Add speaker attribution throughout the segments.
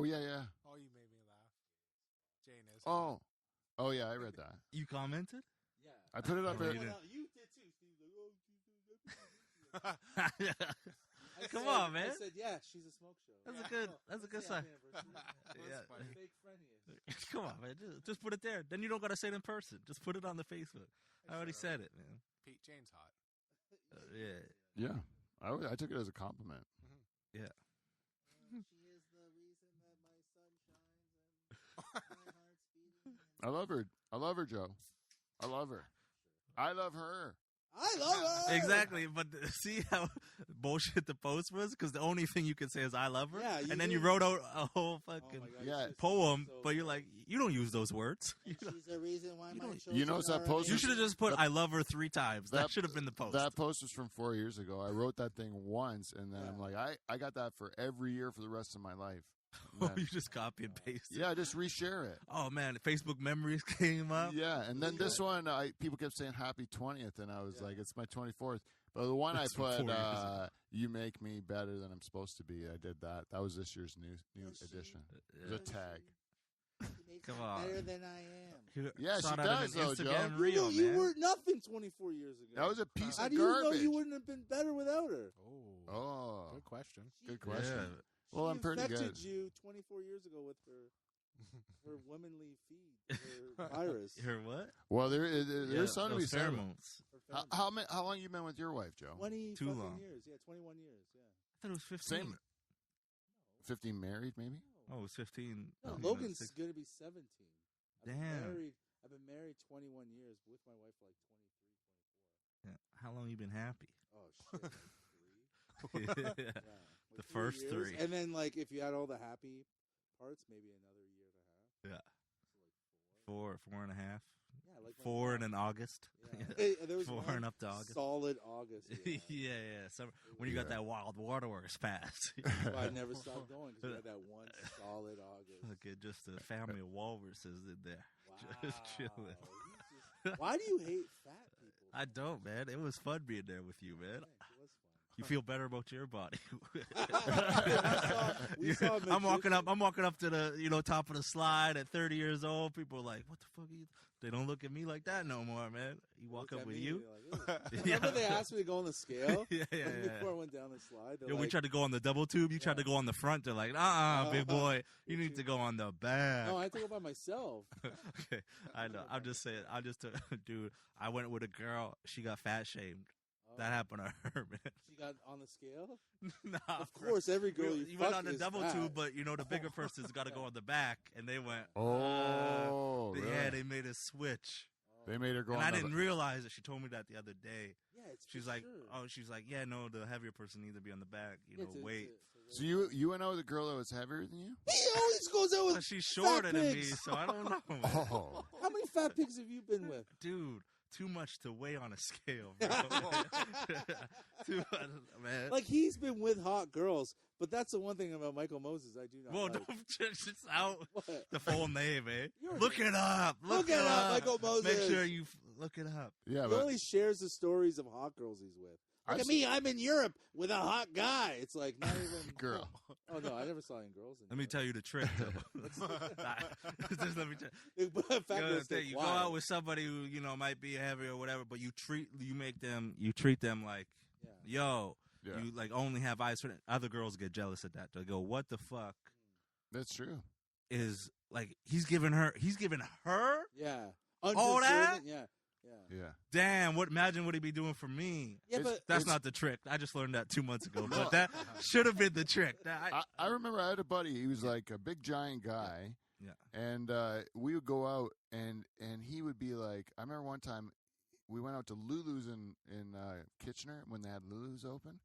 Speaker 1: Oh, yeah.
Speaker 2: Oh, you made me laugh. Jane is.
Speaker 1: Oh, yeah, I read that.
Speaker 3: You commented?
Speaker 4: Yeah.
Speaker 1: I put it up there.
Speaker 4: You did too. Steve's like, oh,
Speaker 3: Come on, man.
Speaker 4: I said, yeah, she's a smoke show.
Speaker 3: That's a good sign.
Speaker 4: Yeah. Fake friendly.
Speaker 3: Come on, man. Just put it there. Then you don't got to say it in person. Just put it on the Facebook. I already said it, man.
Speaker 2: Pete, Jane's hot.
Speaker 3: Yeah.
Speaker 1: I took it as a compliment.
Speaker 3: Yeah.
Speaker 4: She is the reason that my sun shines and my heart's beating.
Speaker 1: I love her. I love her, Joe. I love her. I love her.
Speaker 4: I love her.
Speaker 3: Exactly, but see how bullshit the post was? Because the only thing you could say is "I love her," and then you wrote out a whole fucking poem, but you're like, you don't use those words.
Speaker 4: She's the reason why my children
Speaker 1: You notice that post?
Speaker 3: You should have just put "I love her" 3 times. That should have been the post.
Speaker 1: That post was from 4 years ago. I wrote that thing once, and then I'm like, I got that for every year for the rest of my life.
Speaker 3: Oh, you just copy and paste it.
Speaker 1: Yeah, just reshare it.
Speaker 3: Oh, man, Facebook memories came up.
Speaker 1: Yeah, and then this one, people kept saying happy 20th, and I was like, it's my 24th. But the one I put, you make me better than I'm supposed to be, I did that. That was this year's new edition. It was a tag.
Speaker 3: Come on.
Speaker 4: Better than I am.
Speaker 1: Yeah, she does, though, Joe.
Speaker 4: You were nothing 24 years ago.
Speaker 1: That was a piece
Speaker 4: How
Speaker 1: of
Speaker 4: do
Speaker 1: garbage.
Speaker 4: you know you wouldn't have been better without her?
Speaker 1: Oh.
Speaker 2: Good question.
Speaker 1: Good question.
Speaker 3: Yeah.
Speaker 1: Well, I'm pretty good.
Speaker 4: She infected you 24 years ago with her womanly feed, her virus.
Speaker 3: Her what?
Speaker 1: Well, there's something to be said.
Speaker 3: Pheromones.
Speaker 1: How long you been with your wife, Joe?
Speaker 4: 20
Speaker 3: Too long.
Speaker 4: years. Yeah, 21 years. Yeah.
Speaker 3: I thought it was 15.
Speaker 1: Same. 15 married, maybe?
Speaker 3: Oh, it was 15.
Speaker 4: No, Logan's going to be 17.
Speaker 3: Damn.
Speaker 4: I've been married 21 years with my wife for like 23, 24.
Speaker 3: Yeah. How long you been happy?
Speaker 4: Oh, shit.
Speaker 3: Yeah. The first 3.
Speaker 4: And then, like, if you had all the happy parts, maybe another year and a half.
Speaker 3: Yeah. So like 4 and a half.
Speaker 4: Yeah, like
Speaker 3: 4 in August.
Speaker 4: Yeah. There was
Speaker 3: 4 and up to August.
Speaker 4: Solid August.
Speaker 3: Yeah. Summer, when you got that wild waterworks pass.
Speaker 4: That's why I never stopped going, because we had that one solid August.
Speaker 3: Look at just a family of walruses in there.
Speaker 4: Wow.
Speaker 3: Just chilling.
Speaker 4: Why do you hate fat people?
Speaker 3: I don't, man. It was fun being there with you, man.
Speaker 4: Thanks, it was fun.
Speaker 3: You feel better about your body.
Speaker 4: we saw
Speaker 3: I'm walking up to the top of the slide at 30 years old. People are like, "What the fuck are you?" They don't look at me like that no more, man. You walk up with you.
Speaker 4: Like, remember they asked me to go on the scale?
Speaker 3: Yeah.
Speaker 4: Before I went down the slide.
Speaker 3: Yo, we tried to go on the double tube. You tried to go on the front. They're like, big boy, you need to go on the back.
Speaker 4: No, I had to go by myself.
Speaker 3: Okay, I know. I'm just saying. Dude, I went with a girl. She got fat shamed. That happened to her, man.
Speaker 4: She got on the scale?
Speaker 3: Nah,
Speaker 4: of course, every girl you
Speaker 3: went
Speaker 4: fuck
Speaker 3: on the
Speaker 4: is
Speaker 3: double
Speaker 4: fat.
Speaker 3: tube, but the bigger person's got to go on the back, and they went.
Speaker 1: Oh, really?
Speaker 3: Yeah, they made a switch.
Speaker 1: They made her go.
Speaker 3: And
Speaker 1: on
Speaker 3: I didn't realize it. She told me that the other day.
Speaker 4: Yeah, it's
Speaker 3: she's like, she's like, yeah, no, the heavier person needs to be on the back. Wait.
Speaker 1: So you went out with a girl that was heavier than you?
Speaker 4: He always goes out with.
Speaker 3: She's shorter than me, so I don't know.
Speaker 1: Oh.
Speaker 4: How many fat pigs have you been with,
Speaker 3: dude? Too much to weigh on a scale, bro. Too much, man.
Speaker 4: Like, he's been with hot girls, but that's the one thing about Michael Moses I do not like.
Speaker 3: Don't just out
Speaker 4: What?
Speaker 3: the full name, man. Look it up.
Speaker 4: Look it up, Michael Moses.
Speaker 3: Make sure you look it up.
Speaker 1: Yeah,
Speaker 4: he only shares the stories of hot girls he's with. Look at me, I'm in Europe with a hot guy. It's like not even
Speaker 1: girl.
Speaker 4: Oh no, I never saw any girls.
Speaker 3: Let me tell you the trick, though. Just let me tell you. You go out with somebody who might be heavy or whatever, but you treat them like, yo, you like only have eyes for them. Other girls get jealous of that. They go, what the fuck?
Speaker 1: That's true.
Speaker 3: Is like he's giving her
Speaker 4: yeah
Speaker 3: all that
Speaker 1: Yeah.
Speaker 3: Damn, imagine what he'd be doing for me.
Speaker 4: Yeah, but
Speaker 3: that's not the trick. I just learned that 2 months ago. But that should have been the trick.
Speaker 1: I remember I had a buddy. He was like a big giant guy.
Speaker 3: Yeah.
Speaker 1: And we would go out and he would be like, I remember one time we went out to Lulu's in Kitchener when they had Lulu's open.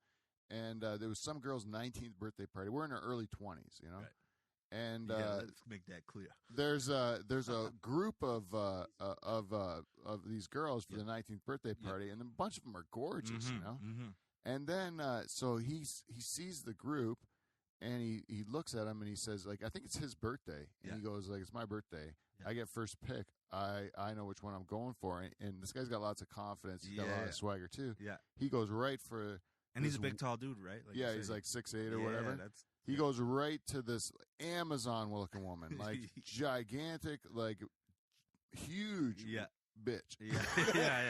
Speaker 1: And there was some girl's 19th birthday party. We're in our early 20s, Right. And
Speaker 3: let's make that clear.
Speaker 1: There's a group of these girls for the 19th birthday party, and a bunch of them are gorgeous,
Speaker 3: Mm-hmm.
Speaker 1: And then so he sees the group, and he looks at them and he says, like, I think it's his birthday, and he goes like, it's my birthday. I get first pick. I know which one I'm going for, and this guy's got lots of confidence. He's got a lot of swagger too.
Speaker 3: Yeah,
Speaker 1: he goes right for.
Speaker 3: And he's a big, tall dude, right?
Speaker 1: Like he's like 6'8" or whatever. He goes right to this Amazon-looking woman, like gigantic, like huge bitch.
Speaker 3: Yeah.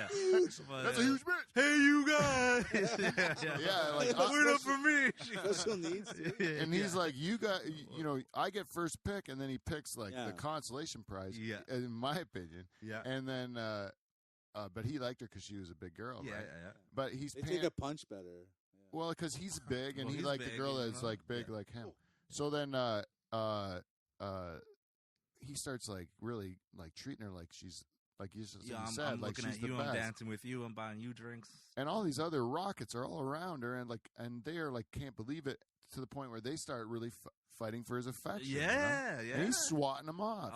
Speaker 1: That's a huge bitch.
Speaker 3: Hey, you guys.
Speaker 1: Like
Speaker 3: wait up for me.
Speaker 4: Special needs.
Speaker 1: And he's like, I get first pick, and then he picks like the consolation prize.
Speaker 3: Yeah.
Speaker 1: In my opinion.
Speaker 3: Yeah.
Speaker 1: And then, but he liked her because she was a big girl.
Speaker 3: Yeah,
Speaker 1: right?
Speaker 3: yeah.
Speaker 1: But he's
Speaker 4: they take a punch better. Yeah.
Speaker 1: Well, because he's big, and he
Speaker 3: he's
Speaker 1: liked the
Speaker 3: big,
Speaker 1: girl that's like big like him. So then, he starts like really like treating her like she's like you said,
Speaker 3: I'm
Speaker 1: like
Speaker 3: looking
Speaker 1: she's
Speaker 3: at you,
Speaker 1: the best.
Speaker 3: I'm dancing with you, I'm buying you drinks,
Speaker 1: and all these other rockets are all around her, and they are like can't believe it to the point where they start really fighting for his affection.
Speaker 3: Yeah.
Speaker 1: And he's swatting them off.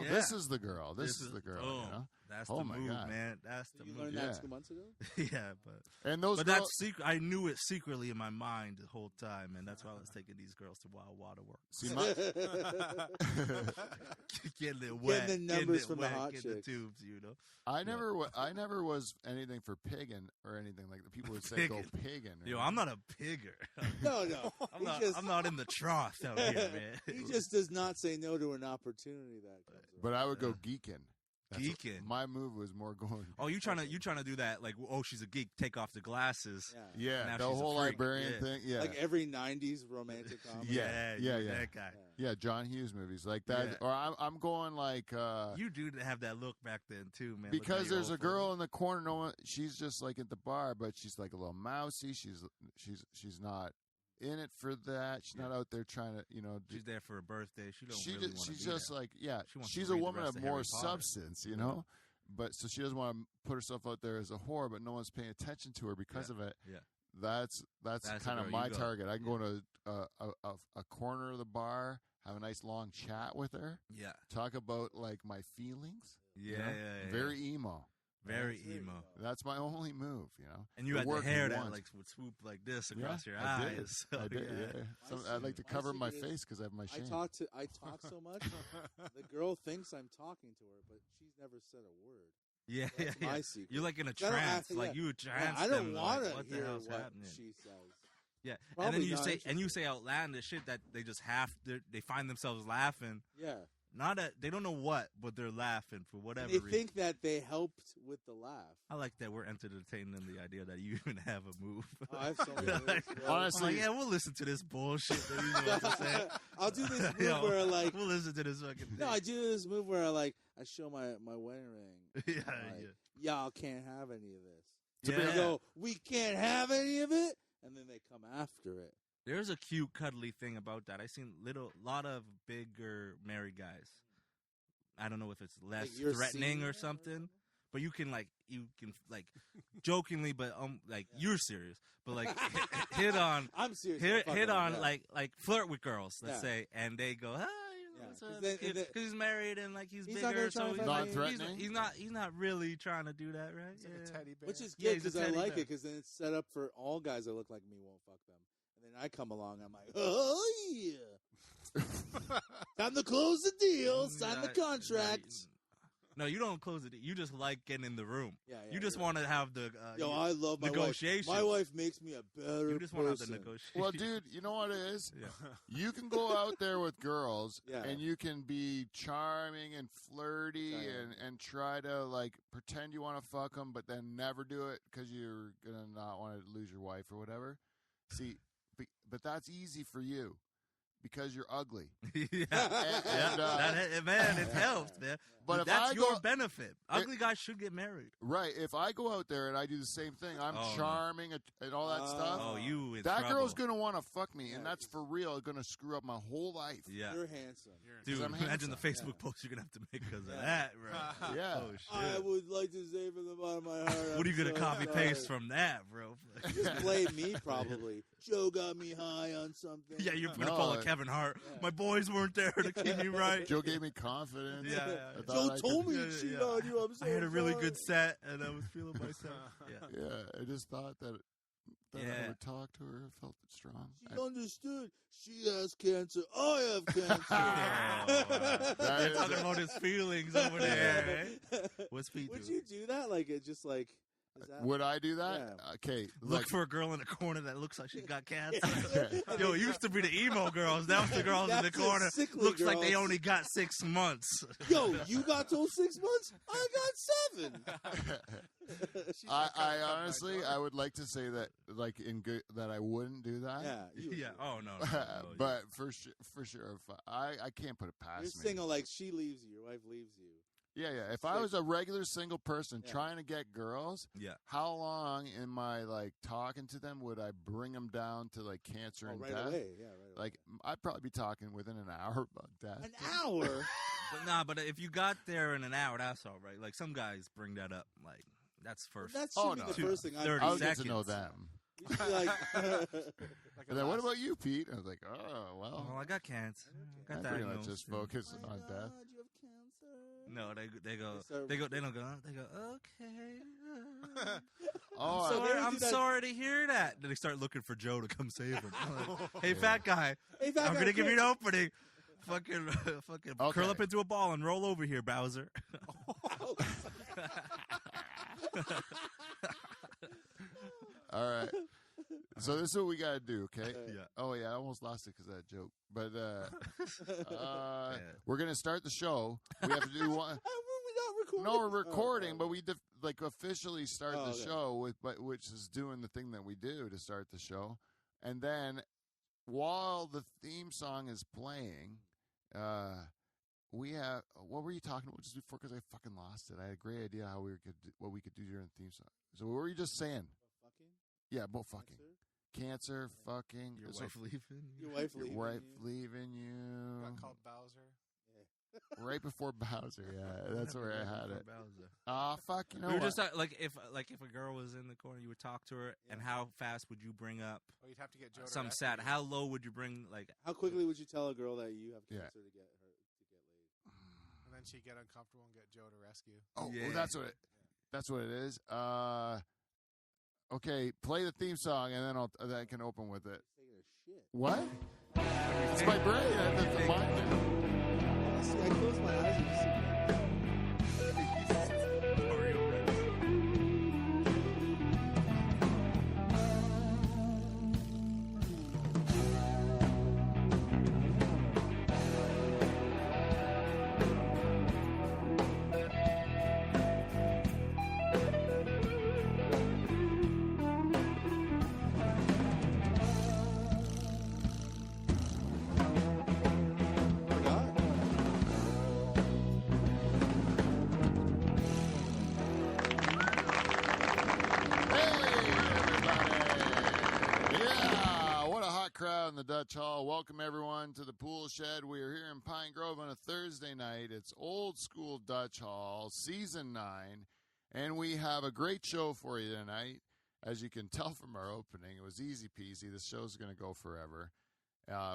Speaker 1: This is the girl. This is the girl.
Speaker 3: That's the move,
Speaker 1: God.
Speaker 3: man. That's the
Speaker 4: You
Speaker 3: move.
Speaker 4: learned that 2 months ago.
Speaker 3: Yeah,
Speaker 1: and those.
Speaker 3: But that's secret. I knew it secretly in my mind the whole time, and that's why I was taking these girls to Wild Water Work.
Speaker 1: See,
Speaker 3: getting it wet,
Speaker 4: getting the numbers from
Speaker 3: wet,
Speaker 4: the hot
Speaker 3: getting
Speaker 4: chicks.
Speaker 3: the tubes, you know.
Speaker 1: I never was anything for pigging or anything like that. People would say go pigging.
Speaker 3: Yo, I'm not a pigger.
Speaker 4: No.
Speaker 3: I'm not in the trough out here, man.
Speaker 4: He just does not say no to an opportunity that comes up.
Speaker 1: But I would go geeking.
Speaker 3: Geeking.
Speaker 1: My move was more going.
Speaker 3: Oh, you trying to do that? Like, oh, she's a geek. Take off the glasses.
Speaker 1: Yeah, the whole librarian thing. Yeah,
Speaker 4: like every '90s romantic comedy.
Speaker 1: Yeah.
Speaker 3: That guy.
Speaker 1: Yeah, John Hughes movies like that.
Speaker 3: Yeah.
Speaker 1: Or I'm going like.
Speaker 3: You do have that look back then too, man.
Speaker 1: Because there's a girl in the corner. No one. She's just like at the bar, but she's like a little mousy. She's not in it for that. She's not out there trying to,
Speaker 3: she's there for a birthday.
Speaker 1: She's just like, she's
Speaker 3: a
Speaker 1: a woman of more substance, But so she doesn't want to put herself out there as a whore, but no one's paying attention to her because of it.
Speaker 3: Yeah.
Speaker 1: That's kind of my target. I can go to a corner of the bar, have a nice long chat with her.
Speaker 3: Yeah.
Speaker 1: Talk about like my feelings.
Speaker 3: Yeah.
Speaker 1: Very emo.
Speaker 3: Very emo.
Speaker 1: That's my only move,
Speaker 3: And you had the hair that like would swoop like this across your eyes.
Speaker 1: I did. I like to cover my face because I have my shame.
Speaker 4: I talk so much. The girl thinks I'm talking to her, but she's never said a word.
Speaker 3: Yeah,
Speaker 4: That's my secret.
Speaker 3: You're like in a trance, like you trance.
Speaker 4: I don't want to
Speaker 3: what
Speaker 4: hear
Speaker 3: the hell's
Speaker 4: what
Speaker 3: happening?
Speaker 4: she says.
Speaker 3: Yeah,
Speaker 4: Probably
Speaker 3: and then you say outlandish shit that they just they find themselves laughing.
Speaker 4: Yeah.
Speaker 3: They don't know what, but they're laughing for whatever
Speaker 4: reason.
Speaker 3: They
Speaker 4: think that they helped with the laugh.
Speaker 3: I like that we're entertaining the idea that you even have a move.
Speaker 4: Oh, I have so many moves,
Speaker 1: honestly,
Speaker 3: we'll listen to this bullshit that he's about to say.
Speaker 4: I'll do this move where
Speaker 3: we'll listen to this fucking thing.
Speaker 4: No, I do this move where I show my wedding ring. Y'all can't have any of this.
Speaker 3: Yeah.
Speaker 4: They go, we can't have any of it, and then they come after it.
Speaker 3: There's a cute, cuddly thing about that. I've seen lot of bigger married guys. I don't know if it's less threatening or something, but you can jokingly, but you're serious, but like hit on.
Speaker 4: I'm serious.
Speaker 3: Hit on like flirt with girls, let's say, and they go, because he's married and like he's bigger, so he's
Speaker 1: not threatening.
Speaker 3: He's not really trying to do that, right?
Speaker 2: Like a teddy bear.
Speaker 4: Which is good because I like it because then it's set up for all guys that look like me won't fuck them, and then I come along, I'm like, oh yeah. Time to close the deal. Sign the contract.
Speaker 3: No, you don't close it. You just like getting in the room.
Speaker 4: Yeah,
Speaker 3: you just want to have the
Speaker 4: I love my
Speaker 3: negotiation.
Speaker 4: My wife makes me a better
Speaker 3: You just want to have the negotiation.
Speaker 1: Well, dude, you know what it is?
Speaker 3: Yeah.
Speaker 1: You can go out there with girls and you can be charming and flirty and try to like pretend you want to fuck them, but then never do it because you're gonna not want to lose your wife or whatever. See, but that's easy for you. Because you're ugly.
Speaker 3: Man, it helps, man. But that's your benefit. Ugly guys should get married.
Speaker 1: Right. If I go out there and I do the same thing, I'm charming and all that stuff.
Speaker 3: Oh,
Speaker 1: that girl's going to want to fuck me, and that's for real. Going to screw up my whole life.
Speaker 3: Yeah.
Speaker 4: You're handsome.
Speaker 3: Dude, imagine the Facebook post you're going to have to make because of that, bro.
Speaker 1: Yeah.
Speaker 3: Oh, shit.
Speaker 4: I would like to say from the bottom of my heart.
Speaker 3: What are you going to copy-paste from that, bro?
Speaker 4: Just blame me, probably. Joe got me high on something.
Speaker 3: Yeah, you're going to call it Kevin Hart. Yeah. My boys weren't there to keep me right.
Speaker 1: Joe gave me confidence.
Speaker 3: Yeah.
Speaker 4: Joe told me to cheat on you. I'm so
Speaker 3: I had a really
Speaker 4: sorry.
Speaker 3: good set, and I was feeling myself.
Speaker 1: Yeah, I just thought that I would talk to her. I felt it strong.
Speaker 4: She understood. She has cancer. I have cancer.
Speaker 3: They're talking about his feelings over there. Right? What's Pete
Speaker 4: Would
Speaker 3: do?
Speaker 4: you do that? Like, it just like...
Speaker 1: Would I do that?
Speaker 4: Yeah.
Speaker 1: Okay.
Speaker 3: Look for a girl in the corner that looks like she got cancer. Yo, it used to be the emo girls. Now it's the girls in the corner. Looks like they only got 6 months.
Speaker 4: Yo, you got those 6 months? I got 7.
Speaker 1: I honestly, I would like to say that, like that I wouldn't do that.
Speaker 4: Yeah.
Speaker 3: Oh no.
Speaker 1: But for sure, if I can't put it past
Speaker 4: You're
Speaker 1: me.
Speaker 4: single, like she leaves you, your wife leaves you.
Speaker 1: Yeah. If I was a regular single person trying to get girls, how long am I like talking to them? Would I bring them down to like cancer and
Speaker 4: right
Speaker 1: death?
Speaker 4: Away. Yeah, right
Speaker 1: like
Speaker 4: away.
Speaker 1: I'd probably be talking within an hour about death.
Speaker 4: An hour?
Speaker 3: But if you got there in an hour, that's all right. Like some guys bring that up, like that's first.
Speaker 4: That's the first thing
Speaker 1: I would get to know them.
Speaker 4: You should be like,
Speaker 1: and then what about you, Pete? I was like, oh well.
Speaker 3: I got cancer.
Speaker 1: I pretty much just focus on death.
Speaker 4: You have cancer.
Speaker 3: No, they don't go. They go, okay. I'm sorry to hear that. Then they start looking for Joe to come save him. Like, hey, fat guy, I'm gonna give you an opening. Fucking curl up into a ball and roll over here, Bowser.
Speaker 1: All right. So this is what we got to do, okay?
Speaker 3: Yeah.
Speaker 1: Oh, yeah, I almost lost it because of that joke. But we're going to start the show. We have to do one.
Speaker 4: We're not recording.
Speaker 1: No, we're recording, but we officially start the show, which is doing the thing that we do to start the show. And then while the theme song is playing, we have – what were you talking about just before? Because I fucking lost it. I had a great idea what we could do during the theme song. So what were you just saying? Yeah, both fucking. Cancer, fucking.
Speaker 3: Your wife leaving you.
Speaker 1: Your wife leaving you.
Speaker 2: Got called Bowser.
Speaker 1: Yeah. Right before Bowser, yeah. That's where I had it. Fuck, you know
Speaker 3: we were
Speaker 1: what?
Speaker 3: just if a girl was in the corner, you would talk to her, and how fast would you bring up
Speaker 2: you'd have to get Joe to
Speaker 3: some sad? How low would you bring, like...
Speaker 4: How quickly would you tell a girl that you have cancer to get laid?
Speaker 2: And then she'd get uncomfortable and get Joe to rescue.
Speaker 1: Oh, well, that's what it is. Okay, play the theme song, and then I can open with it. What? It's my brain. That's the mind.
Speaker 4: See, I close my eyes and you see.
Speaker 1: The Dutch Hall. Welcome everyone to the Pool Shed. We are here in Pine Grove on a Thursday night. It's Old School Dutch Hall, Season 9, and we have a great show for you tonight. As you can tell from our opening, it was easy peasy. This show's going to go forever.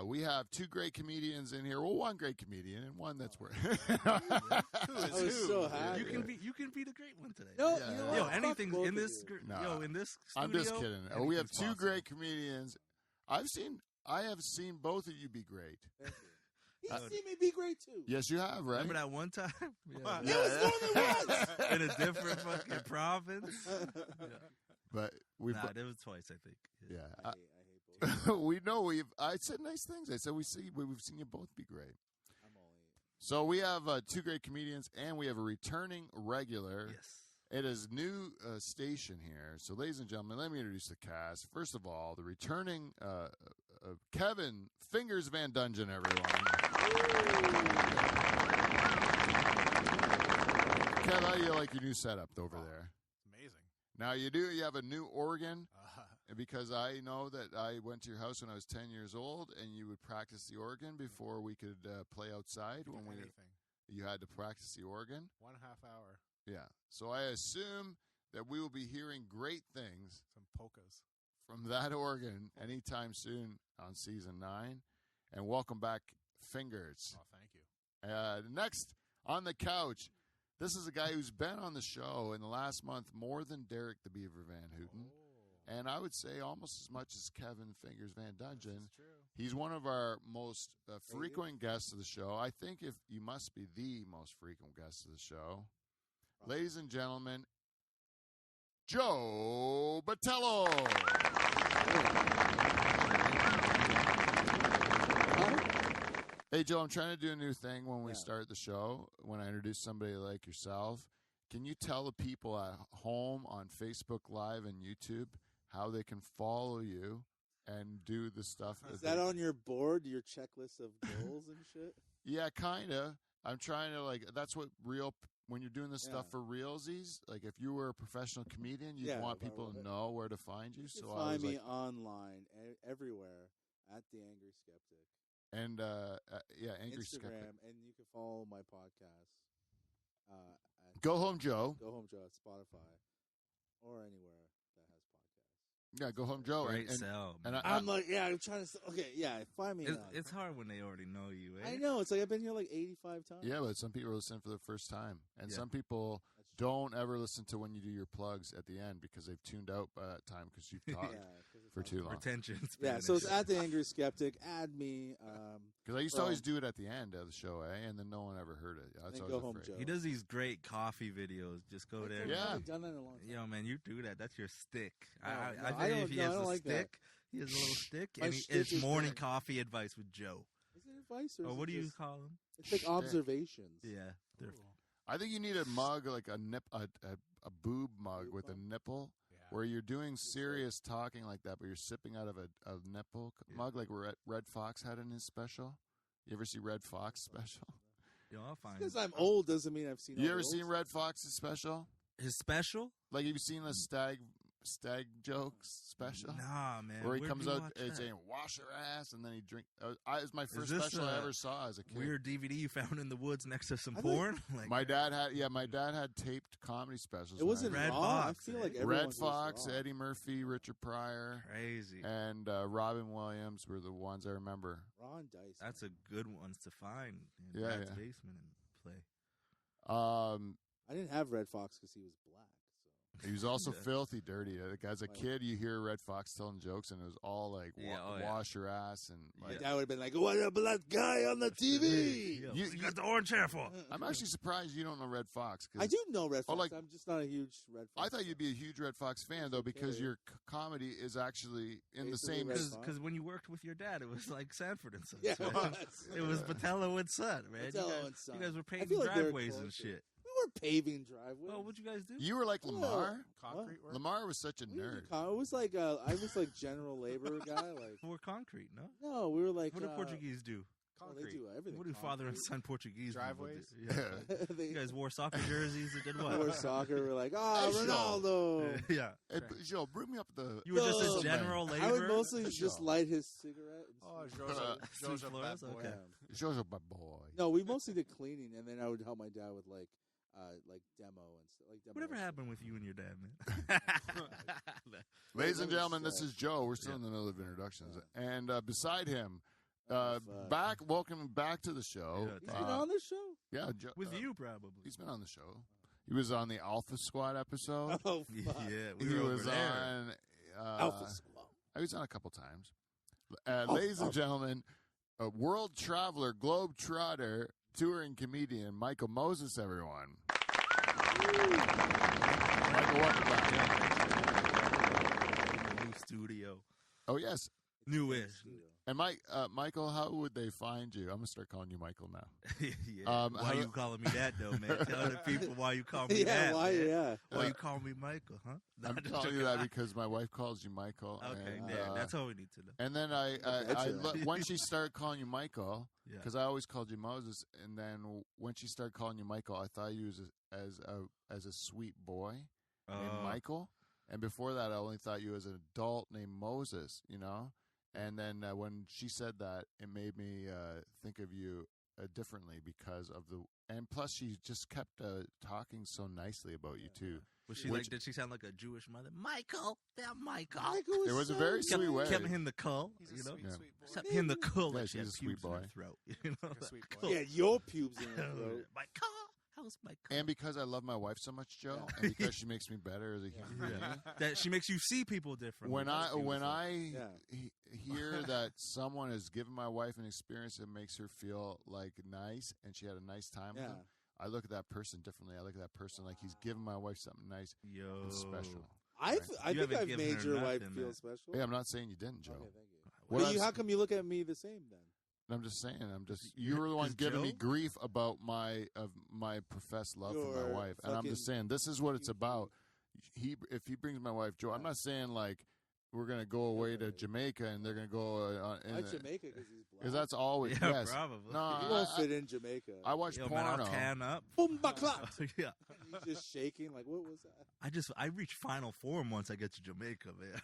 Speaker 1: We have two great comedians in here. Well, one great comedian and one that's worth.
Speaker 4: I was so happy.
Speaker 3: You can be the great one today.
Speaker 4: No,
Speaker 1: yeah,
Speaker 4: you know what?
Speaker 3: anything in this. In this studio.
Speaker 1: I'm just kidding. We have two great comedians. I have seen both of you be great.
Speaker 4: He's seen me be great too.
Speaker 1: Yes, you have, right?
Speaker 3: Remember that one time?
Speaker 4: Yeah. It was only once.
Speaker 3: In a different fucking province.
Speaker 1: But
Speaker 3: it was twice, I think.
Speaker 1: Yeah.
Speaker 4: I hate both.
Speaker 1: We know I said nice things. I said we've seen you both be great.
Speaker 4: I'm only.
Speaker 1: So we have two great comedians, and we have a returning regular.
Speaker 3: Yes.
Speaker 1: It is new station here. So, ladies and gentlemen, let me introduce the cast. First of all, the returning Kevin Fingers VanDongen, everyone. Kev, how do you like your new setup over there?
Speaker 2: It's amazing.
Speaker 1: Now, you have a new organ, because I know that I went to your house when I was 10 years old, and you would practice the organ before we could play outside. You had to practice the organ.
Speaker 2: 1.5 hour.
Speaker 1: Yeah. So I assume that we will be hearing great things.
Speaker 2: Some polkas.
Speaker 1: From that organ anytime soon on Season 9. And welcome back, Fingers.
Speaker 2: Oh, thank you.
Speaker 1: Next, on the couch, this is a guy who's been on the show in the last month more than Derek the Beaver Van Houten.
Speaker 2: Oh.
Speaker 1: And I would say almost as much as Kevin Fingers VanDongen.
Speaker 2: That's true.
Speaker 1: He's one of our most frequent guests of the show. I think if you must be the most frequent guest of the show. Ladies and gentlemen, Joe Botelho. Hey, Joe, I'm trying to do a new thing when we start the show. When I introduce somebody like yourself, can you tell the people at home on Facebook Live and YouTube how they can follow you and do the stuff?
Speaker 4: Is that on your board, your checklist of goals and shit?
Speaker 1: Yeah, kind of. I'm trying to, that's what when you're doing this stuff for realsies, like if you were a professional comedian, you'd want people to know where to find you. So
Speaker 4: find me online, everywhere, at The Angry Skeptic.
Speaker 1: And, Angry
Speaker 4: Instagram,
Speaker 1: Skeptic.
Speaker 4: and you can follow my podcast.
Speaker 1: Go Home Joe.
Speaker 4: Go Home Joe at Spotify or anywhere that has podcasts.
Speaker 1: Yeah, Go Home Joe.
Speaker 3: Great sell.
Speaker 1: And
Speaker 4: I'm I'm trying to. Okay, find me.
Speaker 3: It's hard when they already know you. Eh?
Speaker 4: I know. It's like I've been here like 85 times.
Speaker 1: Yeah, but some people are listening for the first time, and some people don't ever listen to when you do your plugs at the end because they've tuned out by that time because you've talked for too long.
Speaker 3: Retention.
Speaker 4: Yeah, so it's at The Angry Skeptic. Add me.
Speaker 1: Because I used to always do it at the end of the show, and then no one ever heard it. That's
Speaker 4: Go Home Joe.
Speaker 3: He does these great coffee videos. Just go there.
Speaker 4: I haven't done that in a long time.
Speaker 3: Yo, man, you do that. That's your stick.
Speaker 4: No,
Speaker 3: I think if he has a
Speaker 4: like
Speaker 3: stick,
Speaker 4: that.
Speaker 3: he has a little stick,
Speaker 4: My
Speaker 3: and
Speaker 4: stick
Speaker 3: it's
Speaker 4: is
Speaker 3: morning
Speaker 4: bad.
Speaker 3: coffee advice with Joe.
Speaker 4: Is it advice or
Speaker 3: What do you
Speaker 4: just,
Speaker 3: call him?
Speaker 4: It's like observations.
Speaker 3: Yeah.
Speaker 1: I think you need a mug, like a boob mug with a nipple, where you're doing serious talking like that, but you're sipping out of a nipple mug, like Red Fox had in his special. You ever see Red Fox special?
Speaker 3: Yo, I'll find
Speaker 4: Because I'm old doesn't mean I've seen.
Speaker 1: You ever seen Red Fox's special?
Speaker 3: His special?
Speaker 1: Like, have you seen the stag jokes special?
Speaker 3: Nah, man.
Speaker 1: Where he
Speaker 3: Where'd
Speaker 1: comes
Speaker 3: you
Speaker 1: out
Speaker 3: watch
Speaker 1: and
Speaker 3: that?
Speaker 1: saying, wash your ass, and then he drink. It was my first
Speaker 3: this
Speaker 1: special I ever saw as a kid.
Speaker 3: Weird DVD you found in the woods next to some porn?
Speaker 1: My dad had taped comedy specials.
Speaker 4: It wasn't
Speaker 3: Red
Speaker 4: Raw.
Speaker 3: Fox.
Speaker 4: I feel like
Speaker 1: Red Fox, Eddie Murphy, Richard Pryor.
Speaker 3: Crazy.
Speaker 1: And Robin Williams were the ones I remember.
Speaker 4: Ron Dice.
Speaker 3: That's a good ones to find in
Speaker 1: Yeah,
Speaker 3: Dad's
Speaker 1: yeah.
Speaker 3: basement and play.
Speaker 4: I didn't have Red Fox because he was black. So
Speaker 1: He was also filthy dirty. Like, as a kid, you hear Red Fox telling jokes, and it was all like, wash your ass. And like,
Speaker 4: my dad would have been like, what a black guy on the TV.
Speaker 3: You got the orange hair for.
Speaker 1: I'm actually surprised you don't know Red Fox.
Speaker 4: I do know Red Fox.
Speaker 1: like-
Speaker 4: I'm just not a huge Red Fox.
Speaker 1: I thought you'd be a huge Red Fox fan, though, because your comedy is actually in the
Speaker 4: Basically
Speaker 1: same...
Speaker 4: Red Fox.
Speaker 3: Because when you worked with your dad, it was like Sanford and Son.
Speaker 4: Yeah,
Speaker 3: So
Speaker 4: it was.
Speaker 3: it was Botelho and Son, man.
Speaker 4: Botelho and Son.
Speaker 3: You guys were
Speaker 4: I
Speaker 3: paving
Speaker 4: feel like they're
Speaker 3: driveways and
Speaker 4: closer.
Speaker 3: shit.
Speaker 4: We were paving driveways.
Speaker 3: Oh, what'd you guys do?
Speaker 1: You were like Lamar.
Speaker 2: Concrete work?
Speaker 1: Lamar was such a
Speaker 4: We
Speaker 1: nerd.
Speaker 4: did I was like I was like general labor guy. Like
Speaker 3: For concrete, no?
Speaker 4: no, we were like
Speaker 3: What do Portuguese do?
Speaker 4: oh, they
Speaker 2: Concrete.
Speaker 4: do everything.
Speaker 3: What do father and son Portuguese people
Speaker 2: Driveways?
Speaker 3: do? Yeah.
Speaker 4: They
Speaker 3: You guys wore soccer jerseys and did what?
Speaker 4: wore soccer. We're like,
Speaker 1: Hey,
Speaker 4: Ronaldo.
Speaker 3: Yeah.
Speaker 1: Hey, Joe, bring me up the...
Speaker 3: You were just
Speaker 4: No,
Speaker 3: a general labor.
Speaker 4: I would mostly just light his cigarette. And
Speaker 2: Oh,
Speaker 4: smoke.
Speaker 2: Joe's a
Speaker 3: Flores?
Speaker 2: bad boy.
Speaker 3: Okay.
Speaker 1: Joe's a bad boy.
Speaker 4: No, we mostly did cleaning, and then I would help my dad with like demo and stuff. Like demo
Speaker 3: Whatever
Speaker 4: and
Speaker 3: happened with you and your dad, man?
Speaker 1: Ladies and gentlemen, this is Joe. We're still in the middle of introductions. And beside him, welcome back to the show.
Speaker 3: Yeah,
Speaker 4: He's been on this show.
Speaker 1: Yeah, Joe,
Speaker 3: With you, probably.
Speaker 1: he's been on the show. He was on the Alpha Squad episode.
Speaker 4: Oh,
Speaker 3: Yeah,
Speaker 4: fuck.
Speaker 3: we
Speaker 1: He
Speaker 3: were
Speaker 1: was
Speaker 3: over there.
Speaker 1: on
Speaker 4: Alpha Squad.
Speaker 1: He was on a couple times. Ladies and gentlemen, a world traveler, globe trotter, touring comedian, Michael Moses, everyone. Michael, welcome back.
Speaker 3: New studio.
Speaker 1: Oh, yes.
Speaker 3: Newish.
Speaker 1: And Michael, how would they find you? I'm going to start calling you Michael now.
Speaker 3: Yeah. Why
Speaker 1: how-
Speaker 3: you calling me that, though, man? Tell the people why you call me
Speaker 4: Yeah,
Speaker 3: that.
Speaker 4: why?
Speaker 3: man.
Speaker 4: Yeah.
Speaker 3: Why you call me Michael, huh?
Speaker 1: I'm calling you that because my wife calls you Michael.
Speaker 3: Okay,
Speaker 1: and,
Speaker 3: yeah, that's all we need to know.
Speaker 1: And then once she started calling you Michael,
Speaker 3: Yeah.
Speaker 1: because I always called you Moses, and then when she started calling you Michael, I thought you as a sweet boy named Michael, and before that, I only thought you as an adult named Moses. You know, and then when she said that, it made me think of you differently because of and plus she just kept talking so nicely about you too.
Speaker 3: Was she like? Did she sound like a Jewish mother? Michael, that Michael.
Speaker 4: Michael
Speaker 1: It was a very
Speaker 3: Kept,
Speaker 1: sweet way.
Speaker 3: kept him the cull,
Speaker 2: He's a
Speaker 3: you know.
Speaker 2: sweet,
Speaker 1: Yeah.
Speaker 2: sweet boy.
Speaker 3: Kept him the cull.
Speaker 1: Yeah,
Speaker 3: like she
Speaker 1: she's
Speaker 3: had
Speaker 1: a sweet
Speaker 3: pubes in her
Speaker 1: boy.
Speaker 3: throat. You know,
Speaker 2: Like a sweet boy.
Speaker 4: Yeah, your pubes in your throat.
Speaker 3: Michael, how's Michael?
Speaker 1: And because I love my wife so much, Joe, and because she makes me better as a human being.
Speaker 3: That she makes you see people differently.
Speaker 1: When
Speaker 3: That's beautiful.
Speaker 1: I
Speaker 4: Yeah.
Speaker 1: hear that someone has given my wife an experience that makes her feel like nice and she had a nice time with
Speaker 4: Yeah.
Speaker 1: him, I look at that person differently. I look at that person like he's giving my wife something nice
Speaker 3: Yo,
Speaker 1: and special.
Speaker 4: I think
Speaker 3: haven't
Speaker 4: I've
Speaker 3: given
Speaker 4: made
Speaker 3: her
Speaker 4: your wife
Speaker 3: nothing,
Speaker 4: feel
Speaker 3: man.
Speaker 4: special.
Speaker 1: Yeah, I'm not saying you didn't, Joe.
Speaker 4: Okay, thank you. But how come you look at me the same then?
Speaker 1: I'm just saying. You were the one giving me grief about my professed love for my wife, and I'm just saying this is what it's about. If he brings my wife Joe, I'm not saying like we're gonna go away to Jamaica and they're gonna go.
Speaker 4: Jamaica because he's black.
Speaker 1: Because that's always
Speaker 3: yes. Probably.
Speaker 1: No,
Speaker 4: he won't fit in Jamaica.
Speaker 1: I watch porno.
Speaker 3: Man, I'll tan up.
Speaker 4: Boom, clock.
Speaker 3: Yeah.
Speaker 4: He's just shaking. Like, what was that?
Speaker 3: I reach final form once I get to Jamaica, man.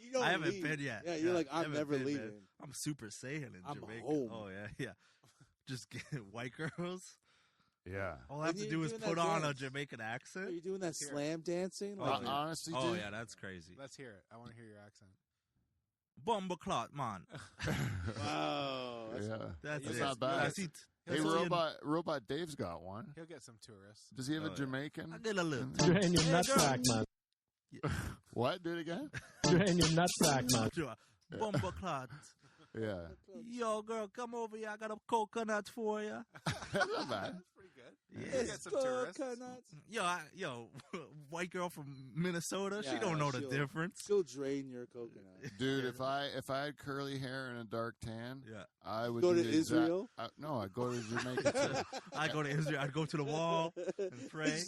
Speaker 4: You don't
Speaker 3: I haven't
Speaker 4: leave.
Speaker 3: been yet.
Speaker 4: Yeah, you're like, I'm never leaving.
Speaker 3: Man. I'm Super Saiyan in
Speaker 4: I'm
Speaker 3: Jamaica.
Speaker 4: home.
Speaker 3: Oh yeah. Just get white girls.
Speaker 1: Yeah.
Speaker 3: All I have to do is put on a Jamaican accent.
Speaker 4: Are you doing that slam dancing?
Speaker 1: Like, honestly,
Speaker 3: oh
Speaker 1: dude?
Speaker 3: Yeah, that's crazy.
Speaker 2: Let's hear it. I want to hear your accent.
Speaker 3: Bomba clot, man.
Speaker 4: Wow.
Speaker 1: That's not bad.
Speaker 3: That's it.
Speaker 1: Hey, Robot Dave's got one.
Speaker 2: He'll get some tourists.
Speaker 1: Does he have a Jamaican?
Speaker 3: I get a little.
Speaker 5: Drain your nutsack, man.
Speaker 1: What? Do it again?
Speaker 5: Drain your nutsack, man.
Speaker 3: Bomba clot.
Speaker 1: Yeah.
Speaker 3: Yo, girl, come over here. I got a coconut for you.
Speaker 1: That's not bad.
Speaker 2: That's pretty good.
Speaker 3: Yeah.
Speaker 2: Get some tourists.
Speaker 3: Yo, white girl from Minnesota.
Speaker 4: Yeah,
Speaker 3: she don't know the difference.
Speaker 4: She'll drain your coconut.
Speaker 1: Dude, if I had curly hair and a dark tan, I would
Speaker 4: go to Israel.
Speaker 1: No, I'd go to Jamaica too.
Speaker 3: I go to Israel. I'd go to the wall and pray.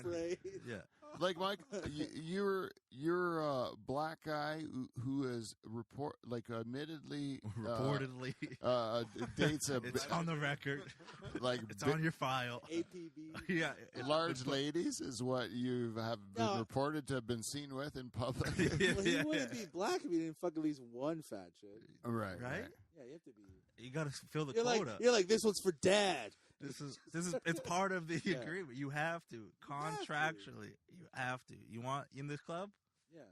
Speaker 4: Pray.
Speaker 3: Yeah.
Speaker 1: Like Mike, you're a black guy who is admittedly
Speaker 3: reportedly
Speaker 1: dates a.
Speaker 3: It's on the record.
Speaker 1: Like
Speaker 3: it's on your file.
Speaker 4: APB.
Speaker 3: Yeah.
Speaker 1: Large ladies is what you have been reported to have been seen with in public.
Speaker 4: Well, he wouldn't be black if he didn't fuck at least one fat chick.
Speaker 1: Right.
Speaker 4: Yeah, you have to be.
Speaker 3: You got to fill the
Speaker 4: quota.
Speaker 3: quota.
Speaker 4: You're like, this one's for dad.
Speaker 3: This is it's part of the agreement. You have to contractually. You have to. You want in this club?
Speaker 4: Yeah.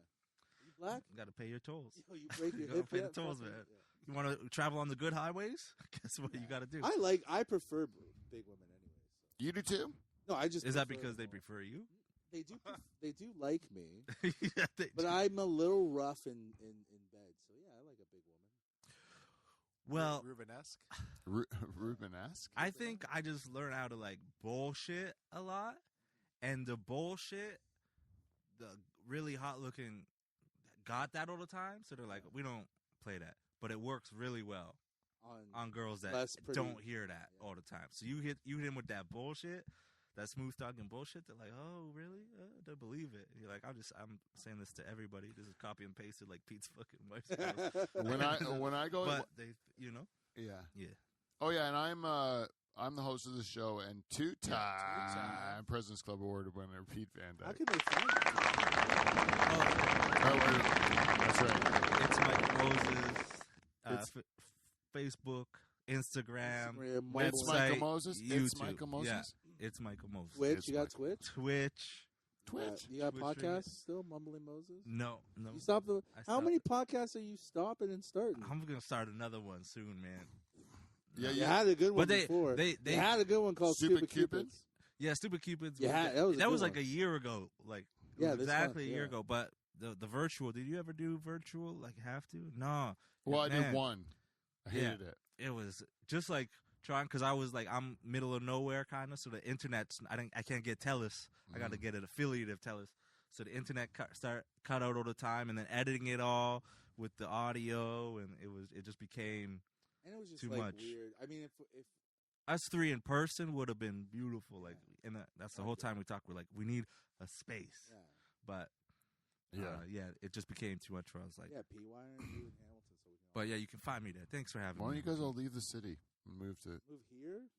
Speaker 4: You black?
Speaker 3: You got to pay your tolls.
Speaker 4: Yo, you break your
Speaker 3: you
Speaker 4: hip.
Speaker 3: Pay the tolls, man. Yeah. You want to travel on the good highways? Guess what you got to do.
Speaker 4: I prefer big women anyway. So.
Speaker 1: You do too?
Speaker 4: No, I just.
Speaker 3: Is that because they prefer you?
Speaker 4: They do. They do like me.
Speaker 3: Yeah,
Speaker 4: but I'm a little rough in bed, so yeah, I like a big woman.
Speaker 3: Well,
Speaker 2: Rubenesque.
Speaker 1: Rubenesque.
Speaker 3: I think I just learned how to like bullshit a lot, and the bullshit, the really hot looking, got that all the time. So they're like, we don't play that, but it works really well on girls that don't hear that all the time. So you hit him with that bullshit. That smooth talking bullshit, they're like, oh, really? Don't believe it. And you're like, I'm saying this to everybody. This is copy and pasted like Pete's fucking wife.
Speaker 1: when I go,
Speaker 3: but they, yeah.
Speaker 1: Oh yeah, and I'm the host of the show and two-time President's Club Award winner Pete VanDongen.
Speaker 4: How can they
Speaker 3: That's
Speaker 4: find
Speaker 3: right. It's Mike Moses. Facebook, Instagram, website,
Speaker 1: it's Michael Moses.
Speaker 3: YouTube.
Speaker 1: It's Michael Moses.
Speaker 3: Yeah. It's Michael Moses.
Speaker 4: Twitch? You got Twitch?
Speaker 3: Twitch.
Speaker 4: You got podcasts still? Mumbling Moses?
Speaker 3: No.
Speaker 4: You stopped how many podcasts are you stopping and starting?
Speaker 3: I'm gonna start another one soon, man.
Speaker 4: Yeah, you had a good one before. They had a good one called Stupid Cupids.
Speaker 3: Yeah, Stupid Cupids.
Speaker 4: That
Speaker 3: was like a year ago. Like exactly a year ago. But the virtual. Did you ever do virtual? Like have to? No.
Speaker 1: Well, I did one. I hated it.
Speaker 3: It was just like trying because I was like I'm middle of nowhere kind of, so the internet's I can't get Telus. I got to get an affiliate of Telus, so the internet cut out all the time, and then editing it all with the audio, and it just became too much.
Speaker 4: Weird. I mean, if
Speaker 3: us three in person would have been beautiful, like, and that's the whole time we talk. We're like, we need a space, but it just became too much. Where I was like,
Speaker 4: P-Wire and you in Hamilton, so we can.
Speaker 3: But yeah, you can find me there. Thanks for having me.
Speaker 1: Why don't you guys all leave the city and move
Speaker 4: here?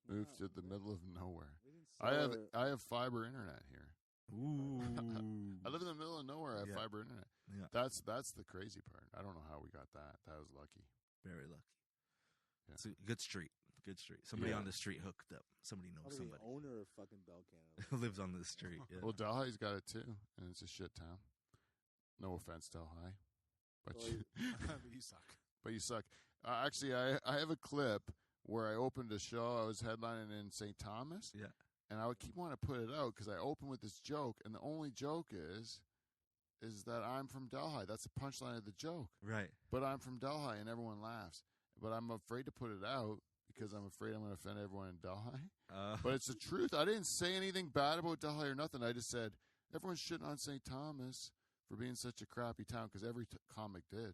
Speaker 1: Move to the middle of nowhere. I have fiber internet here.
Speaker 3: Ooh.
Speaker 1: I live in the middle of nowhere. I have fiber internet.
Speaker 3: Yeah.
Speaker 1: That's the crazy part. I don't know how we got that. That was lucky.
Speaker 3: Very lucky. Yeah. It's a good street. Somebody on the street hooked up. Somebody knows somebody.
Speaker 4: The owner of fucking Bell Canada
Speaker 3: lives on the street. Yeah.
Speaker 1: Well, Delhi's got it too, and it's a shit town. No offense, Delhi, but
Speaker 2: you suck.
Speaker 1: But you suck. Actually, I have a clip where I opened a show. I was headlining in St. Thomas.
Speaker 3: Yeah.
Speaker 1: And I would keep wanting to put it out because I opened with this joke, and the only joke is that I'm from Delhi. That's the punchline of the joke.
Speaker 3: Right.
Speaker 1: But I'm from Delhi, and everyone laughs. But I'm afraid to put it out because I'm afraid I'm going to offend everyone in Delhi. But it's the truth. I didn't say anything bad about Delhi or nothing. I just said, everyone's shitting on St. Thomas for being such a crappy town because every comic did,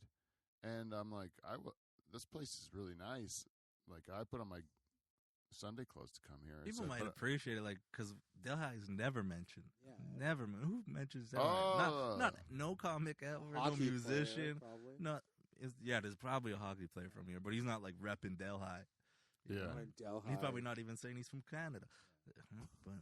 Speaker 1: and I'm like, this place is really nice. Like I put on my Sunday clothes to come here.
Speaker 3: People might appreciate it, like because Delhi is never mentioned. Yeah. Never. Who mentions Delhi? Not no comic ever, no musician.
Speaker 4: Player,
Speaker 3: there's probably a hockey player from here, but he's not like repping Delhi.
Speaker 4: Delhi.
Speaker 3: He's probably not even saying he's from Canada. But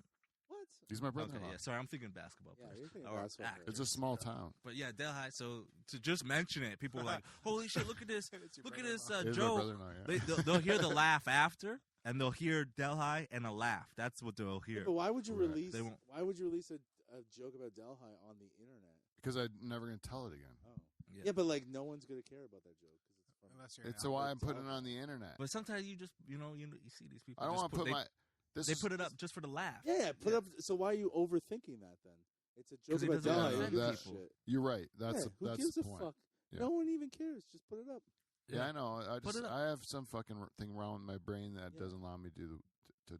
Speaker 4: what?
Speaker 1: He's my brother.
Speaker 3: Okay, yeah. Sorry, I'm thinking basketball.
Speaker 4: You're thinking basketball.
Speaker 1: It's a small town.
Speaker 3: But yeah, Delhi. So to just mention it, people are like, "Holy shit! Look at this! Look at this,
Speaker 1: It's
Speaker 3: Joe."
Speaker 1: my brother-in-law,
Speaker 3: They'll hear the laugh after, and they'll hear Delhi and a laugh. That's what they'll hear.
Speaker 4: But why would you release? Why would you release a joke about Delhi on the internet?
Speaker 1: Because I'm never going to tell it again.
Speaker 4: Oh, yeah, but like no one's going to care about that joke.
Speaker 1: It's why I'm putting it on the internet.
Speaker 3: But sometimes you just you see these people.
Speaker 1: I don't want to put my.
Speaker 3: They put it up just for the laugh.
Speaker 4: Yeah, up. So why are you overthinking that then? It's a joke about Delhi.
Speaker 1: You're right. That's
Speaker 4: who
Speaker 1: that's
Speaker 4: gives
Speaker 1: the
Speaker 4: a
Speaker 1: point.
Speaker 4: fuck?
Speaker 1: Yeah.
Speaker 4: No one even cares. Just put it up.
Speaker 1: Yeah, I know. I have some fucking thing wrong with my brain that doesn't allow me to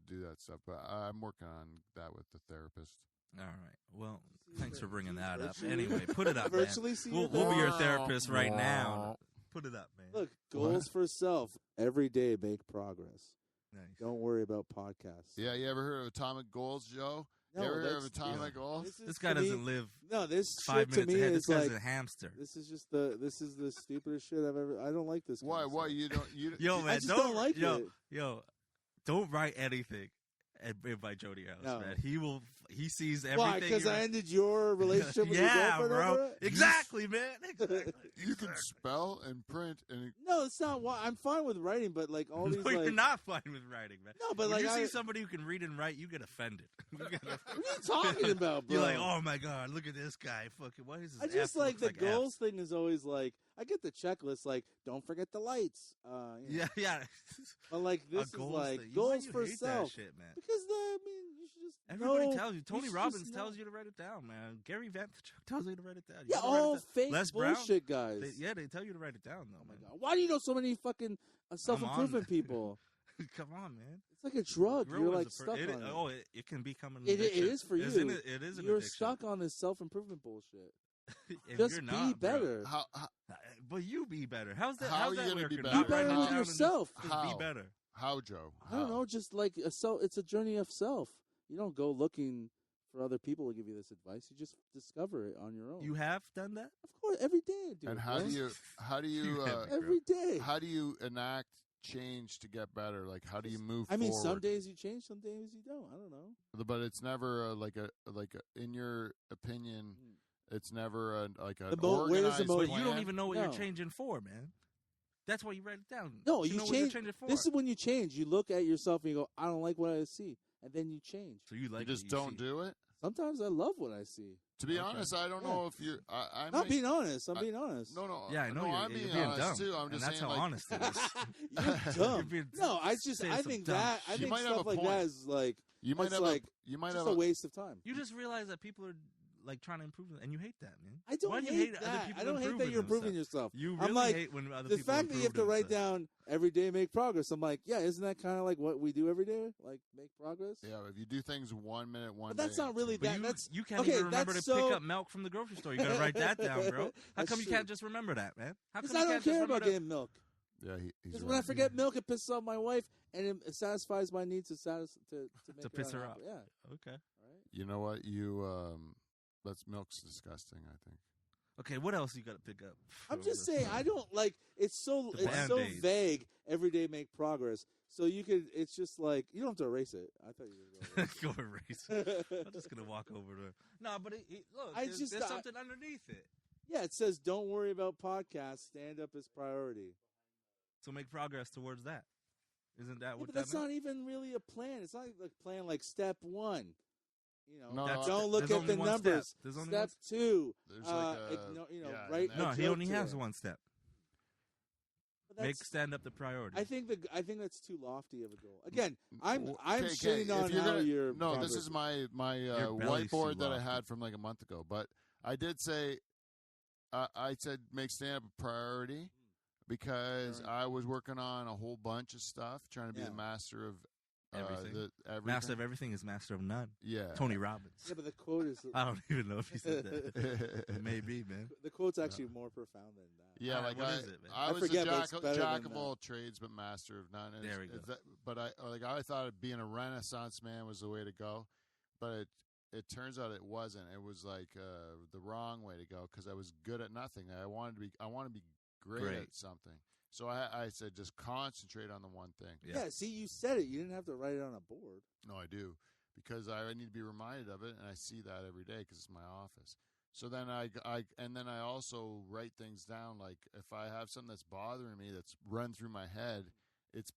Speaker 1: do that stuff. But I'm working on that with the therapist.
Speaker 3: All right. Well, thanks for bringing that up. Anyway, put it up,
Speaker 4: Virtually
Speaker 3: man. We'll be your therapist right now. Put it up, man.
Speaker 4: Look, goals for self. Every day make progress.
Speaker 3: Nice.
Speaker 4: Don't worry about podcasts.
Speaker 1: Yeah, you ever heard of atomic goals, Joe?
Speaker 4: No,
Speaker 1: you ever heard of atomic goals?
Speaker 3: This guy doesn't live.
Speaker 4: No, this
Speaker 3: 5
Speaker 4: shit to
Speaker 3: minutes
Speaker 4: me
Speaker 3: ahead.
Speaker 4: is
Speaker 3: This guy's
Speaker 4: like
Speaker 3: a hamster.
Speaker 4: This is the stupidest shit I've ever. I don't like this.
Speaker 1: Why? Why you don't?
Speaker 3: Yo, man,
Speaker 4: I just don't like it.
Speaker 3: Yo, don't write anything and invite Jody House, man. He sees everything.
Speaker 4: Why? Because I ended your relationship with your girlfriend
Speaker 3: bro.
Speaker 4: over it?
Speaker 3: Exactly, man. Exactly.
Speaker 1: You can spell and print and.
Speaker 4: No, it's not. Why I'm fine with writing, but like all these.
Speaker 3: No, you're not fine with writing, man.
Speaker 4: No, but
Speaker 3: when
Speaker 4: like
Speaker 3: you see somebody who can read and write, you get offended.
Speaker 4: What are you talking about, bro?
Speaker 3: You're like, oh my god, look at this guy. Fucking, what is this?
Speaker 4: I just like the goals thing is always like. I get the checklist, like don't forget the lights.
Speaker 3: Yeah.
Speaker 4: But like this is like goals for self,
Speaker 3: shit, man.
Speaker 4: Because you should just.
Speaker 3: Everybody tells you. Tony Robbins tells you to write it down, man. Gary Vaynerchuk tells you to write it down.
Speaker 4: Yeah, all fake bullshit guys.
Speaker 3: They tell you to write it down, though.
Speaker 4: Oh my god, why do you know so many fucking self-improvement people?
Speaker 3: Come on, man.
Speaker 4: It's like a drug. You're like stuck on it.
Speaker 3: Oh, it can become an
Speaker 4: addiction. It is for you.
Speaker 3: It is an
Speaker 4: You're
Speaker 3: addiction.
Speaker 4: stuck on this self-improvement bullshit.
Speaker 3: Just
Speaker 4: be better.
Speaker 3: But you be better. How's that?
Speaker 1: How
Speaker 3: how's
Speaker 1: are you
Speaker 3: that
Speaker 1: going to be
Speaker 3: working?
Speaker 1: better?
Speaker 4: Be better with yourself.
Speaker 1: How?
Speaker 3: Be better.
Speaker 1: How, Joe?
Speaker 4: I don't know. Just like it's a journey of self. You don't go looking for other people to give you this advice. You just discover it on your own.
Speaker 3: You have done that?
Speaker 4: Of course, every day, dude.
Speaker 1: And how do you
Speaker 4: every day?
Speaker 1: How do you enact change to get better? Like, how do you move?
Speaker 4: I mean,
Speaker 1: forward?
Speaker 4: some days you change, some days you don't. I don't know.
Speaker 1: But it's never in your opinion. It's never like an
Speaker 3: Where
Speaker 1: organized
Speaker 3: but
Speaker 1: plan.
Speaker 3: you don't even know what you're changing for, man. That's why you write it down.
Speaker 4: No,
Speaker 3: you know
Speaker 4: change.
Speaker 3: What you're changing for.
Speaker 4: This is when you change. You look at yourself and you go, "I don't like what I see," and then you change.
Speaker 3: So you
Speaker 1: just don't do it.
Speaker 4: Sometimes I love what I see.
Speaker 1: To be honest, I don't know if you're. I'm
Speaker 4: not being honest. I'm being honest.
Speaker 1: No.
Speaker 3: Yeah, I know.
Speaker 1: I'm being honest
Speaker 3: dumb.
Speaker 1: too. I'm just
Speaker 3: that's
Speaker 1: saying,
Speaker 3: how
Speaker 1: like,
Speaker 3: honest it is.
Speaker 4: You're dumb. No, I think that. I think stuff like that is like.
Speaker 1: You might have
Speaker 4: a waste of time.
Speaker 3: You just realize that people are like trying to improve, and you hate that, man.
Speaker 4: I don't hate that.
Speaker 3: Other people
Speaker 4: I don't hate that you're improving yourself.
Speaker 3: You really hate when other people
Speaker 4: the fact that you have to write down every day make progress. I'm like, yeah, isn't that kind of like what we do every day? Like make progress.
Speaker 1: Yeah, if you do things 1 minute,
Speaker 4: but that's not really that.
Speaker 3: You can't even remember to pick up milk from the grocery store. You got to write that down, bro. How come you can't just remember that, man?
Speaker 4: Because I don't care about getting milk.
Speaker 1: Yeah,
Speaker 4: because when I forget milk, it pisses off my wife, and it satisfies my need to
Speaker 3: piss her off.
Speaker 4: Yeah.
Speaker 3: Okay.
Speaker 4: Right.
Speaker 1: You know what? That's milk's disgusting. I think.
Speaker 3: Okay, what else you got to pick up?
Speaker 4: I'm just saying, I don't like. It's so vague. Every day make progress. So you could. It's just like you don't have to erase it. I thought you were going to
Speaker 3: go erase it. I'm just gonna walk over to. No, but look, there's something underneath it.
Speaker 4: Yeah, it says, "Don't worry about podcasts. Stand up as priority."
Speaker 3: So make progress towards that. Isn't that what
Speaker 4: but
Speaker 3: that
Speaker 4: that's not even really a plan. It's not like a plan like step 1. You know,
Speaker 1: no,
Speaker 4: don't look at the numbers. Step 2. Right?
Speaker 3: No, he only has one step. Make stand up the priority.
Speaker 4: I think that's too lofty of a goal. Again, I'm shitting on how you're.
Speaker 1: No, this is my whiteboard that I had from like a month ago. But I did say, I said make stand up a priority. Because I was working on a whole bunch of stuff, trying to be the master of
Speaker 3: Everything. Master of everything is master of none.
Speaker 1: Yeah.
Speaker 3: Tony Robbins.
Speaker 4: Yeah, but the quote is.
Speaker 3: I don't even know if he said that. Maybe, man.
Speaker 4: The quote's actually more profound than that.
Speaker 1: Yeah,
Speaker 3: like what is it, man?
Speaker 1: I was
Speaker 4: forget,
Speaker 1: a
Speaker 4: but it's better
Speaker 1: jack
Speaker 4: than
Speaker 1: of all trades, but master of none. And
Speaker 3: there we go.
Speaker 1: But I thought being a Renaissance man was the way to go, but it turns out it wasn't. It was like the wrong way to go because I was good at nothing. I want to be great at something. So I said just concentrate on the one thing.
Speaker 4: Yeah. See, you said it. You didn't have to write it on a board.
Speaker 1: No, I do because I need to be reminded of it, and I see that every day because it's my office. So then I also write things down. Like if I have something that's bothering me that's run through my head, it's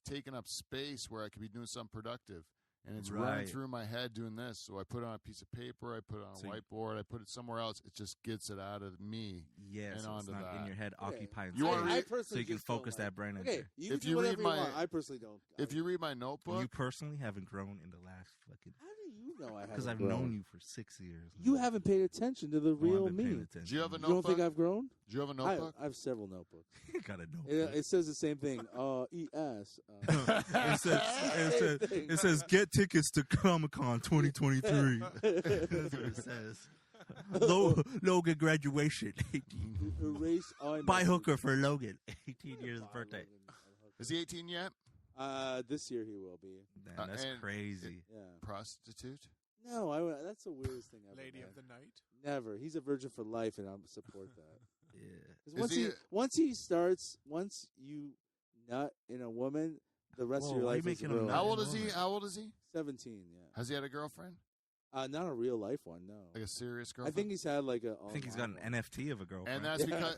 Speaker 1: taking up space where I could be doing something productive. And it's running through my head doing this. So I put it on a piece of paper. I put it on a whiteboard. I put it somewhere else. It just gets it out of me.
Speaker 3: Yeah,
Speaker 1: and
Speaker 3: so
Speaker 1: onto
Speaker 3: it's not
Speaker 1: that.
Speaker 3: in your head occupying
Speaker 1: You want
Speaker 3: space.
Speaker 1: to
Speaker 3: so you can focus that brain
Speaker 4: okay,
Speaker 3: into.
Speaker 4: you can do whatever you want. I personally don't.
Speaker 1: If you read my notebook.
Speaker 3: You personally haven't grown in the last fucking.
Speaker 4: How do you know I haven't?
Speaker 3: Because I've known you for 6 years.
Speaker 4: You haven't paid attention to the real me.
Speaker 1: Do you have a notebook?
Speaker 4: You don't think I've grown?
Speaker 1: Do you have a notebook?
Speaker 4: I have several notebooks.
Speaker 3: You got a notebook.
Speaker 4: It says the same thing. ES.
Speaker 3: It says get tickets to Comic-Con 2023. That's what it says. Logan graduation.
Speaker 4: Erase all
Speaker 3: Buy hooker for Logan. 18 years birthday.
Speaker 1: Is he 18 yet?
Speaker 4: This year he will be.
Speaker 3: Man, that's crazy.
Speaker 4: Yeah.
Speaker 1: Prostitute?
Speaker 4: No, that's the weirdest thing ever.
Speaker 2: Lady of the night?
Speaker 4: Never. He's a virgin for life, and I support that.
Speaker 3: Yeah.
Speaker 4: Once you nut in a woman, the rest of your life is ruined.
Speaker 1: How old is he?
Speaker 4: 17, yeah.
Speaker 1: Has he had a girlfriend?
Speaker 4: Not a real life one, no.
Speaker 1: Like a serious girlfriend?
Speaker 4: I think he's had like a.
Speaker 3: I think he's got an NFT of a girlfriend.
Speaker 1: And that's because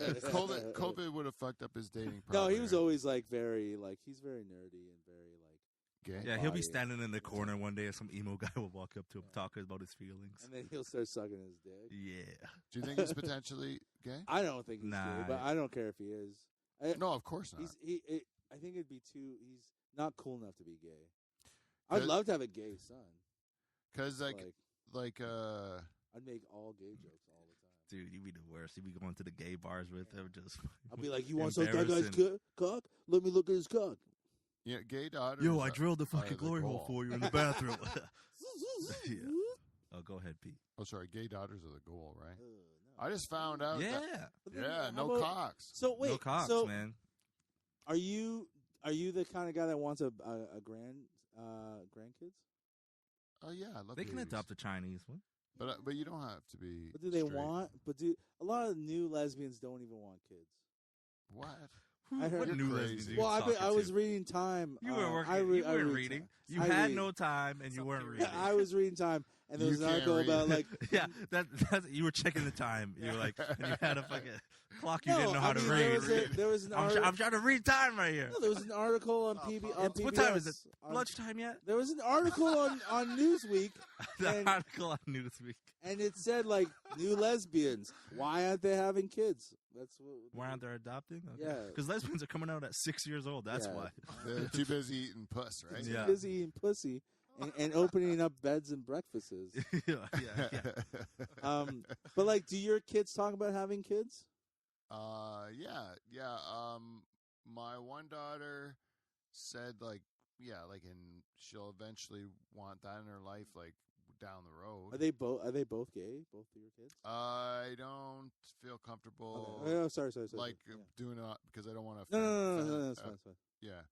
Speaker 1: COVID would have fucked up his dating.
Speaker 4: No, he was always like very he's very nerdy and very
Speaker 1: gay.
Speaker 3: Yeah, he'll be standing in the corner one day, and some emo guy will walk up to him, talking about his feelings,
Speaker 4: and then he'll start sucking his dick.
Speaker 3: Yeah.
Speaker 1: Do you think he's potentially gay?
Speaker 4: I don't think he's gay, but I don't care if he is.
Speaker 1: No, of course not.
Speaker 4: I think it'd be too. He's not cool enough to be gay. I'd love to have a gay son.
Speaker 1: Because I'd
Speaker 4: make all gay jokes all the time.
Speaker 3: Dude, you'd be the worst. You'd be going to the gay bars with him. Just
Speaker 4: I'll be like, you want to suck that guy's cock? Let me look at his cock.
Speaker 1: Yeah, gay daughters.
Speaker 3: Yo, I drilled the fucking glory hole for you in the bathroom. Yeah. Oh, go ahead, Pete.
Speaker 1: Oh, sorry. Gay daughters are the goal, right? No. I just found out.
Speaker 3: Yeah.
Speaker 1: Yeah, no cocks.
Speaker 4: So wait,
Speaker 3: no cocks, man.
Speaker 4: Are you the kind of guy that wants a grandkids?
Speaker 1: Oh yeah, I love.
Speaker 3: They can adopt a Chinese one,
Speaker 1: but you don't have to be.
Speaker 4: But do they
Speaker 1: straight.
Speaker 4: want? But a lot of new lesbians don't even want kids.
Speaker 1: What?
Speaker 4: I heard
Speaker 3: what new lesbians?
Speaker 4: Well, I was reading Time.
Speaker 3: You were working. You weren't reading. You had no time, and you weren't reading.
Speaker 4: I was reading Time, and there was an article about like
Speaker 3: that you were checking the time. You were like, and you had a fucking clock you didn't know how to read.
Speaker 4: There was an article.
Speaker 3: I'm trying to read time right here.
Speaker 4: No, there was an article on PBS.
Speaker 3: What time is it? Lunchtime yet?
Speaker 4: There was an article on Newsweek.
Speaker 3: Article on Newsweek.
Speaker 4: And it said like new lesbians. Why aren't they having kids? That's what.
Speaker 3: Why aren't they adopting? Okay.
Speaker 4: Yeah,
Speaker 3: because lesbians are coming out at 6 years old. That's why.
Speaker 1: They're too busy eating puss, right?
Speaker 4: Too busy eating pussy and opening up beds and breakfasts.
Speaker 3: yeah.
Speaker 4: But like, do your kids talk about having kids?
Speaker 1: Yeah. My one daughter said and she'll eventually want that in her life, like down the road.
Speaker 4: Are they both gay? Both of your kids?
Speaker 1: I don't feel comfortable.
Speaker 4: Okay. Oh, sorry.
Speaker 1: Like doing it because I don't want to.
Speaker 4: No, that's fine.
Speaker 1: Yeah.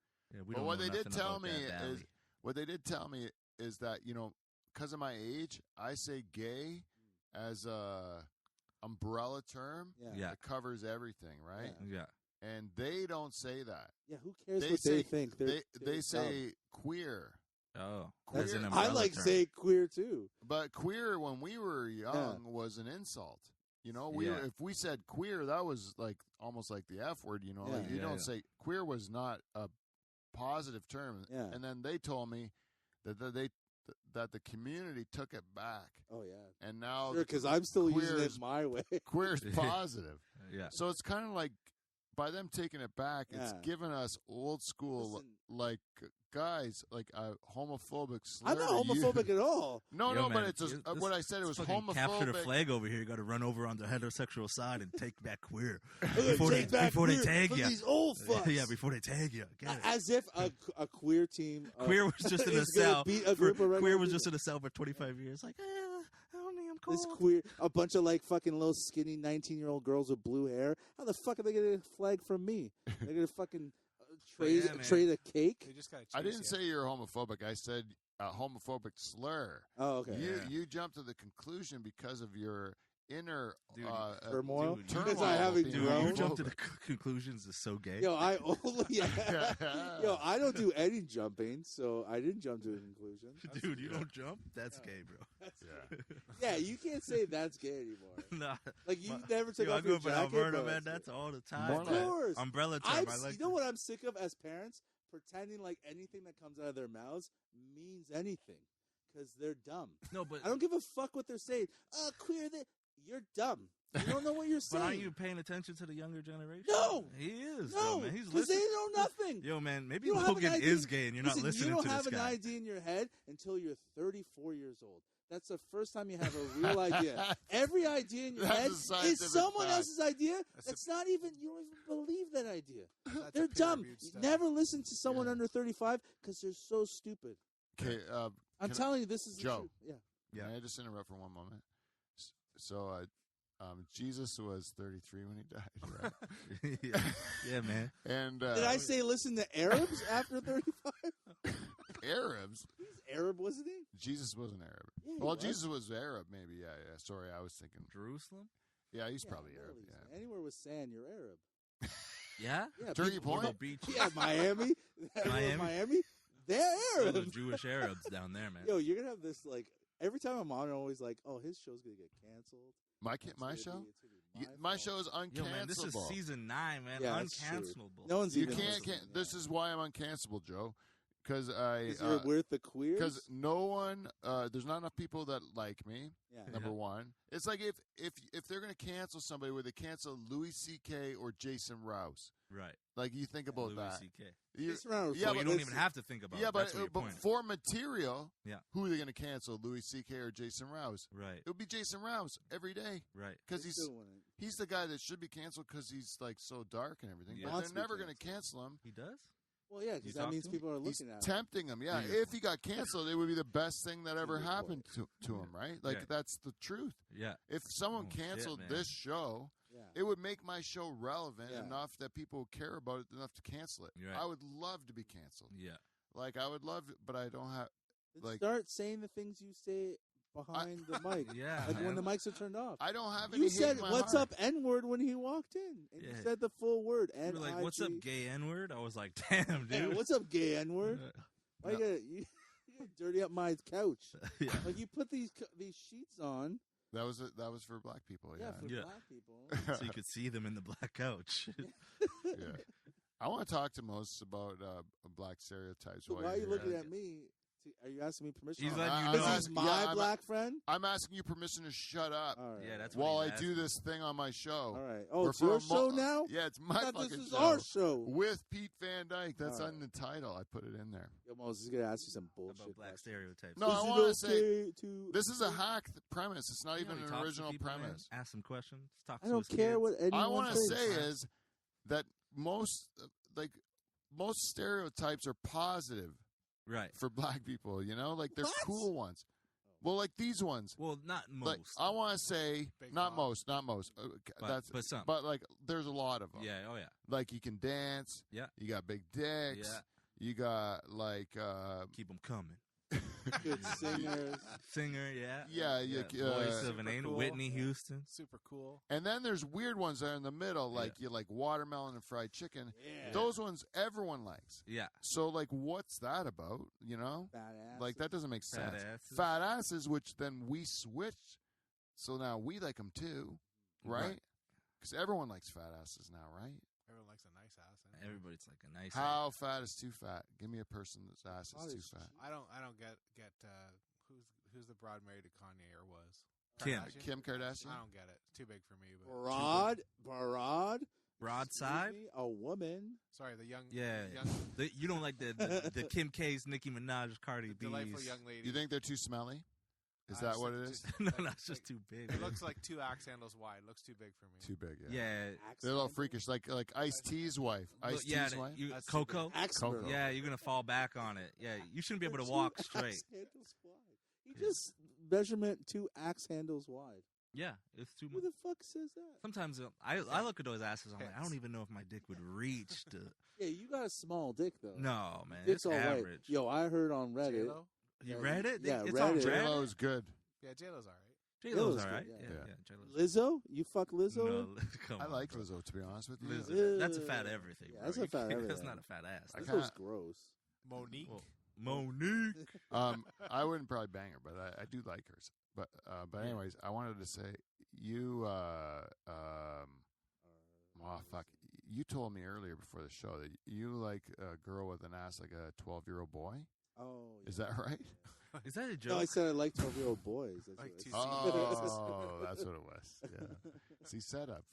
Speaker 3: But
Speaker 1: what they did tell me is that because of my age, I say gay as a umbrella term.
Speaker 4: Yeah.
Speaker 1: It covers everything, right?
Speaker 3: Yeah.
Speaker 1: And they don't say that.
Speaker 4: Yeah, who cares what they think?
Speaker 1: They say queer.
Speaker 3: Oh,
Speaker 1: queer.
Speaker 4: I like say queer too.
Speaker 1: But queer when we were young was an insult. If we said queer, that was like almost like the F word. You don't say queer was not a positive term.
Speaker 4: Yeah.
Speaker 1: And then they told me that the community took it back.
Speaker 4: Oh yeah.
Speaker 1: And now
Speaker 4: because I'm still using it my way.
Speaker 1: Queer is positive.
Speaker 3: Yeah.
Speaker 1: So it's kind of like by them taking it back, it's given us old school like guys like a homophobic slur.
Speaker 4: I'm not homophobic at all.
Speaker 1: No,
Speaker 3: Yo,
Speaker 1: no,
Speaker 3: man,
Speaker 1: but it's just, what I said. It was homophobic.
Speaker 3: Capture the flag over here. You got to run over on the heterosexual side and take back queer
Speaker 4: before they tag you. These old fucks.
Speaker 3: Yeah, before they tag you.
Speaker 4: As if a queer team.
Speaker 3: Queer was just in the cell. Queer was just in the cell for 25 years. Like, I'm cool.
Speaker 4: This queer, a bunch of like fucking little skinny 19-year-old girls with blue hair. How the fuck are they gonna get a flag from me? They're gonna fucking trade a cake.
Speaker 2: They just
Speaker 1: I didn't say you're homophobic. I said a homophobic slur.
Speaker 4: Oh, okay.
Speaker 1: You jumped to the conclusion because of your inner
Speaker 4: turmoil.
Speaker 1: Turmoil.
Speaker 4: I haven't
Speaker 3: you jump to the conclusions is so gay.
Speaker 4: Yo, I don't do any jumping, so I didn't jump to a conclusion.
Speaker 3: Dude, you don't jump? That's gay, bro.
Speaker 4: Yeah, you can't say that's gay anymore.
Speaker 3: Nah,
Speaker 4: like you never took off your jacket.
Speaker 3: I grew up in Alberta, man. That's all the time.
Speaker 4: Of course,
Speaker 3: umbrella term.
Speaker 4: You know what I'm sick of as parents? Pretending like anything that comes out of their mouths means anything because they're dumb.
Speaker 3: No, but
Speaker 4: I don't give a fuck what they're saying. Queer that. You're dumb. You don't know what you're saying.
Speaker 3: But aren't you paying attention to the younger generation?
Speaker 4: No.
Speaker 3: He is.
Speaker 4: No,
Speaker 3: man. He's
Speaker 4: because they know nothing.
Speaker 3: Yo, man, maybe Logan is gay and you're not listening to this guy.
Speaker 4: You don't have an idea in your head until you're 34 years old. That's the first time you have a real idea. Every idea in your head is someone else's idea. That's not even, you don't even believe that idea. They're dumb. Never listen to someone under 35 because they're so stupid.
Speaker 1: Okay,
Speaker 4: I'm telling you, this is
Speaker 1: Joe.
Speaker 4: The truth. Yeah.
Speaker 1: Can I just interrupt for one moment? So, Jesus was 33 when he died, right?
Speaker 3: yeah, man.
Speaker 1: And
Speaker 4: did I say listen to Arabs after 35?
Speaker 1: Arabs?
Speaker 4: He's Arab, wasn't he?
Speaker 1: Jesus wasn't Arab.
Speaker 4: Yeah,
Speaker 1: well, Jesus was Arab, maybe. Yeah. Sorry, I was thinking
Speaker 3: Jerusalem.
Speaker 1: Yeah, he's probably Arab. Yeah.
Speaker 4: Anywhere with sand, you're Arab.
Speaker 3: Yeah.
Speaker 1: Turkey Point.
Speaker 3: Beach.
Speaker 4: Yeah, Miami. Miami. They're Arab.
Speaker 3: The Jewish Arabs down there, man.
Speaker 4: Yo, you're gonna have this like. Every time I'm on, I'm always like, "Oh, his show's gonna get canceled."
Speaker 1: My show? My show is uncancelable.
Speaker 3: Yo, man, this is season 9, man.
Speaker 4: Yeah,
Speaker 3: uncancelable.
Speaker 4: No one's
Speaker 1: you
Speaker 4: even
Speaker 1: can't. This is why I'm uncancelable, Joe. Because
Speaker 4: you're with the queers.
Speaker 1: Because no one, there's not enough people that like me.
Speaker 4: Yeah.
Speaker 1: Number one, it's like if they're gonna cancel somebody, where they cancel Louis C.K. or Jason Rouse.
Speaker 3: Right.
Speaker 1: Like you think about
Speaker 3: Louis
Speaker 1: that.
Speaker 3: C.K.
Speaker 1: Yeah,
Speaker 3: but you don't even have to think about.
Speaker 1: Yeah,
Speaker 3: it.
Speaker 1: but for material,
Speaker 3: yeah.
Speaker 1: Who are they going to cancel? Louis C.K. or Jason Rouse?
Speaker 3: Right.
Speaker 1: It would be Jason Rouse every day.
Speaker 3: Right.
Speaker 1: Because he's the guy that should be canceled because he's like so dark and everything. Yeah. But they're never going to cancel him.
Speaker 3: He does.
Speaker 4: Well, yeah, because that means people are looking at him.
Speaker 1: Tempting him, yeah. If he got canceled, it would be the best thing that ever happened to him, right? Like, that's the truth.
Speaker 3: Yeah.
Speaker 1: If someone canceled this show, it would make my show relevant enough that people care about it enough to cancel it.
Speaker 3: Right.
Speaker 1: I would love to be canceled.
Speaker 3: Yeah.
Speaker 1: Like, I would love it, but I don't have... Like,
Speaker 4: start saying the things you say behind the mic.
Speaker 3: Yeah.
Speaker 4: Like when the mics are turned off.
Speaker 1: I don't have any
Speaker 4: You said, what's
Speaker 1: heart.
Speaker 4: up, N-word, when he walked in. And you said the full word, N-I-G.
Speaker 3: You were like, what's up, gay N-word? I was like, damn, dude.
Speaker 4: Yeah, what's up, gay N-word? Why you gotta dirty up my couch? Like, you put these sheets on.
Speaker 1: That was for black people,
Speaker 4: Yeah, for black people.
Speaker 3: So you could see them in the black couch.
Speaker 1: Yeah. I want to talk to Moses about black stereotypes.
Speaker 4: Why are you looking at me? Are you asking me permission?
Speaker 3: He's letting you know.
Speaker 4: Because he's my black friend?
Speaker 1: I'm asking you permission to shut up.
Speaker 4: All right.
Speaker 3: Yeah, that's
Speaker 1: while I
Speaker 3: asking.
Speaker 1: do this thing on my show.
Speaker 4: All right. Oh, it's your show now?
Speaker 1: Yeah, it's my fucking
Speaker 4: this is
Speaker 1: show.
Speaker 4: our show.
Speaker 1: With Pete Van Dyke. That's on the title. I put it in there.
Speaker 4: Yo, Moses is going to ask you some bullshit.
Speaker 3: About black stereotypes.
Speaker 1: No, I want to say, this is a hack premise. It's not even an original premise.
Speaker 3: Ask some questions. Talk to
Speaker 4: I don't care what anyone
Speaker 1: I want to
Speaker 4: thinks.
Speaker 1: say is that most stereotypes are positive.
Speaker 3: Right.
Speaker 1: For black people, you know? Like, they're
Speaker 4: What?
Speaker 1: cool ones. Well, like these ones.
Speaker 3: Well, not most.
Speaker 1: Like, I want to say, not most.
Speaker 3: But some.
Speaker 1: But, like, there's a lot of them.
Speaker 3: Yeah, oh, yeah.
Speaker 1: Like, you can dance.
Speaker 3: Yeah.
Speaker 1: You got big dicks.
Speaker 3: Yeah.
Speaker 1: You got, like...
Speaker 3: keep them coming.
Speaker 4: Good singers.
Speaker 3: Singer, yeah.
Speaker 1: Yeah.
Speaker 3: Voice of an angel.
Speaker 2: cool.
Speaker 3: Whitney Houston.
Speaker 2: Super cool.
Speaker 1: And then there's weird ones that are in the middle, like you like watermelon and fried chicken.
Speaker 4: Yeah.
Speaker 1: Those ones everyone likes.
Speaker 3: Yeah.
Speaker 1: So, like, what's that about, you know?
Speaker 4: Badass.
Speaker 1: Like, that doesn't make sense.
Speaker 3: asses.
Speaker 1: Fat asses, which then we switched, so now we like them too, right? Because everyone likes fat asses now, right?
Speaker 2: Everyone likes a nice ass.
Speaker 3: Everybody's like a nice.
Speaker 1: How fat is too fat? Give me a person that's ass is too fat.
Speaker 2: I don't get who's the broad married to Kanye or was
Speaker 3: Kim
Speaker 1: Kardashian.
Speaker 2: I don't get it. It's too big for me. But
Speaker 4: Barad
Speaker 3: Broadside?
Speaker 4: A woman.
Speaker 2: Sorry, the young.
Speaker 3: Yeah. You don't like the Kim K's, Nicki Minaj, Cardi B's.
Speaker 2: Delightful young lady.
Speaker 1: You think they're too smelly? Is that what it is?
Speaker 3: No, it's just too big.
Speaker 2: It looks like 2 axe handles wide. It looks too big for me.
Speaker 1: Too big,
Speaker 3: Yeah.
Speaker 1: They're a little freakish, like Ice-T's wife. Ice-T's wife?
Speaker 3: Coco?
Speaker 1: Coco.
Speaker 3: Yeah, you're going to fall back on it. Yeah, you shouldn't be able to walk straight.
Speaker 4: He just measurement 2 axe handles wide.
Speaker 3: Yeah, it's too
Speaker 4: Who
Speaker 3: much.
Speaker 4: the fuck says that?
Speaker 3: Sometimes I look at those asses, I'm like, I don't even know if my dick would reach to...
Speaker 4: Yeah, you got a small dick, though.
Speaker 3: No, man,
Speaker 4: Dick's
Speaker 3: it's
Speaker 4: all right.
Speaker 3: average.
Speaker 4: Yo, I heard on Reddit.
Speaker 2: J-Lo?
Speaker 3: You read it?
Speaker 4: Yeah,
Speaker 3: it's
Speaker 4: Reddit.
Speaker 3: on Reddit.
Speaker 1: J-Lo's good.
Speaker 2: Yeah, J-Lo's all right.
Speaker 3: J-Lo's all
Speaker 4: good,
Speaker 3: right.
Speaker 4: yeah.
Speaker 3: Yeah, J-Lo's
Speaker 4: Lizzo? You fuck Lizzo?
Speaker 3: No, come
Speaker 1: I
Speaker 3: on,
Speaker 1: like
Speaker 3: bro.
Speaker 1: Lizzo, to be honest with you.
Speaker 3: Lizzo. That's a fat everything,
Speaker 4: Yeah,
Speaker 3: bro.
Speaker 4: that's a fat everything.
Speaker 3: That's not a fat ass.
Speaker 1: I
Speaker 4: Lizzo's gross.
Speaker 2: Monique.
Speaker 3: Well, Monique.
Speaker 1: I wouldn't probably bang her, but I do like her. But anyways, I wanted to say you. Oh fuck! You told me earlier before the show that you like a girl with an ass like a 12-year-old boy.
Speaker 4: Oh, yeah.
Speaker 1: Is that right?
Speaker 3: Is that a joke?
Speaker 4: No, I said I like 12-year-old boys. That's
Speaker 2: Like
Speaker 4: what I said.
Speaker 1: Oh, that's what it was. Yeah. See, setup.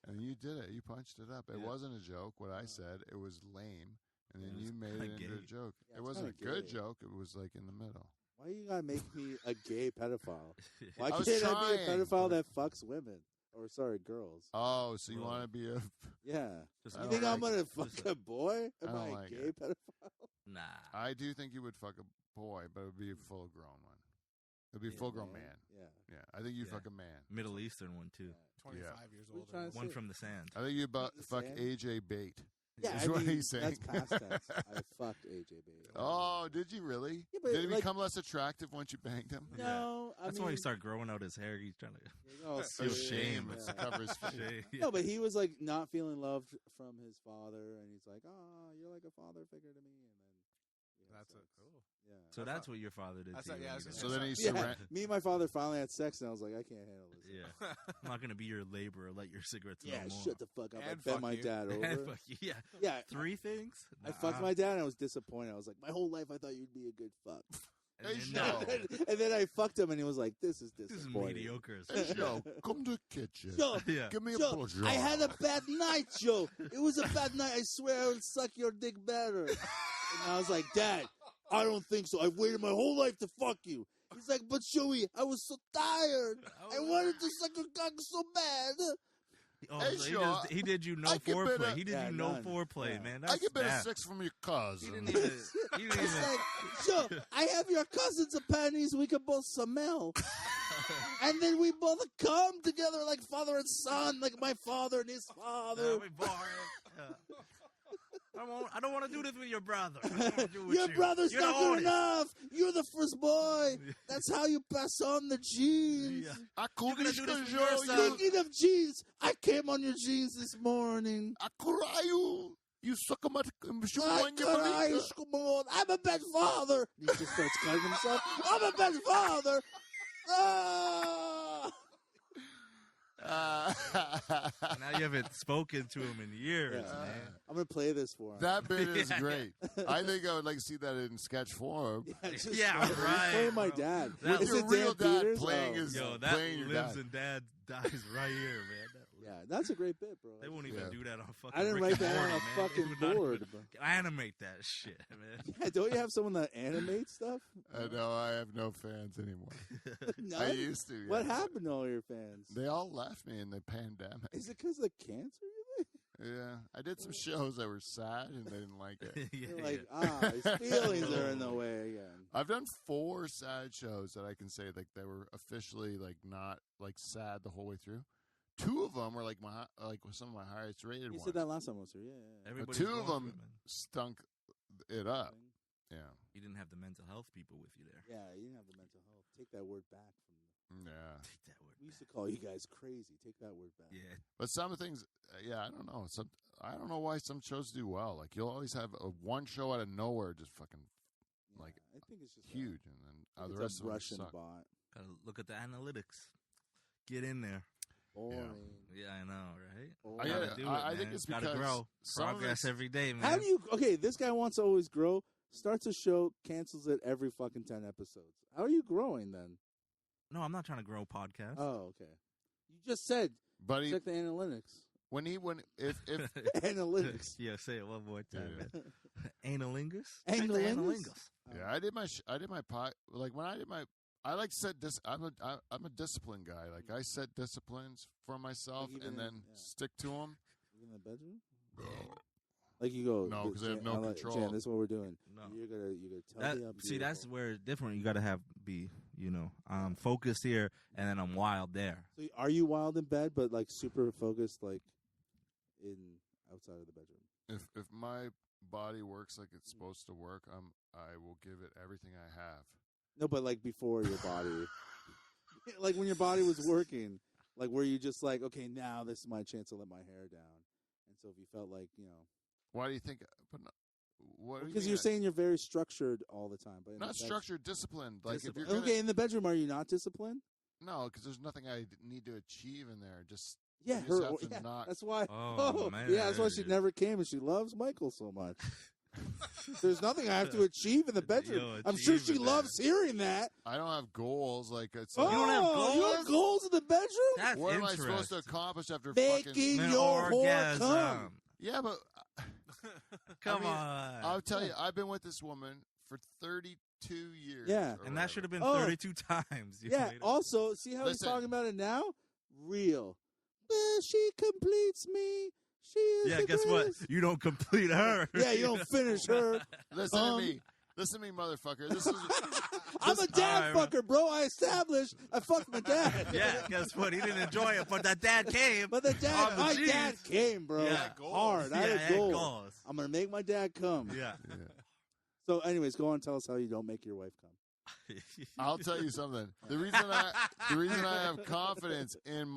Speaker 1: And you did it. You punched it up. It
Speaker 3: Yeah.
Speaker 1: wasn't a joke. What I said, it was lame, and then
Speaker 3: Yeah,
Speaker 1: you
Speaker 3: it's
Speaker 1: made it
Speaker 3: kinda
Speaker 1: into a
Speaker 3: gay.
Speaker 1: joke.
Speaker 4: Yeah,
Speaker 1: It
Speaker 4: it's
Speaker 1: wasn't a
Speaker 4: kinda
Speaker 1: good
Speaker 4: gay.
Speaker 1: joke. It was like in the middle.
Speaker 4: Why you gotta make me a gay pedophile? Why
Speaker 1: I was
Speaker 4: can't I be a
Speaker 1: trying,
Speaker 4: pedophile
Speaker 1: but-
Speaker 4: that fucks women? Or, sorry, girls.
Speaker 1: Oh, so you
Speaker 3: Well,
Speaker 1: want to be a?
Speaker 4: Yeah.
Speaker 3: Just
Speaker 1: I
Speaker 4: You
Speaker 1: don't
Speaker 4: think I'm
Speaker 1: like
Speaker 4: gonna
Speaker 3: it.
Speaker 4: fuck a boy? Am
Speaker 1: I don't
Speaker 4: I a
Speaker 1: like
Speaker 4: gay
Speaker 1: it.
Speaker 4: pedophile?
Speaker 3: Nah.
Speaker 1: I do think you would fuck a boy, but it would be a full-grown one. It would be a
Speaker 3: Yeah,
Speaker 1: full-grown man.
Speaker 4: Yeah.
Speaker 1: Yeah, I think you'd
Speaker 3: Yeah.
Speaker 1: fuck a man.
Speaker 3: Middle Eastern one, too.
Speaker 2: 25 years
Speaker 4: What you
Speaker 2: old.
Speaker 4: trying to
Speaker 3: One
Speaker 4: say?
Speaker 3: from the sand.
Speaker 1: I think you'd
Speaker 4: From the
Speaker 1: fuck
Speaker 4: sand?
Speaker 1: AJ Bate.
Speaker 4: Yeah,
Speaker 1: is
Speaker 4: I
Speaker 1: what
Speaker 4: mean,
Speaker 1: he's saying.
Speaker 4: that's past tense. I fucked AJ Bailey.
Speaker 1: Oh, did you really?
Speaker 4: Yeah, but
Speaker 1: did he
Speaker 4: like-
Speaker 1: become less attractive once you banged him?
Speaker 4: No, I
Speaker 3: That's
Speaker 4: mean,
Speaker 3: why he started growing out his hair. He's trying to...
Speaker 4: Oh,
Speaker 1: Feel
Speaker 4: serious,
Speaker 1: shame.
Speaker 4: yeah.
Speaker 1: It's to cover his face.
Speaker 3: Shame. Yeah.
Speaker 4: No, but he was like not feeling loved from his father, and he's like, "Oh, you're like a father figure to me." And then
Speaker 2: That's
Speaker 4: sex.
Speaker 2: cool.
Speaker 4: Yeah.
Speaker 3: So that's what your father did
Speaker 2: That's
Speaker 3: to you.
Speaker 2: like- yeah, I
Speaker 3: when
Speaker 2: was
Speaker 3: you
Speaker 2: gonna
Speaker 3: were-
Speaker 1: So then he
Speaker 4: Yeah, me and my father finally had sex, and I was like, I can't handle this.
Speaker 3: Yeah. I'm not going to be your laborer. Let your cigarettes
Speaker 4: Yeah,
Speaker 3: no more.
Speaker 4: shut the fuck up. I
Speaker 2: And
Speaker 4: bent
Speaker 2: fuck
Speaker 4: my
Speaker 2: you.
Speaker 4: dad
Speaker 3: And
Speaker 4: over.
Speaker 3: fuck you. Yeah.
Speaker 4: Yeah,
Speaker 3: 3 things?
Speaker 4: I fucked my dad, and I was disappointed. I was like, my whole life I thought you'd be a good fuck.
Speaker 1: Hey,
Speaker 3: No.
Speaker 4: And then I fucked him, and he was like, this is
Speaker 3: This is
Speaker 4: disappointing.
Speaker 3: mediocre.
Speaker 1: Hey, Joe, come to the kitchen.
Speaker 4: Yo,
Speaker 3: Yeah.
Speaker 1: Give me a
Speaker 4: Joe,
Speaker 1: blowjob.
Speaker 4: I had a bad night, Joe. It was a bad night. I swear I would suck your dick better. And I was like, Dad, I don't think so. I've waited my whole life to fuck you. He's like, but Joey, I was so tired. I wanted to suck your cock so bad.
Speaker 3: Oh,
Speaker 1: Hey,
Speaker 3: so
Speaker 1: Joe,
Speaker 3: he did you no
Speaker 1: I give it
Speaker 3: foreplay.
Speaker 1: a-
Speaker 3: He did
Speaker 4: Yeah,
Speaker 3: you no
Speaker 4: none.
Speaker 3: foreplay,
Speaker 4: Yeah.
Speaker 3: man.
Speaker 1: I
Speaker 3: That's
Speaker 1: get better
Speaker 3: bad.
Speaker 1: sex from your
Speaker 3: He
Speaker 1: cousin.
Speaker 3: didn't even. He didn't
Speaker 4: It's
Speaker 3: even.
Speaker 4: like, Joe, I have your cousin's panties. We could both smell. And then we both come together like father and son, like my father and his father.
Speaker 3: We boring. Yeah. I don't want to do this with your brother. I don't wanna do it with
Speaker 4: Your
Speaker 3: you.
Speaker 4: brother's
Speaker 3: You're
Speaker 4: not
Speaker 3: the
Speaker 4: good
Speaker 3: oldest.
Speaker 4: enough. You're the first boy. That's how you pass on the genes.
Speaker 3: Yeah.
Speaker 1: I
Speaker 3: You're gonna do this with your
Speaker 1: Joe,
Speaker 3: son.
Speaker 4: Speaking of genes, I came on your genes this morning.
Speaker 1: I cry you. You suck him at
Speaker 4: I'm a bad father. He just starts cutting himself. I'm a bad father. Ah!
Speaker 3: Now you haven't spoken to him in years,
Speaker 4: Yeah.
Speaker 3: man.
Speaker 4: I'm gonna play this for him.
Speaker 1: That bit is
Speaker 3: Yeah.
Speaker 1: great. I think I would like to see that in sketch form.
Speaker 4: Just
Speaker 3: Yeah,
Speaker 4: he's
Speaker 3: right,
Speaker 4: playing my
Speaker 3: bro.
Speaker 4: dad.
Speaker 3: That-
Speaker 4: Is
Speaker 1: With
Speaker 4: it
Speaker 1: your real
Speaker 4: Dan
Speaker 1: dad
Speaker 4: Peters?
Speaker 1: playing
Speaker 4: Oh,
Speaker 1: his-
Speaker 3: Yo, that
Speaker 1: playing your
Speaker 3: lives
Speaker 1: dad.
Speaker 3: and dad dies right here, man.
Speaker 4: Yeah, that's a great bit, bro.
Speaker 3: They won't even
Speaker 1: Yeah.
Speaker 3: do that on fucking.
Speaker 4: I didn't
Speaker 3: Rick
Speaker 4: write
Speaker 3: and
Speaker 4: that on
Speaker 3: Morty,
Speaker 4: a
Speaker 3: man. They
Speaker 4: fucking
Speaker 3: would not
Speaker 4: board,
Speaker 3: even
Speaker 4: bro.
Speaker 3: Animate that shit, man.
Speaker 4: Yeah, don't you have someone that animates stuff?
Speaker 1: No, I have no fans anymore. I
Speaker 4: None?
Speaker 1: used to. Yeah.
Speaker 4: What happened to all your fans?
Speaker 1: They all left me in the pandemic.
Speaker 4: Is it because of the cancer? You think?
Speaker 1: Yeah, I did some shows that were sad and they didn't like it.
Speaker 3: Yeah,
Speaker 4: You're like, his feelings are in the way again.
Speaker 1: I've done 4 sad shows that I can say like they were officially like not like sad the whole way through. 2 of them were like some of my highest rated
Speaker 4: You
Speaker 1: ones.
Speaker 4: said that last time, sir. Yeah.
Speaker 1: But
Speaker 3: Everybody's
Speaker 1: 2
Speaker 3: going
Speaker 1: of
Speaker 3: through
Speaker 1: them
Speaker 3: it, man.
Speaker 1: stunk it up. Yeah,
Speaker 3: You didn't have the mental health people with you there.
Speaker 4: Yeah, you didn't have the mental health. Take that word back from me.
Speaker 1: yeah.
Speaker 3: Take that word.
Speaker 4: We used to call you guys crazy. Take that word back.
Speaker 3: Yeah.
Speaker 1: But some of the things, I don't know. I don't know why some shows do well. Like you'll always have one show out of nowhere just fucking
Speaker 4: Yeah,
Speaker 1: like
Speaker 4: I think it's just
Speaker 1: huge, and then
Speaker 4: I think
Speaker 1: the
Speaker 4: it's
Speaker 1: rest
Speaker 4: a
Speaker 1: of them
Speaker 4: Russian
Speaker 1: suck.
Speaker 4: bot.
Speaker 3: Gotta look at the analytics. Get in there.
Speaker 4: Boring.
Speaker 3: Yeah, I know, right?
Speaker 4: Boring.
Speaker 1: I
Speaker 3: Gotta
Speaker 1: gotta-
Speaker 3: do it,
Speaker 1: I think
Speaker 3: man.
Speaker 1: it's
Speaker 3: Gotta
Speaker 1: because
Speaker 3: grow.
Speaker 1: some of
Speaker 3: Progress
Speaker 1: it's-
Speaker 3: every day, man.
Speaker 4: How do you? Okay, this guy wants to always grow. Starts a show, cancels it every fucking 10 episodes. How are you growing then?
Speaker 3: No, I'm not trying to grow podcasts.
Speaker 4: Oh, okay. You just said
Speaker 1: But he,
Speaker 4: check the analytics.
Speaker 1: if
Speaker 4: analytics.
Speaker 3: Yeah, say it one more time,
Speaker 1: Yeah.
Speaker 3: man. Analingus?
Speaker 4: Analingus?
Speaker 1: Yeah, I did my pot. Like when I did my, I like set I'm a disciplined guy. Like I set disciplines for myself
Speaker 4: Like
Speaker 1: and then stick to them.
Speaker 4: In the bedroom? Like you go.
Speaker 1: No, because I have no control.
Speaker 4: Jan, this is what we're doing.
Speaker 3: No.
Speaker 4: You're gonna tell me I'm
Speaker 3: See, that's
Speaker 4: beautiful.
Speaker 3: where it's different. You got to be, I'm focused here, and then I'm wild there.
Speaker 4: So are you wild in bed, but like super focused, like in outside of the bedroom?
Speaker 1: If my body works like it's supposed to work, I will give it everything I have.
Speaker 4: No, but like before your body, like when your body was working, like were you just like, okay, now this is my chance to let my hair down, and so if you felt like
Speaker 1: Why do you think? But what?
Speaker 4: because you're saying you're very structured all the time, but
Speaker 1: not structured, disciplined. Like
Speaker 3: Disciplined.
Speaker 1: if you're
Speaker 4: okay in the bedroom, are you not disciplined?
Speaker 1: No, because there's nothing I need to achieve in there. Just
Speaker 4: Yeah,
Speaker 1: you just have to not.
Speaker 4: that's why.
Speaker 3: Oh, man.
Speaker 4: Yeah, that's why she never came, and she loves Michael so much. There's nothing I have to achieve in the bedroom. I'm sure she loves hearing that.
Speaker 1: I don't have goals. Like it's.
Speaker 4: Oh,
Speaker 1: like,
Speaker 3: you don't have goals?
Speaker 4: You have goals in the bedroom?
Speaker 3: That's
Speaker 1: what am I
Speaker 3: interesting.
Speaker 1: supposed to accomplish after
Speaker 4: Making
Speaker 1: fucking?
Speaker 4: your whore come.
Speaker 1: Yeah, but
Speaker 3: Come
Speaker 1: I mean,
Speaker 3: on.
Speaker 1: I'll tell you, I've been with this woman for 32 years.
Speaker 4: Yeah.
Speaker 3: And that should have been
Speaker 4: Oh.
Speaker 3: 32 times. You
Speaker 4: Yeah.
Speaker 3: made it.
Speaker 4: Also, see how
Speaker 1: Listen.
Speaker 4: he's talking about it now? Real. She completes me. She is
Speaker 3: Yeah,
Speaker 4: the
Speaker 3: guess what?
Speaker 4: greatest.
Speaker 3: You don't complete her.
Speaker 4: Yeah, you don't finish her.
Speaker 1: Listen to me. Listen to me, motherfucker. This is.
Speaker 4: I'm a dad
Speaker 3: All right,
Speaker 4: fucker, bro. I established I fucked my dad.
Speaker 3: Yeah, guess what? He didn't enjoy it, but that dad came.
Speaker 4: But the dad,
Speaker 3: Oh,
Speaker 4: my
Speaker 3: jeez.
Speaker 4: dad came, bro.
Speaker 3: Yeah.
Speaker 4: Hard. I
Speaker 3: Yeah,
Speaker 4: had a goal.
Speaker 3: goals.
Speaker 4: I'm gonna make my dad come.
Speaker 3: Yeah.
Speaker 4: So, anyways, go on. Tell us how you don't make your wife come.
Speaker 1: I'll tell you something. The reason I have confidence in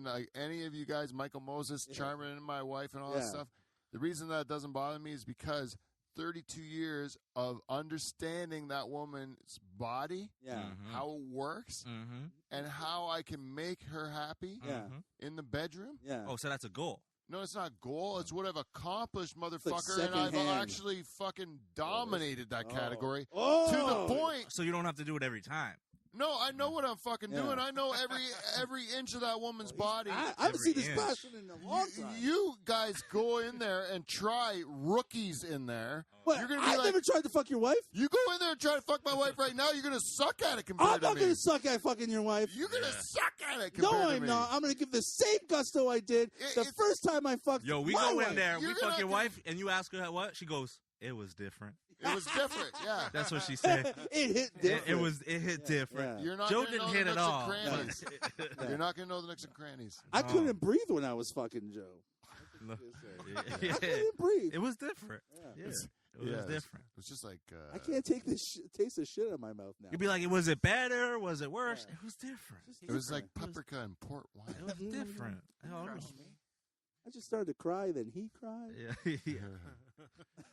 Speaker 1: like any of you guys, Michael Moses, Charmin, and my wife, and all that
Speaker 4: Yeah.
Speaker 1: stuff. The reason that doesn't bother me is because 32 years of understanding that woman's body,
Speaker 4: Yeah.
Speaker 3: Mhm.
Speaker 1: how it works,
Speaker 3: Mm-hmm.
Speaker 1: and how I can make her happy
Speaker 4: Yeah.
Speaker 1: in the bedroom.
Speaker 4: Yeah.
Speaker 3: Oh, so that's a goal.
Speaker 1: No, it's not goal. It's what I've accomplished, motherfucker, and I've
Speaker 4: secondhand.
Speaker 1: actually fucking dominated that category
Speaker 4: Oh.
Speaker 1: to the point.
Speaker 3: So you don't have to do it every time.
Speaker 1: No, I know what I'm fucking
Speaker 4: Yeah.
Speaker 1: doing. I know every inch of that woman's body.
Speaker 4: I haven't seen this
Speaker 3: Every inch.
Speaker 4: passion in a long time.
Speaker 1: You guys go in there and try rookies in there.
Speaker 4: What?
Speaker 1: You're gonna be
Speaker 4: I've
Speaker 1: like,
Speaker 4: never tried to fuck your wife.
Speaker 1: you go in there and try to fuck my wife right now. You're gonna suck at it
Speaker 4: I'm
Speaker 1: compared
Speaker 4: not
Speaker 1: to me.
Speaker 4: going to suck at fucking your wife.
Speaker 1: You're gonna suck at it
Speaker 4: No,
Speaker 1: compared to
Speaker 4: I'm
Speaker 1: me.
Speaker 4: not. I'm going to give the same gusto I did the
Speaker 1: it's-
Speaker 4: first time I fucked
Speaker 3: Yo, we
Speaker 4: my
Speaker 3: go
Speaker 4: wife.
Speaker 3: in there,
Speaker 1: You're
Speaker 3: we
Speaker 1: not
Speaker 3: fuck your
Speaker 1: gonna-
Speaker 3: wife, and you ask her what? She goes, it was different.
Speaker 1: It was different. Yeah.
Speaker 3: That's what she said.
Speaker 4: It hit different.
Speaker 3: It hit different.
Speaker 4: Yeah.
Speaker 1: You're not
Speaker 3: Joe
Speaker 1: gonna
Speaker 3: didn't
Speaker 1: know
Speaker 3: hit
Speaker 1: the
Speaker 3: it
Speaker 1: nooks and
Speaker 3: all.
Speaker 1: crannies.
Speaker 4: Yeah.
Speaker 1: You're not gonna know the nooks and crannies.
Speaker 4: I
Speaker 3: No.
Speaker 4: couldn't breathe when I was fucking Joe.
Speaker 3: No.
Speaker 4: I
Speaker 3: Yeah.
Speaker 4: couldn't breathe.
Speaker 3: It was different.
Speaker 4: Yeah.
Speaker 3: Yeah. It was
Speaker 1: Yeah,
Speaker 3: different.
Speaker 1: It was just like
Speaker 4: I can't take this taste of shit out of my mouth now.
Speaker 3: You'd be like, was it better? Was it worse?
Speaker 4: Yeah.
Speaker 3: It was different.
Speaker 1: it was like paprika and port wine.
Speaker 3: It was different.
Speaker 4: I just started to cry, then he cried.
Speaker 3: Yeah.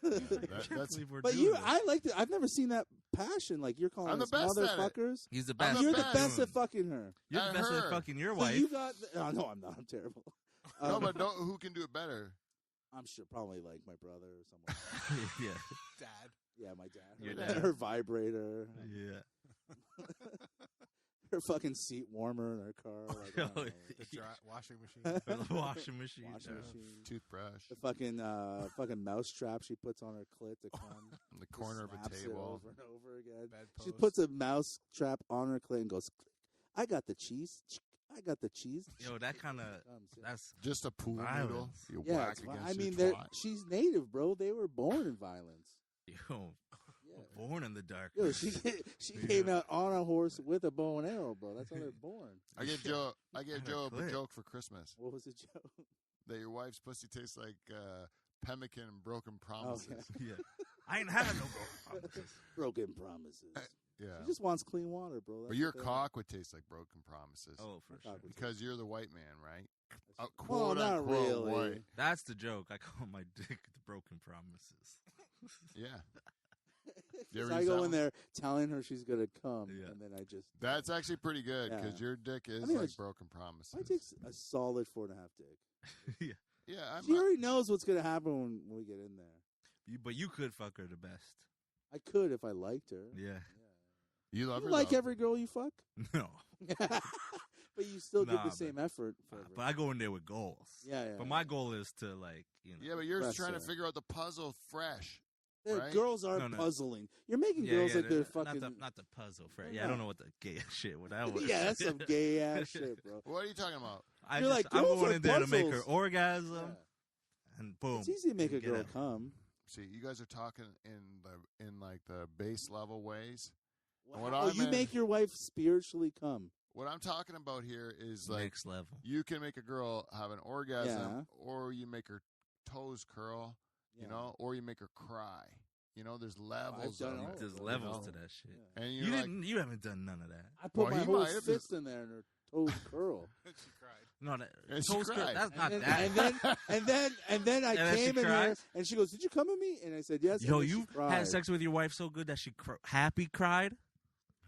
Speaker 1: That's
Speaker 4: But I liked it. I've never seen that passion. Like you're calling
Speaker 1: I'm the
Speaker 4: us
Speaker 1: best at it.
Speaker 4: motherfuckers.
Speaker 3: He's the
Speaker 1: I'm
Speaker 3: best.
Speaker 1: the
Speaker 4: You're the
Speaker 1: best.
Speaker 4: best at fucking her.
Speaker 3: You're the
Speaker 1: At
Speaker 3: best
Speaker 1: her.
Speaker 3: at fucking your
Speaker 4: So
Speaker 3: wife.
Speaker 4: you got. No, I'm not. I'm terrible.
Speaker 1: no, but who can do it better?
Speaker 4: I'm sure probably like my brother or someone.
Speaker 3: Yeah.
Speaker 2: Dad.
Speaker 4: Yeah, my dad.
Speaker 3: Your
Speaker 4: Her,
Speaker 3: dad.
Speaker 4: her vibrator.
Speaker 3: Yeah.
Speaker 4: Her fucking seat warmer in her car. Like, I don't know,
Speaker 2: The washing machine.
Speaker 3: The washing machine.
Speaker 4: washing
Speaker 3: yeah.
Speaker 4: machine.
Speaker 1: Toothbrush.
Speaker 4: The fucking mouse trap she puts on her clit to come.
Speaker 1: In the corner of a
Speaker 4: Snaps it
Speaker 1: table.
Speaker 4: over and over again.
Speaker 2: Bedpost.
Speaker 4: She puts a mouse trap on her clit and goes, "I got the cheese. I got the cheese."
Speaker 3: Yo, that kind of,
Speaker 4: Comes, yeah.
Speaker 3: that's,
Speaker 1: Just a pool noodle.
Speaker 3: Violence.
Speaker 1: You
Speaker 4: Yeah,
Speaker 1: whack
Speaker 4: it's
Speaker 1: against
Speaker 4: I
Speaker 1: your
Speaker 4: mean,
Speaker 1: twat.
Speaker 4: she's native, bro. They were born in violence.
Speaker 3: yo,
Speaker 4: Yeah.
Speaker 3: born in the dark.
Speaker 4: Yo, she came out on a horse with a bow and arrow, bro. That's how they're born.
Speaker 1: I gave Joe a
Speaker 3: Click.
Speaker 1: joke for Christmas
Speaker 4: What was the joke?
Speaker 1: that your wife's pussy tastes like pemmican and broken promises.
Speaker 4: Okay.
Speaker 3: Yeah. I ain't had no promises.
Speaker 4: Broken promises.
Speaker 1: Yeah,
Speaker 4: She just wants clean water, bro. That's
Speaker 1: but your
Speaker 4: what they
Speaker 1: cock would taste like broken promises.
Speaker 3: Oh, for sure.
Speaker 4: cock would-
Speaker 1: Because you're the white man, right?
Speaker 4: want.
Speaker 1: Quote
Speaker 4: not
Speaker 1: unquote
Speaker 4: really.
Speaker 1: white.
Speaker 3: That's the joke. I call my dick the broken promises.
Speaker 1: Yeah. You
Speaker 4: So
Speaker 1: ever
Speaker 4: I
Speaker 1: use
Speaker 4: go
Speaker 1: that
Speaker 4: in
Speaker 1: one?
Speaker 4: there telling her she's gonna come,
Speaker 3: Yeah.
Speaker 4: and then I just.
Speaker 1: That's actually pretty good because
Speaker 4: Yeah.
Speaker 1: your dick is
Speaker 4: I mean,
Speaker 1: like
Speaker 4: it's-
Speaker 1: broken promises.
Speaker 4: My dick's a solid 4.5 dick.
Speaker 3: Yeah.
Speaker 1: Yeah, I'm.
Speaker 4: She already knows what's gonna happen when we get in there.
Speaker 3: But you could fuck her the best.
Speaker 4: I could if I liked her.
Speaker 3: Yeah.
Speaker 1: You love
Speaker 4: You
Speaker 1: her.
Speaker 4: like
Speaker 1: though.
Speaker 4: every girl you fuck?
Speaker 3: No.
Speaker 4: But you still give the same effort.
Speaker 3: But I go in there with goals.
Speaker 4: Yeah.
Speaker 3: But my goal is to
Speaker 1: Yeah, but you're trying to figure out the puzzle fresh. Right?
Speaker 4: Girls are puzzling. You're making girls like they're fucking...
Speaker 3: Not the puzzle fresh. Yeah, I don't know what the gay shit what that was.
Speaker 4: Yeah, that's some gay ass shit, bro.
Speaker 1: What are you talking about?
Speaker 3: I'm going in there to make her orgasm. Yeah. And boom.
Speaker 4: It's easy to make a girl come.
Speaker 1: See, you guys are talking in like the base level ways.
Speaker 4: Wow. You make your wife spiritually come.
Speaker 1: What I'm talking about here is like
Speaker 3: next level.
Speaker 1: You can make a girl have an orgasm, or you make her toes curl, you know, or you make her cry. You know, there's levels.
Speaker 3: There's levels to that shit.
Speaker 1: Yeah. And
Speaker 3: you haven't done none of that.
Speaker 4: I put my whole fist in there and her toes curl.
Speaker 2: She cried.
Speaker 3: No, toes curl. That's not that.
Speaker 4: And then I came in there and she goes, "Did you come at me?" And I said, "Yes."
Speaker 3: Yo, you had sex with your wife so good that she happy cried?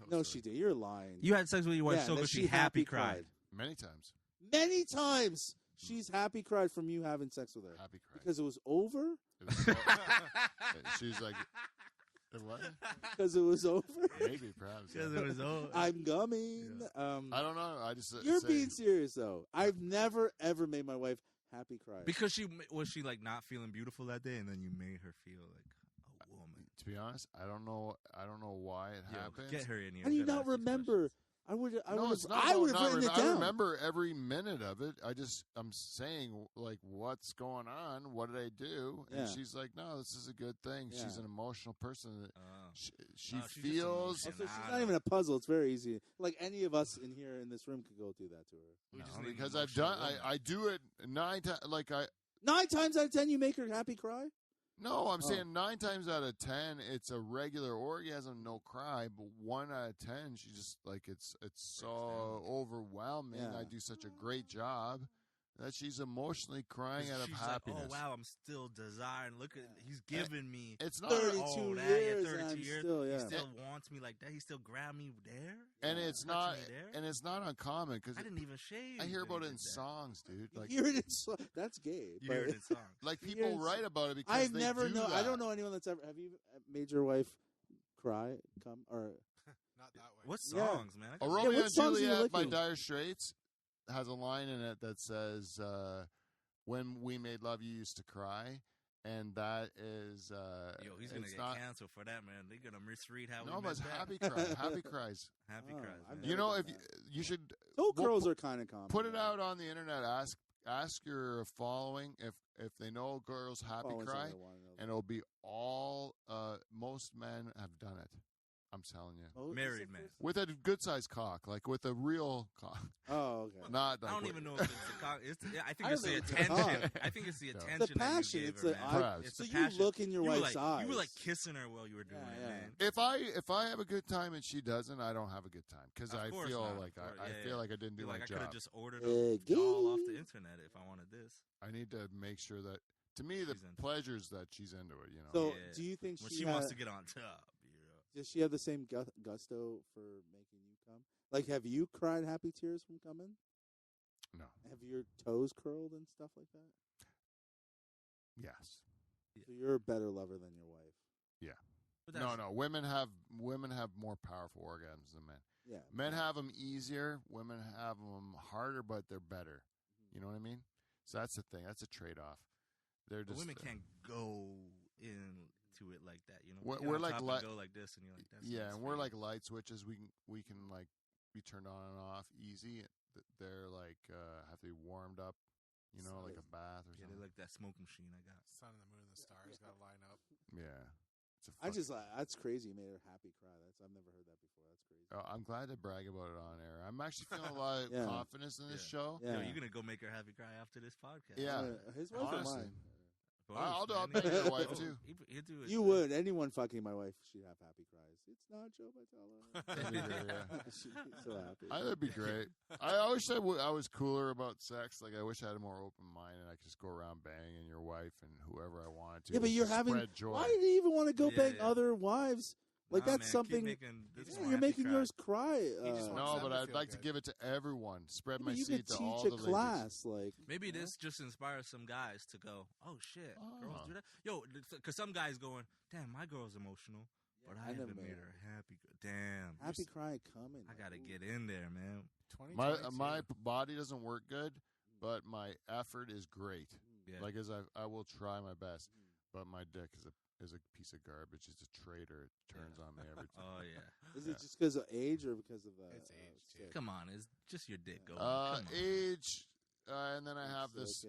Speaker 4: No, she did. You're lying.
Speaker 3: You had sex with your wife so good she happy cried.
Speaker 1: Many times.
Speaker 4: Many times. She's happy cried from you having sex with her.
Speaker 1: Happy cried.
Speaker 4: Because it was over?
Speaker 1: She's like, what?
Speaker 4: Because it was over?
Speaker 1: Maybe, perhaps.
Speaker 3: Because it was over.
Speaker 4: I'm gumming.
Speaker 1: Yeah. I don't know. I just
Speaker 4: You're being serious, though. I've never, ever made my wife happy cry.
Speaker 3: Because she like not feeling beautiful that day, and then you made her feel like a woman.
Speaker 1: To be honest, I don't know why it happened.
Speaker 3: Get her in here.
Speaker 4: How do you not remember? I would have written it down.
Speaker 1: I remember every minute of it. I'm saying, like, what's going on? What did I do? And she's like, no, this is a good thing. Yeah. She's an emotional person. She feels.
Speaker 4: She's not even a puzzle. It's very easy. Like any of us in here in this room could go do that to her.
Speaker 1: No, because I've done. I do it 9 times.
Speaker 4: 9 times out of 10, you make her happy cry.
Speaker 1: No, I'm saying 9 times out of 10, it's a regular orgasm, no cry. But 1 out of 10, she just it's so overwhelming. Yeah. I do such a great job that she's emotionally crying out of happiness.
Speaker 3: Like, oh wow, I'm still desiring. Look at he's giving me.
Speaker 1: It's not
Speaker 4: 32 years. 32 years.
Speaker 3: He still wants me like that. He still grabbed me there.
Speaker 1: And it's not. And it's not uncommon because
Speaker 3: I didn't even shave.
Speaker 1: I hear about it in songs, dude. Like
Speaker 4: you hear it in songs. That's gay.
Speaker 3: You hear it in songs.
Speaker 1: Like people write about it because
Speaker 4: I've never known. I don't know anyone that's ever. Have you made your wife cry? Come or
Speaker 2: not that way.
Speaker 3: What songs, man?
Speaker 1: Romeo and Juliet by Dire Straits has a line in it that says, "When we made love, you used to cry," and that is.
Speaker 3: Yo, he's gonna get canceled for that, man. They're gonna misread how.
Speaker 1: No, but it's happy cry. Happy cries.
Speaker 3: Happy cries.
Speaker 1: You know, if you should.
Speaker 4: Toe curls are kind of common.
Speaker 1: Put it out on the internet. Ask your following if they know girls happy cry, and it'll be all. Most men have done it. I'm telling you.
Speaker 3: Married man.
Speaker 1: With a good sized cock, like with a real cock.
Speaker 4: Oh, okay.
Speaker 1: Not like
Speaker 3: I don't even know if it's the cock. I think it's the attention. I think it's the attention.
Speaker 4: The passion.
Speaker 3: It's the
Speaker 4: so you look in your wife's eyes.
Speaker 3: You were like kissing her while you were doing it,
Speaker 1: man. If I have a good time and she doesn't, I don't have a good time because I feel like I feel like I didn't do my job.
Speaker 3: I could have just ordered a doll off the internet if I wanted this.
Speaker 1: I need to make sure that to me the pleasure's that she's into it. You know.
Speaker 4: So do you think
Speaker 3: she wants to get on top?
Speaker 4: Does she have the same gusto for making you come? Like, have you cried happy tears from coming?
Speaker 1: No.
Speaker 4: Have your toes curled and stuff like that?
Speaker 1: Yes.
Speaker 4: So you're a better lover than your wife.
Speaker 1: Yeah. No. Women have more powerful orgasms than men.
Speaker 4: Yeah.
Speaker 1: Men have them easier. Women have them harder, but they're better. You know what I mean? So that's the thing. That's a trade-off. They're just
Speaker 3: women can't go into it like that, you know.
Speaker 1: We're like
Speaker 3: go like this, and you're like that's
Speaker 1: and we're like light switches. We can like be turned on and off easy. They're like have to be warmed up, you know, like a bath or something.
Speaker 3: Yeah, they're like that smoke machine I got.
Speaker 2: Sun and the moon and the stars got to line up.
Speaker 1: Yeah.
Speaker 4: That's crazy. You made her happy cry. I've never heard that before. That's crazy.
Speaker 1: I'm glad to brag about it on air. I'm actually feeling a lot of confidence in this show.
Speaker 3: Yeah. Yo, you're gonna go make her happy cry after this podcast.
Speaker 1: Yeah,
Speaker 4: his wife or mine.
Speaker 1: I'll make your wife too.
Speaker 4: You would. Anyone fucking my wife, she'd have happy cries. It's not Joe Botelho.
Speaker 1: That'd be great, yeah.
Speaker 4: She'd be so happy.
Speaker 1: That'd be great. I wish I was cooler about sex. Like I wish I had a more open mind and I could just go around banging your wife and whoever I wanted to.
Speaker 4: Yeah, but you're having.
Speaker 1: Joy.
Speaker 4: Why did you even want to go bang other wives? Like that's something. You're making yours cry.
Speaker 1: No, but I'd like to give it to everyone. Spread my seed to all
Speaker 4: the
Speaker 1: ladies.
Speaker 4: Class, like
Speaker 3: maybe this just inspires some guys to go, oh shit, girls do that. Yo, because some guys going, damn, my girl's emotional. but I haven't made her happy. Damn.
Speaker 4: Happy cry coming.
Speaker 3: I gotta get in there, man.
Speaker 1: My body doesn't work good, but my effort is great.
Speaker 3: Yeah.
Speaker 1: Like I will try my best, but my dick is a piece of garbage. It's a traitor. It turns on me every time.
Speaker 3: Oh yeah.
Speaker 4: Is it just because of age or because of
Speaker 2: It's age too.
Speaker 3: Come on, it's just your dick going.
Speaker 1: Age, and then I have this.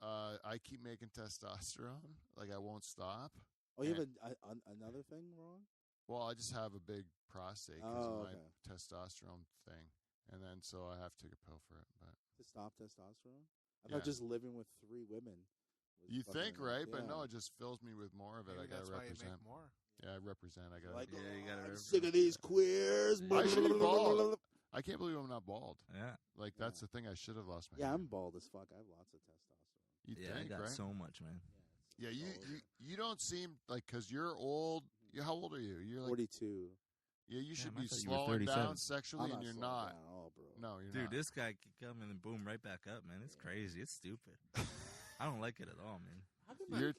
Speaker 1: I keep making testosterone. Like I won't stop.
Speaker 4: Oh, you have another thing wrong?
Speaker 1: Well, I just have a big prostate because of my testosterone thing, and then so I have to take a pill for it. But
Speaker 4: to stop testosterone, I thought just living with 3 women.
Speaker 1: You think, right? But no, it just fills me with more of it.
Speaker 2: Maybe
Speaker 1: I gotta
Speaker 2: that's
Speaker 1: represent.
Speaker 2: Why you make more.
Speaker 1: Yeah, I represent. I gotta.
Speaker 4: Like,
Speaker 3: you gotta.
Speaker 4: I'm sick of these queers.
Speaker 1: I should be bald. I can't believe I'm not bald.
Speaker 3: Yeah.
Speaker 1: Like that's the thing. I should have lost my.
Speaker 4: Yeah,
Speaker 1: hair.
Speaker 4: I'm bald as fuck. I have lots of testosterone.
Speaker 1: You think,
Speaker 3: I got
Speaker 1: right?
Speaker 3: so much, man.
Speaker 1: Yeah, you don't seem like because you're old. How old are you? You're like
Speaker 4: 42.
Speaker 1: Yeah, you should be
Speaker 3: I thought you were
Speaker 1: slowing
Speaker 3: 37.
Speaker 1: down sexually, and you're not.
Speaker 4: Down at all, bro.
Speaker 1: No, you're
Speaker 3: Dude,
Speaker 1: not.
Speaker 3: this guy could come in and boom right back up, man. It's crazy. It's stupid. I don't like it at all, man.
Speaker 4: How come
Speaker 1: You're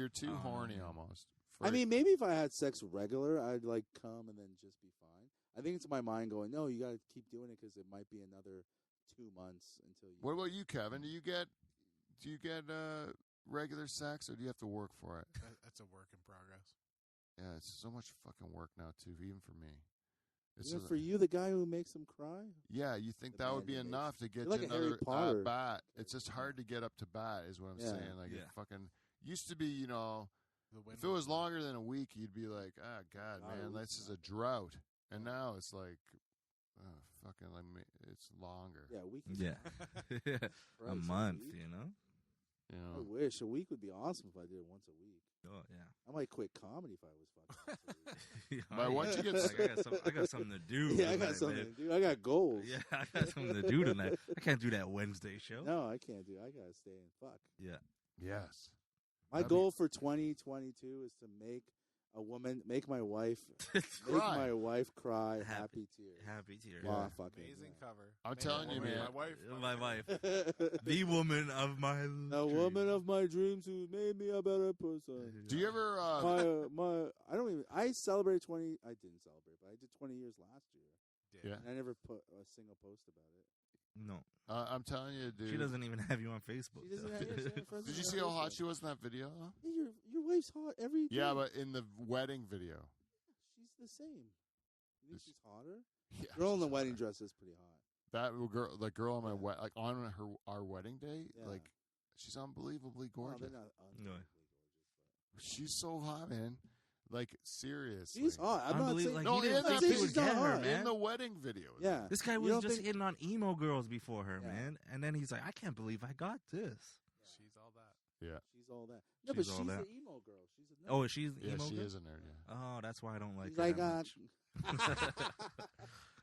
Speaker 1: too
Speaker 3: Oh,
Speaker 1: horny
Speaker 3: man.
Speaker 1: almost.
Speaker 4: I mean, maybe if I had sex regular, I'd like come and then just be fine. I think it's my mind going, no, you got to keep doing it because it might be another 2 months until you.
Speaker 1: What about you, Kevin? Do you get regular sex, or do you have to work for it?
Speaker 2: That's a work in progress.
Speaker 1: Yeah, it's so much fucking work now too, even for me.
Speaker 4: Even for you, the guy who makes them cry.
Speaker 1: Yeah, you think
Speaker 4: The
Speaker 1: that
Speaker 4: man
Speaker 1: would be
Speaker 4: who
Speaker 1: enough to get
Speaker 4: like
Speaker 1: you
Speaker 4: a Harry
Speaker 1: another
Speaker 4: Potter.
Speaker 1: bat? It's just hard to get up to bat, is what I'm saying. Like it fucking used to be, if it was longer than a week, you'd be like, "Ah, God, man, this is a drought." And now it's like, fucking, it's longer.
Speaker 4: Yeah, a week.
Speaker 3: Yeah. A month, you know?
Speaker 4: I wish a week would be awesome if I did it once a week.
Speaker 3: Oh, yeah.
Speaker 4: I might quit comedy if I was fucking once a week.
Speaker 1: But once you get
Speaker 3: I got something to do.
Speaker 4: Yeah, I got something to do. I got goals.
Speaker 3: Yeah, I got something to do tonight. I can't do that Wednesday show.
Speaker 4: No, I can't do it. I got to stay in. Fuck.
Speaker 3: Yeah.
Speaker 1: Yes.
Speaker 4: My goal for 2022 is to make my wife cry happy tears.
Speaker 3: Happy tears.
Speaker 4: Wow, fucking
Speaker 2: Amazing cover.
Speaker 1: I'm telling you, man.
Speaker 2: My wife.
Speaker 3: The woman of my
Speaker 4: The woman of my dreams who made me a better person.
Speaker 1: Do you ever?
Speaker 4: I celebrated 20. I didn't celebrate, but I did 20 years last year.
Speaker 1: Yeah.
Speaker 4: And I never put a single post about it.
Speaker 3: No.
Speaker 1: I'm telling you, dude.
Speaker 3: She doesn't even have you on Facebook.
Speaker 4: She doesn't have
Speaker 1: Did you see how hot she was in that video?
Speaker 4: Yeah, your wife's hot every day.
Speaker 1: Yeah, but in the wedding video.
Speaker 4: She's the same. You think she's hotter?
Speaker 1: Yeah,
Speaker 4: Girl in the
Speaker 1: she's
Speaker 4: wedding
Speaker 1: hotter.
Speaker 4: dress is pretty hot.
Speaker 1: That girl on my like on our wedding day,
Speaker 4: Yeah.
Speaker 1: like she's unbelievably
Speaker 4: No,
Speaker 1: gorgeous.
Speaker 4: they're not unbelievably gorgeous.
Speaker 1: She's so hot, man. Like seriously,
Speaker 4: She's hot. I'm not saying.
Speaker 3: Like,
Speaker 1: No,
Speaker 3: he didn't
Speaker 1: in
Speaker 3: think
Speaker 1: the-
Speaker 3: he
Speaker 4: she's
Speaker 3: would
Speaker 4: not
Speaker 3: get her,
Speaker 4: hot.
Speaker 3: man.
Speaker 1: in the wedding video.
Speaker 4: Yeah.
Speaker 3: This guy
Speaker 4: You
Speaker 3: was
Speaker 4: don't
Speaker 3: just
Speaker 4: think-
Speaker 3: hitting on emo girls before her,
Speaker 4: Yeah.
Speaker 3: man. And then he's like, I can't believe I got this.
Speaker 2: She's all that.
Speaker 1: Yeah.
Speaker 4: She's all that. No,
Speaker 3: She's
Speaker 4: but
Speaker 3: all
Speaker 4: she's
Speaker 3: that.
Speaker 4: the emo girl. She's a
Speaker 3: Oh, she's the
Speaker 1: Yeah,
Speaker 3: emo
Speaker 1: she
Speaker 3: girl?
Speaker 1: is a nerd. Yeah.
Speaker 3: Oh, that's why I don't like
Speaker 4: She's
Speaker 3: her
Speaker 4: like,
Speaker 3: that much.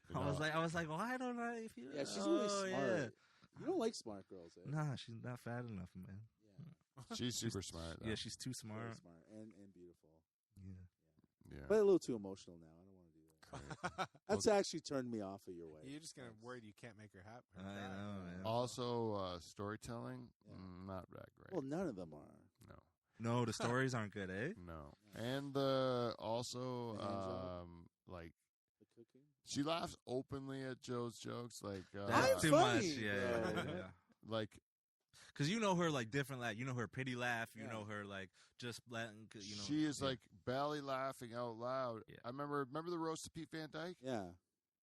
Speaker 1: You know,
Speaker 3: I was like, why don't I? If you,
Speaker 4: yeah, she's really smart.
Speaker 3: Yeah.
Speaker 4: You don't like smart girls, eh?
Speaker 3: Nah, she's not fat enough, man.
Speaker 4: Yeah,
Speaker 1: she's super smart. Though.
Speaker 3: Yeah, she's too
Speaker 4: very
Speaker 3: smart.
Speaker 4: smart and beautiful.
Speaker 3: Yeah.
Speaker 1: Yeah.
Speaker 4: But a little too emotional now. I don't want to do that. That's actually turned me off of your way.
Speaker 2: You're just gonna worried you can't make her happy.
Speaker 3: I know, man.
Speaker 1: Also, storytelling, not that great.
Speaker 4: Well, none of them are.
Speaker 3: No, the stories aren't good, eh?
Speaker 1: No. And also, like,
Speaker 4: The cooking.
Speaker 1: she laughs openly at Joe's jokes. Like,
Speaker 3: That's
Speaker 4: I'm
Speaker 3: too
Speaker 4: funny,
Speaker 3: much. Yeah,
Speaker 4: bro.
Speaker 3: yeah.
Speaker 1: like,
Speaker 3: Because you know her like different laugh. You know her pity laugh. You
Speaker 4: Yeah.
Speaker 3: know her like just letting. You know
Speaker 1: she is
Speaker 3: yeah.
Speaker 1: like belly laughing out loud.
Speaker 3: Yeah.
Speaker 1: I remember the roast of Pete Van Dyke?
Speaker 4: Yeah.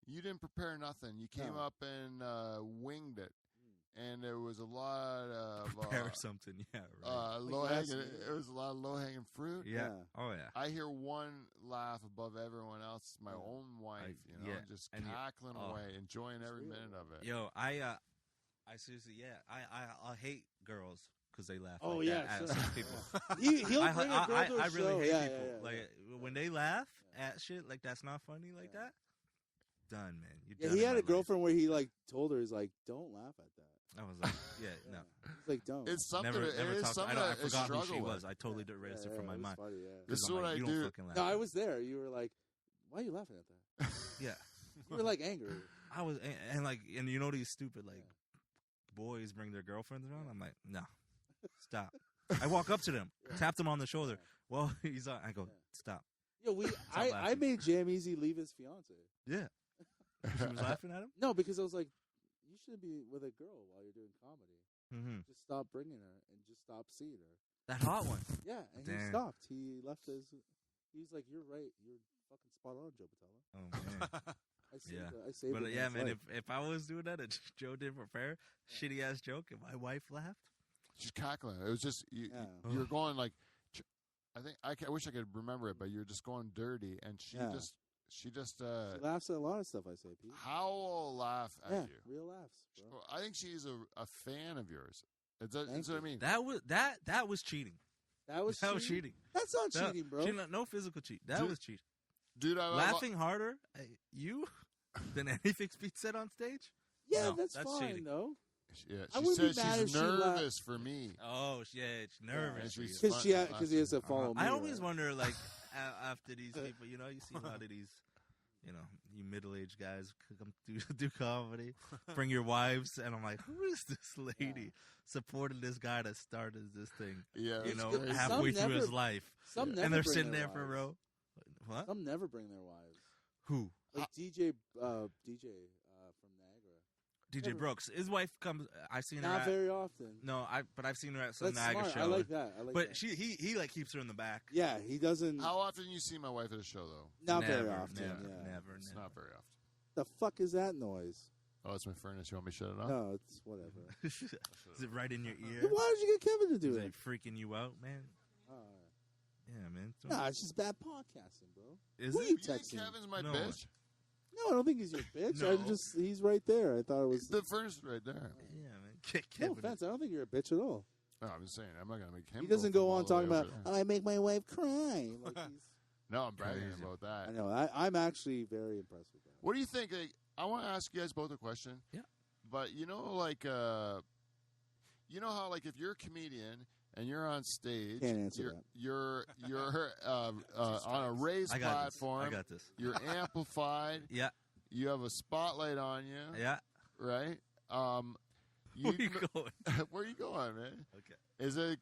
Speaker 1: You didn't prepare nothing. You came
Speaker 4: No.
Speaker 1: up and winged it. And there was a lot of
Speaker 3: prepare something. Yeah, right.
Speaker 1: low
Speaker 4: last
Speaker 1: hanging.
Speaker 4: minute.
Speaker 1: It was a lot of low hanging fruit.
Speaker 3: yeah.
Speaker 4: yeah.
Speaker 3: Oh yeah.
Speaker 1: I hear one laugh above everyone else. My
Speaker 4: Yeah.
Speaker 1: own wife,
Speaker 3: yeah.
Speaker 1: just
Speaker 3: And you-
Speaker 1: cackling
Speaker 3: oh.
Speaker 1: away, enjoying every
Speaker 4: Sweet.
Speaker 1: minute of it.
Speaker 3: Yo, I seriously, yeah, I hate girls because they laugh.
Speaker 4: Oh,
Speaker 3: like
Speaker 4: yeah,
Speaker 3: that at
Speaker 4: sure.
Speaker 3: some people.
Speaker 4: He'll
Speaker 3: I,
Speaker 4: bring
Speaker 3: I,
Speaker 4: a girl
Speaker 3: I,
Speaker 4: to a
Speaker 3: I really
Speaker 4: show.
Speaker 3: hate
Speaker 4: Yeah,
Speaker 3: people.
Speaker 4: yeah, yeah,
Speaker 3: Like
Speaker 4: yeah.
Speaker 3: when they laugh at shit like that's not funny like that. Done, man. You're
Speaker 4: Yeah,
Speaker 3: done
Speaker 4: he
Speaker 3: in
Speaker 4: had
Speaker 3: my
Speaker 4: a girlfriend where he like told her, he's like, "Don't laugh at that."
Speaker 3: life. I was like, yeah, no.
Speaker 4: He's like, "Don't."
Speaker 1: It's something.
Speaker 3: Never
Speaker 1: it is
Speaker 3: talked.
Speaker 1: something
Speaker 3: I
Speaker 1: that
Speaker 3: forgot who she
Speaker 1: struggle
Speaker 3: was.
Speaker 1: with.
Speaker 3: I totally erased it from my
Speaker 4: was
Speaker 3: mind.
Speaker 4: Funny, yeah.
Speaker 1: This is
Speaker 3: 'Cause I'm
Speaker 1: what
Speaker 3: like,
Speaker 1: I
Speaker 3: you
Speaker 1: do.
Speaker 3: Don't fucking laugh.
Speaker 4: No, I was there. You were like, "Why are you laughing at that?"
Speaker 3: Yeah,
Speaker 4: You were like angry.
Speaker 3: I was, and you know these stupid like boys bring their girlfriends around. I'm like, no, stop. I walk up to them, tap them on the shoulder. Well, he's on. I go, stop.
Speaker 4: I made Jam Easy leave his fiance.
Speaker 3: Yeah. She was laughing at him?
Speaker 4: No, because I was like, you shouldn't be with a girl while you're doing comedy.
Speaker 3: Mm-hmm.
Speaker 4: Just stop bringing her and just stop seeing her.
Speaker 3: That hot one.
Speaker 4: Yeah, and he stopped. He left his. He was like, "You're right. You're fucking spot on, Joe Botelho."
Speaker 3: Oh man.
Speaker 4: I saved
Speaker 3: but
Speaker 4: it.
Speaker 3: Yeah, man. If I was doing that and Joe didn't prepare, shitty ass joke, and my wife laughed,
Speaker 1: she's cackling. It was just you were going like. I wish I could remember it, but you're just going dirty, and she just
Speaker 4: laughs at a lot of stuff I say, Pete.
Speaker 1: Howl laugh at you.
Speaker 4: Real laughs, bro.
Speaker 1: I think she's a fan of yours. That's what I mean.
Speaker 3: That was cheating.
Speaker 4: That was
Speaker 3: cheating.
Speaker 4: That's not cheating, bro.
Speaker 3: No physical cheat. That was cheating.
Speaker 1: Dude,
Speaker 3: laughing harder at you than anything Pete said on stage?
Speaker 4: Yeah,
Speaker 3: no,
Speaker 4: that's fine,
Speaker 3: cheating.
Speaker 4: though.
Speaker 1: Yeah, she says she's nervous for me.
Speaker 3: Oh, yeah, she's nervous.
Speaker 4: Because he has to follow me.
Speaker 3: I always wonder, like, after these people, you see a lot of these, you middle-aged guys come do comedy, bring your wives, and I'm like, who is this lady supporting this guy that started this thing?
Speaker 1: Yeah,
Speaker 3: halfway through his life, and they're sitting there
Speaker 4: wives.
Speaker 3: for a row. What?
Speaker 4: Some never bring their wives.
Speaker 3: Who?
Speaker 4: Like DJ from Niagara.
Speaker 3: DJ Brooks. His wife comes. I've seen her.
Speaker 4: Not very often.
Speaker 3: No, but I've seen her at some
Speaker 4: That's
Speaker 3: Niagara
Speaker 4: smart.
Speaker 3: show.
Speaker 4: I like that.
Speaker 3: But he like keeps her in the back.
Speaker 4: Yeah, he doesn't.
Speaker 1: How often you see my wife at a show though?
Speaker 4: Not very often.
Speaker 3: Never.
Speaker 1: It's not very often.
Speaker 4: The fuck is that noise?
Speaker 1: Oh, it's my furnace. You want me to shut it off?
Speaker 4: No, it's whatever.
Speaker 3: Is it right in your ear?
Speaker 4: Why did you get Kevin to do
Speaker 3: it?
Speaker 4: it?
Speaker 3: Is it freaking you out, man? Yeah, man.
Speaker 4: Nah, it's just bad podcasting, bro.
Speaker 3: Is
Speaker 4: Who
Speaker 3: it?
Speaker 4: are you
Speaker 1: You think
Speaker 4: texting?
Speaker 1: Kevin's my
Speaker 3: No.
Speaker 1: bitch?
Speaker 4: No, I don't think he's your bitch.
Speaker 3: No.
Speaker 4: He's right there. I thought it was.
Speaker 1: The furnace is right there.
Speaker 3: Yeah, man.
Speaker 4: No offense. I don't think you're a bitch at all.
Speaker 1: No, I'm just saying. I'm not gonna make him.
Speaker 4: He doesn't go on talking about,
Speaker 1: there.
Speaker 4: I make my wife cry. Like
Speaker 1: No, I'm bragging
Speaker 3: Crazy.
Speaker 1: about that.
Speaker 4: I know. I'm actually very impressed with that.
Speaker 1: What do you think? I want to ask you guys both a question.
Speaker 3: Yeah.
Speaker 1: But like, how like if you're a comedian and you're on stage,
Speaker 4: Can't answer
Speaker 1: you're on a raised platform.
Speaker 3: I got this.
Speaker 1: You're amplified.
Speaker 3: Yeah.
Speaker 1: You have a spotlight on you.
Speaker 3: Yeah.
Speaker 1: Right.
Speaker 3: Where you going?
Speaker 1: Where you going, man?
Speaker 3: Okay.
Speaker 1: Is it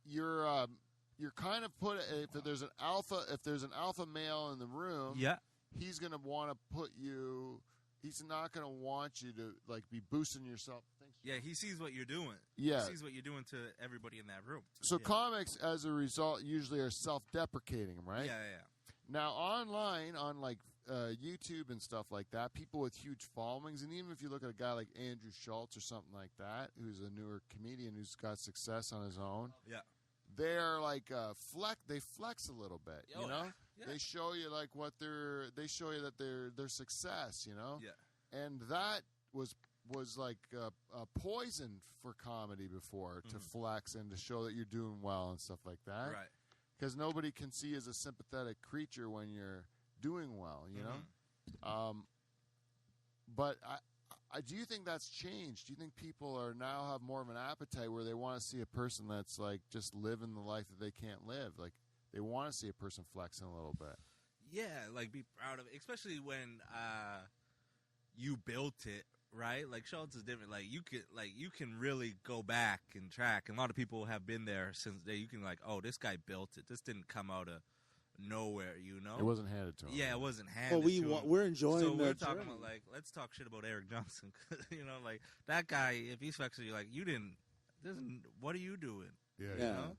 Speaker 1: you're kind of put if there's an alpha male in the room,
Speaker 3: Yeah.
Speaker 1: he's gonna want to put you. He's not gonna want you to like be boosting yourself.
Speaker 3: Yeah, he sees what you're doing.
Speaker 1: Yeah.
Speaker 3: He sees what you're doing to everybody in that room.
Speaker 1: So
Speaker 3: yeah.
Speaker 1: comics, as a result, usually are self-deprecating, right?
Speaker 3: Yeah.
Speaker 1: Now online, on like YouTube and stuff like that, people with huge followings, and even if you look at a guy like Andrew Schultz or something like that, who's a newer comedian who's got success on his own,
Speaker 3: Yeah.
Speaker 1: they're like they flex a little bit,
Speaker 3: Oh,
Speaker 1: you know.
Speaker 3: yeah.
Speaker 1: They show you like they show you that their success, you know.
Speaker 3: Yeah.
Speaker 1: And that was like a poison for comedy before, to flex and to show that you're doing well and stuff like that.
Speaker 3: Right.
Speaker 1: Because nobody can see you as a sympathetic creature when you're doing well, you know. But I do you think that's changed? Do you think people are now have more of an appetite where they want to see a person that's like just living the life that they can't live? Like they want to see a person flexing a little bit.
Speaker 3: Yeah, like be proud of it, especially when you built it, right? Like Schultz is different. Like you can really go back and track, and a lot of people have been there since day. You can like, oh, this guy built it. This didn't come out of nowhere, you know.
Speaker 1: It wasn't handed to him.
Speaker 3: Yeah, it wasn't handed.
Speaker 4: Well, we're enjoying.
Speaker 3: So we're
Speaker 4: that
Speaker 3: talking
Speaker 4: journey.
Speaker 3: about like, let's talk shit about Eric Johnson. You know, like that guy. If he's flexing, you're like, you didn't. What are you doing?
Speaker 1: Yeah.
Speaker 3: You know?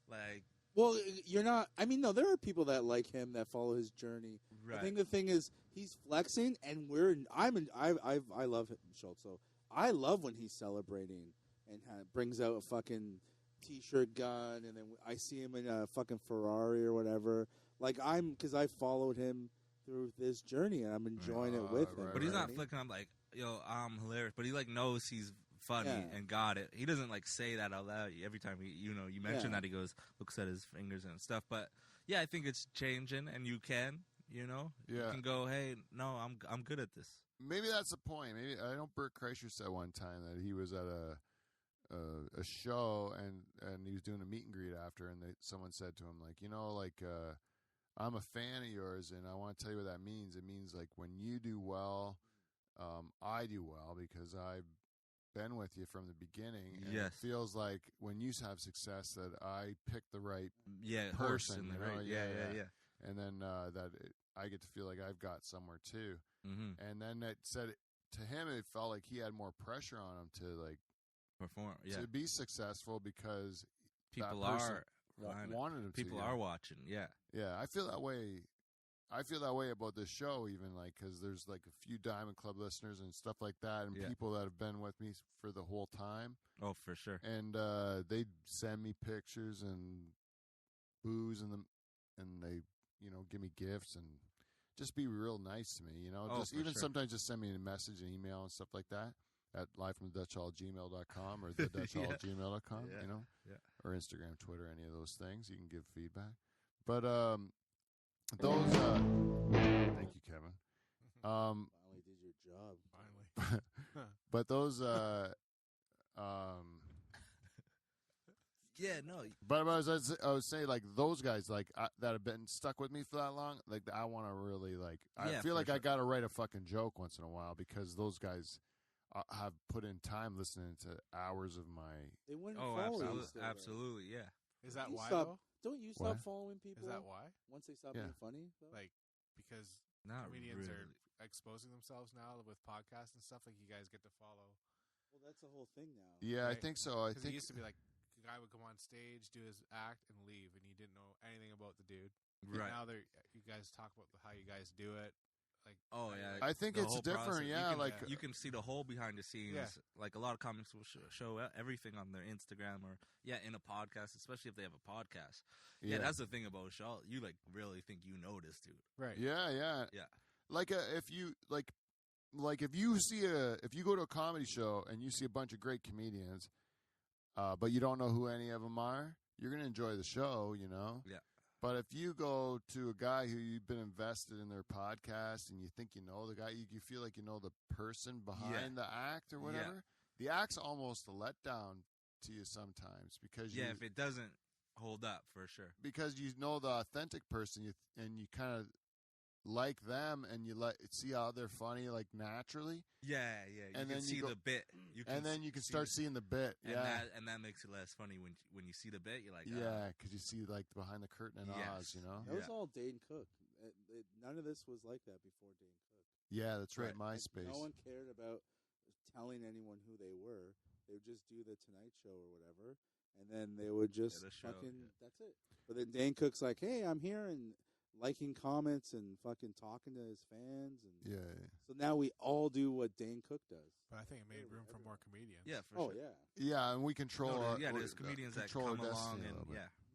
Speaker 3: Like.
Speaker 4: Well, you're not. I mean, no, there are people that like him that follow his journey.
Speaker 3: Right.
Speaker 4: I think the thing is he's flexing, and I love him, Schultz. So I love when he's celebrating and brings out a fucking t-shirt gun, and then I see him in a fucking Ferrari or whatever. Like because I followed him through this journey, and I'm enjoying it with him.
Speaker 3: But he's not flicking. I'm like, yo, I'm hilarious. But he like knows he's funny and got it. He doesn't like say that out loud every time you mention that. He goes, looks at his fingers and stuff. But yeah, I think it's changing, and you can, you can go, hey, no, I'm good at this.
Speaker 1: Maybe that's the point. Maybe I know Bert Kreischer said one time that he was at a show and he was doing a meet and greet after, and someone said to him like, I'm a fan of yours, and I want to tell you what that means. It means like when you do well, I do well because been with you from the beginning. And
Speaker 3: yes.
Speaker 1: It feels like when you have success that I picked the right
Speaker 3: person.
Speaker 1: you know?
Speaker 3: Right. Yeah.
Speaker 1: And then I get to feel like I've got somewhere too.
Speaker 3: Mm-hmm.
Speaker 1: And then it said to him, it felt like he had more pressure on him to like
Speaker 3: perform,
Speaker 1: to be successful because
Speaker 3: people
Speaker 1: wanted him.
Speaker 3: People
Speaker 1: to,
Speaker 3: are watching. Yeah.
Speaker 1: I feel that way. I feel that way about this show, even like because there's like a few Diamond Club listeners and stuff like that, and people that have been with me for the whole time.
Speaker 3: Oh, for sure.
Speaker 1: And they send me pictures and booze and they give me gifts and just be real nice to me. Just even sometimes just send me a message, an email, and stuff like that at livefromthedutchhall@gmail.com or thedutchhall@gmail.com. Or Instagram, Twitter, any of those things. You can give feedback, but those. Thank you, Kevin.
Speaker 4: Finally did your job.
Speaker 2: Finally.
Speaker 1: But those.
Speaker 3: Yeah, no.
Speaker 1: But I was saying, like those guys, like that have been stuck with me for that long. Like I want to really like. I feel like I got to write a fucking joke once in a while because those guys have put in time listening to hours of my.
Speaker 4: They wouldn't follow you.
Speaker 3: Absolutely, yeah.
Speaker 2: Is that why though?
Speaker 4: Don't you stop following people?
Speaker 2: Is that why?
Speaker 4: Once they stop being funny, though?
Speaker 2: Like because comedians are exposing themselves now with podcasts and stuff. Like you guys get to follow.
Speaker 4: Well, that's the whole thing now.
Speaker 1: Yeah, right? I think so. I think
Speaker 2: it used to be like the guy would come on stage, do his act, and leave, and you didn't know anything about the dude.
Speaker 3: Right
Speaker 2: now, you guys talk about how you guys do it. Like,
Speaker 1: I think it's different.
Speaker 3: Process.
Speaker 1: Yeah,
Speaker 3: you can see the whole behind the scenes. Yeah. Like a lot of comics will show everything on their Instagram or in a podcast, especially if they have a podcast. Yeah, that's the thing about a show. You like really think you know this dude,
Speaker 2: right?
Speaker 1: Yeah. Like if you if you go to a comedy show and you see a bunch of great comedians, but you don't know who any of them are, you're gonna enjoy the show,
Speaker 3: Yeah.
Speaker 1: But if you go to a guy who you've been invested in their podcast and you think you know the guy, you feel like you know the person behind the act or whatever. The act's almost a letdown to you sometimes because
Speaker 3: if it doesn't hold up for sure.
Speaker 1: Because you know the authentic person and you kind of like them and you see how they're funny like naturally.
Speaker 3: Yeah.
Speaker 1: And
Speaker 3: then see the bit.
Speaker 1: You can start seeing the bit.
Speaker 3: And that makes it less funny when you see the bit. You're like,
Speaker 1: because you see like behind the curtain and Oz,
Speaker 4: That was all Dane Cook. None of this was like that before Dane Cook.
Speaker 1: Yeah, that's right. MySpace.
Speaker 4: No one cared about telling anyone who they were. They would just do the Tonight Show or whatever, and then they would just that's it. But then Dane Cook's like, hey, I'm here and liking comments and fucking talking to his fans. And so now we all do what Dane Cook does.
Speaker 2: But I think it made room for more comedians.
Speaker 3: Yeah, for sure.
Speaker 1: Yeah, and we control
Speaker 3: there's comedians that come along and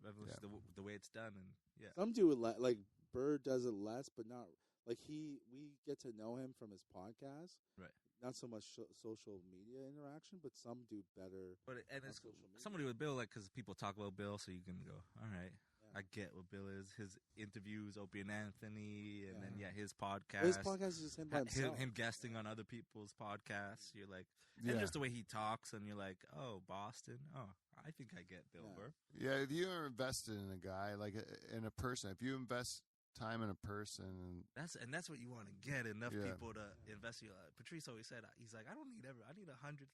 Speaker 3: revolution the way it's done. And
Speaker 4: some do it like Bird does it less, but not like we get to know him from his podcast.
Speaker 3: Right.
Speaker 4: Not so much social media interaction, but some do better.
Speaker 3: But it's somebody with Bill, like, because people talk about Bill, so you can go, all right. I get what Bill is. His interviews, Opie and Anthony, and then his podcast.
Speaker 4: His podcast is just him by himself.
Speaker 3: Him guesting on other people's podcasts. You're like, and just the way he talks, and you're like, oh, Boston. Oh, I think I get Bill Burr.
Speaker 1: Yeah, if you are invested in a guy, like in a person, if you invest time in a person,
Speaker 3: and that's what you want to get enough people to invest. Patrice always said, he's like, I don't need I need 100,000.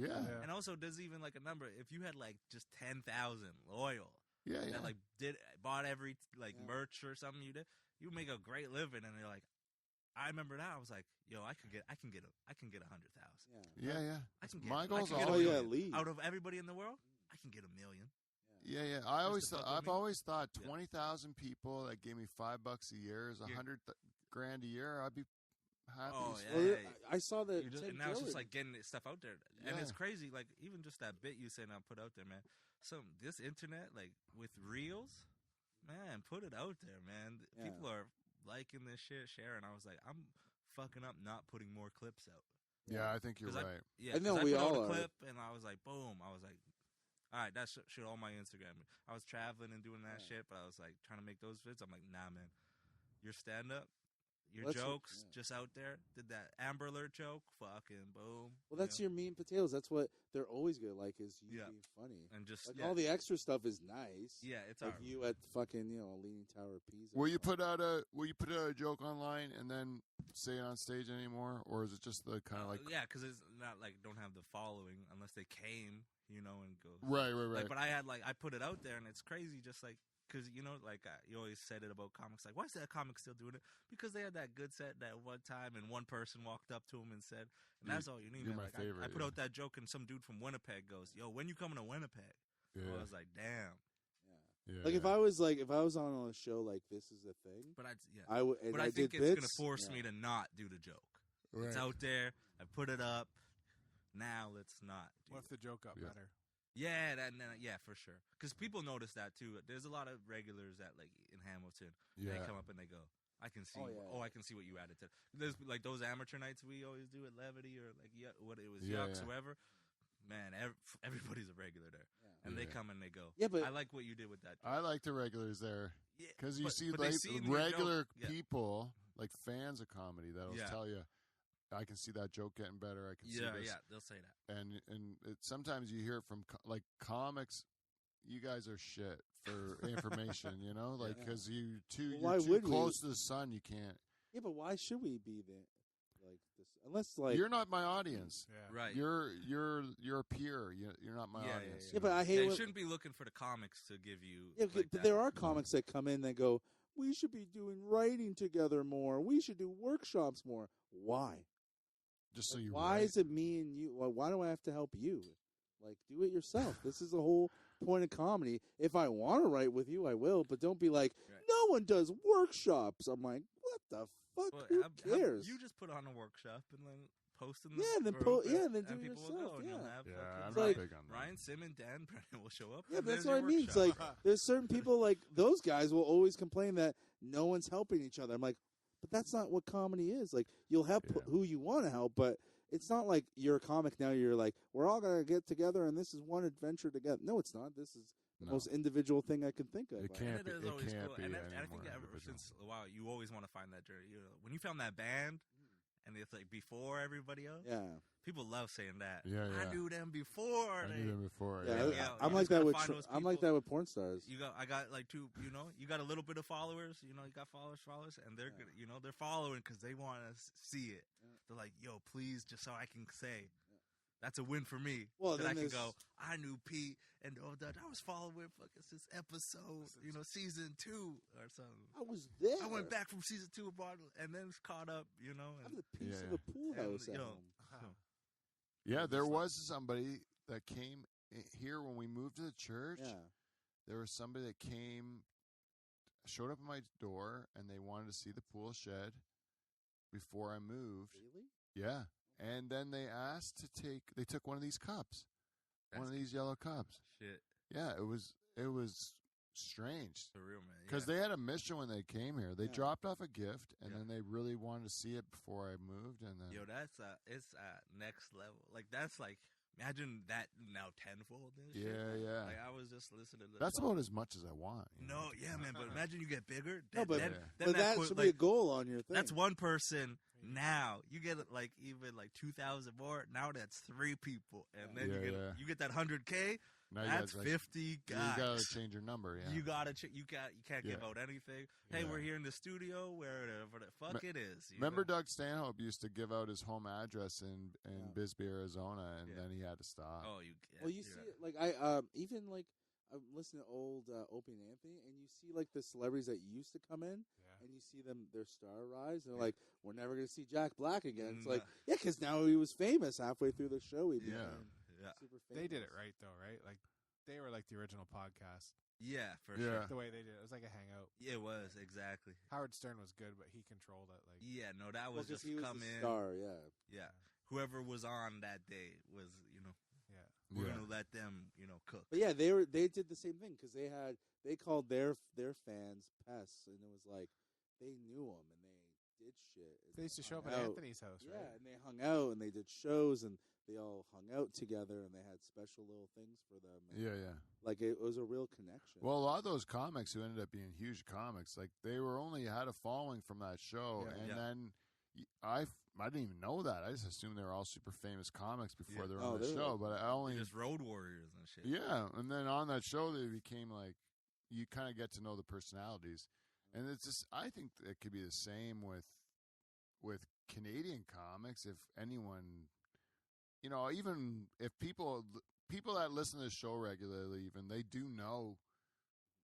Speaker 1: Yeah,
Speaker 3: and also there's even like a number. If you had like just 10,000 loyal. That like bought every merch or something you did, you would make a great living. And you're like, I remember that. I was like, yo, I can get 100,000.
Speaker 1: Yeah.
Speaker 3: I can
Speaker 1: my goals
Speaker 3: are out of everybody in the world. I can get 1 million.
Speaker 1: Yeah. I've always thought 20,000 people that gave me $5 a year is $100,000 a year. I'd be happy.
Speaker 4: Oh I saw that.
Speaker 3: And now it's just like getting stuff out there, and it's crazy. Like even just that bit you said, I put out there, man. This internet, like with reels, man, put it out there, man. People are liking this shit, sharing. I was like, I'm fucking up not putting more clips out.
Speaker 1: Yeah, I think you're right.
Speaker 4: I know we all are.
Speaker 3: Clip, and I was like, boom. I was like, all right, that shit on my Instagram. I was traveling and doing that shit, but I was like trying to make those vids. I'm like, nah, man, your stand up, your jokes just out there. Did that Amber Alert joke? Fucking boom.
Speaker 4: Well, that's your meat and potatoes. That's what they're always good. Like is you being funny
Speaker 3: and just
Speaker 4: like all the extra stuff is nice.
Speaker 3: Yeah, it's
Speaker 4: like you at fucking Leaning Tower of Pisa.
Speaker 1: Will you put out a joke online and then say it on stage anymore, or is it just the kind of like
Speaker 3: because it's not like don't have the following unless they came, and go
Speaker 1: right.
Speaker 3: Like, but I put it out there and it's crazy, just like. Because, you always said it about comics. Like, why is that comic still doing it? Because they had that good set that one time, and one person walked up to him and said, and that's all you need,
Speaker 1: man.
Speaker 3: Like,
Speaker 1: favorite,
Speaker 3: I put out that joke, and some dude from Winnipeg goes, yo, when you coming to Winnipeg?
Speaker 1: Yeah.
Speaker 3: I was like, damn.
Speaker 4: Yeah. Like, if I was on a show like This Is a Thing,
Speaker 3: But
Speaker 4: I
Speaker 3: think it's going to force
Speaker 4: me
Speaker 3: to not do the joke.
Speaker 1: Right.
Speaker 3: It's out there. I put it up. Now let's not.
Speaker 2: What if the joke got better?
Speaker 3: Yeah, for sure. Because people notice that too. There's a lot of regulars that in Hamilton.
Speaker 1: Yeah.
Speaker 3: They come up and they go, "I can see. I can see what you added to." There's like those amateur nights we always do at Levity or what it was Yucks, whoever. Man, everybody's a regular there, and they come and they go. Yeah, but I like what you did with that.
Speaker 1: I like the regulars there because you see
Speaker 3: see
Speaker 1: regular people like fans of comedy that'll tell you. I can see that joke getting better. I can see this.
Speaker 3: Yeah, they'll say that.
Speaker 1: And sometimes you hear it from comics. You guys are shit for information, because you're too close to the sun. You can't.
Speaker 4: Yeah, but why should we be there? Like this, unless
Speaker 1: you're not my audience,
Speaker 3: right?
Speaker 1: You're a peer. You're not my audience.
Speaker 4: Yeah, but I hate.
Speaker 3: You shouldn't be looking for the comics to give you.
Speaker 4: Yeah, but there are comics that come in that go, "We should be doing writing together more. We should do workshops more." Why?
Speaker 1: Just so you.
Speaker 4: Why is it me and you? Why do I have to help you? Like, do it yourself. This is the whole point of comedy. If I want to write with you, I will. But don't be like, no one does workshops. I'm like, what the fuck?
Speaker 3: Well,
Speaker 4: Who cares?
Speaker 3: You just put on a workshop and then post in
Speaker 4: the
Speaker 3: then
Speaker 4: do it
Speaker 3: people
Speaker 4: yourself.
Speaker 3: Will go and you'll have
Speaker 1: I'm
Speaker 3: not
Speaker 1: big on that.
Speaker 3: Ryan, Simmons, Dan Brennan will show up.
Speaker 4: Yeah, but that's what I mean. It's like there's certain people like those guys will always complain that no one's helping each other. I'm like, but that's not what comedy is. Like, you'll help who you want to help, but it's not like you're a comic now. You're like, we're all going to get together and this is one adventure together. No, it's not. This is the most individual thing I can think of.
Speaker 1: It can't be. It can't be.
Speaker 3: And I think ever since a while, you always want to find that journey. When you found that band and it's like before everybody else.
Speaker 4: Yeah.
Speaker 3: People love saying that.
Speaker 1: Yeah.
Speaker 3: I knew them before.
Speaker 4: Yeah. I'm like that with porn stars.
Speaker 3: I got like two. You got a little bit of followers. You got followers, and they're they're following because they want to see it. Yeah. They're like, yo, please, just so I can say. That's a win for me.
Speaker 4: Well,
Speaker 3: then I can go, I knew Pete and I was following fucking since episode, season 2 or something.
Speaker 4: I was there.
Speaker 3: I went back from season 2 and then caught up, And,
Speaker 4: I'm the piece of the pool house at home.
Speaker 1: Yeah, there was somebody that came here when we moved to the church.
Speaker 4: Yeah.
Speaker 1: There was somebody that showed up at my door, and they wanted to see the pool shed before I moved.
Speaker 4: Really?
Speaker 1: Yeah. And then they asked they took one of these cups. One of these yellow cups.
Speaker 3: Shit.
Speaker 1: Yeah, it was strange.
Speaker 3: Surreal, man.
Speaker 1: Because they had a mission when they came here. They dropped off a gift, and then they really wanted to see it before I moved. And then,
Speaker 3: it's next level. Like that's like imagine that now tenfold.
Speaker 1: Yeah.
Speaker 3: Like I was just listening to.
Speaker 1: That's about as much as I want.
Speaker 3: No, yeah, man. But imagine you get bigger.
Speaker 4: But that should be a goal on your thing.
Speaker 3: That's one person. Now you get like even like 2,000 more. Now that's 3 people, and then you get that 100K.
Speaker 1: Now
Speaker 3: that's 50 guys.
Speaker 1: You gotta change your number. Yeah,
Speaker 3: you gotta. You can't give out anything. Hey, we're here in the studio. Wherever the fuck it is.
Speaker 1: Remember, Doug Stanhope used to give out his home address in Bisbee, Arizona, and then he had to stop.
Speaker 3: Oh,
Speaker 4: you see it like I even like I'm listening to old Opie and Anthony, and you see like the celebrities that used to come in. And you see their star rise, and they're like, we're never going to see Jack Black again. It's like, because now he was famous halfway through the show. He became super famous.
Speaker 2: They did it right, though, right? Like, they were like the original podcast.
Speaker 3: Yeah, for sure.
Speaker 2: The way they did it. It was like a hangout.
Speaker 3: Yeah, it was, exactly.
Speaker 2: Howard Stern was good, but he controlled it. Like,
Speaker 3: yeah, no, that was just
Speaker 4: he was
Speaker 3: come in.
Speaker 4: Star, yeah.
Speaker 3: Yeah. Whoever was on that day was, we're going to let them, cook.
Speaker 4: But yeah, they did the same thing because they called their fans pests, and it was like, they knew them, and did shit.
Speaker 2: They used to show up at Anthony's house, right?
Speaker 4: Yeah, and they hung out and they did shows and they all hung out together and they had special little things for them. And
Speaker 1: Yeah.
Speaker 4: Like it was a real connection.
Speaker 1: Well, a lot of those comics who ended up being huge comics, like they were only had a following from that show, and then I didn't even know that. I just assumed they were all super famous comics before they were on the show. But I only
Speaker 3: just road warriors and shit.
Speaker 1: Yeah, and then on that show they became like you kind of get to know the personalities, and it's just I think it could be the same with Canadian comics. If anyone, even if people that listen to the show regularly, even they do know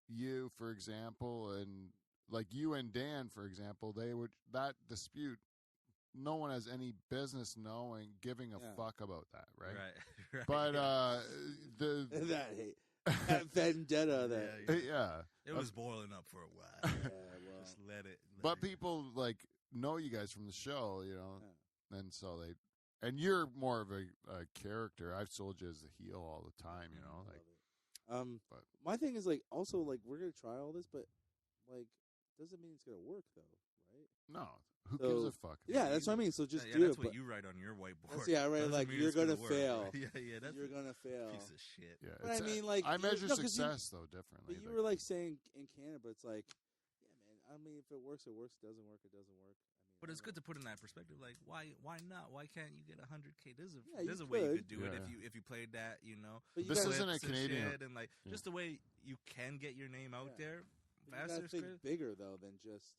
Speaker 1: you, for example, and like you and Dan, for example, they would that dispute. No one has any business giving a fuck about that, right?
Speaker 3: Right.
Speaker 1: But
Speaker 4: that vendetta,
Speaker 1: it
Speaker 3: was boiling up for a while. Just let it.
Speaker 1: But people like know you guys from the show, and so and you're more of a character. I've sold you as the heel all the time,
Speaker 4: But my thing is like also like we're gonna try all this, but like doesn't mean it's gonna work though, right?
Speaker 1: No. Who gives a fuck?
Speaker 4: Yeah, that's what I mean. So just do
Speaker 3: that's
Speaker 4: it.
Speaker 3: What you write on your whiteboard.
Speaker 4: Yeah, right. Like you're gonna fail.
Speaker 3: Yeah. That's
Speaker 4: you're gonna fail.
Speaker 3: Piece of shit.
Speaker 1: Yeah,
Speaker 4: but I mean, like
Speaker 1: I measure success though differently.
Speaker 4: But you were like saying in Canada, but it's like, yeah, man. I mean, if it works, it works. Doesn't work, it doesn't work. I mean,
Speaker 3: but it's good to put in that perspective. Like, why not? Why can't you get 100K? There's a
Speaker 4: way
Speaker 3: you could do it if you played that.
Speaker 1: But this isn't a Canadian,
Speaker 3: and like just the way you can get your name out there.
Speaker 4: But faster, you think bigger though than just.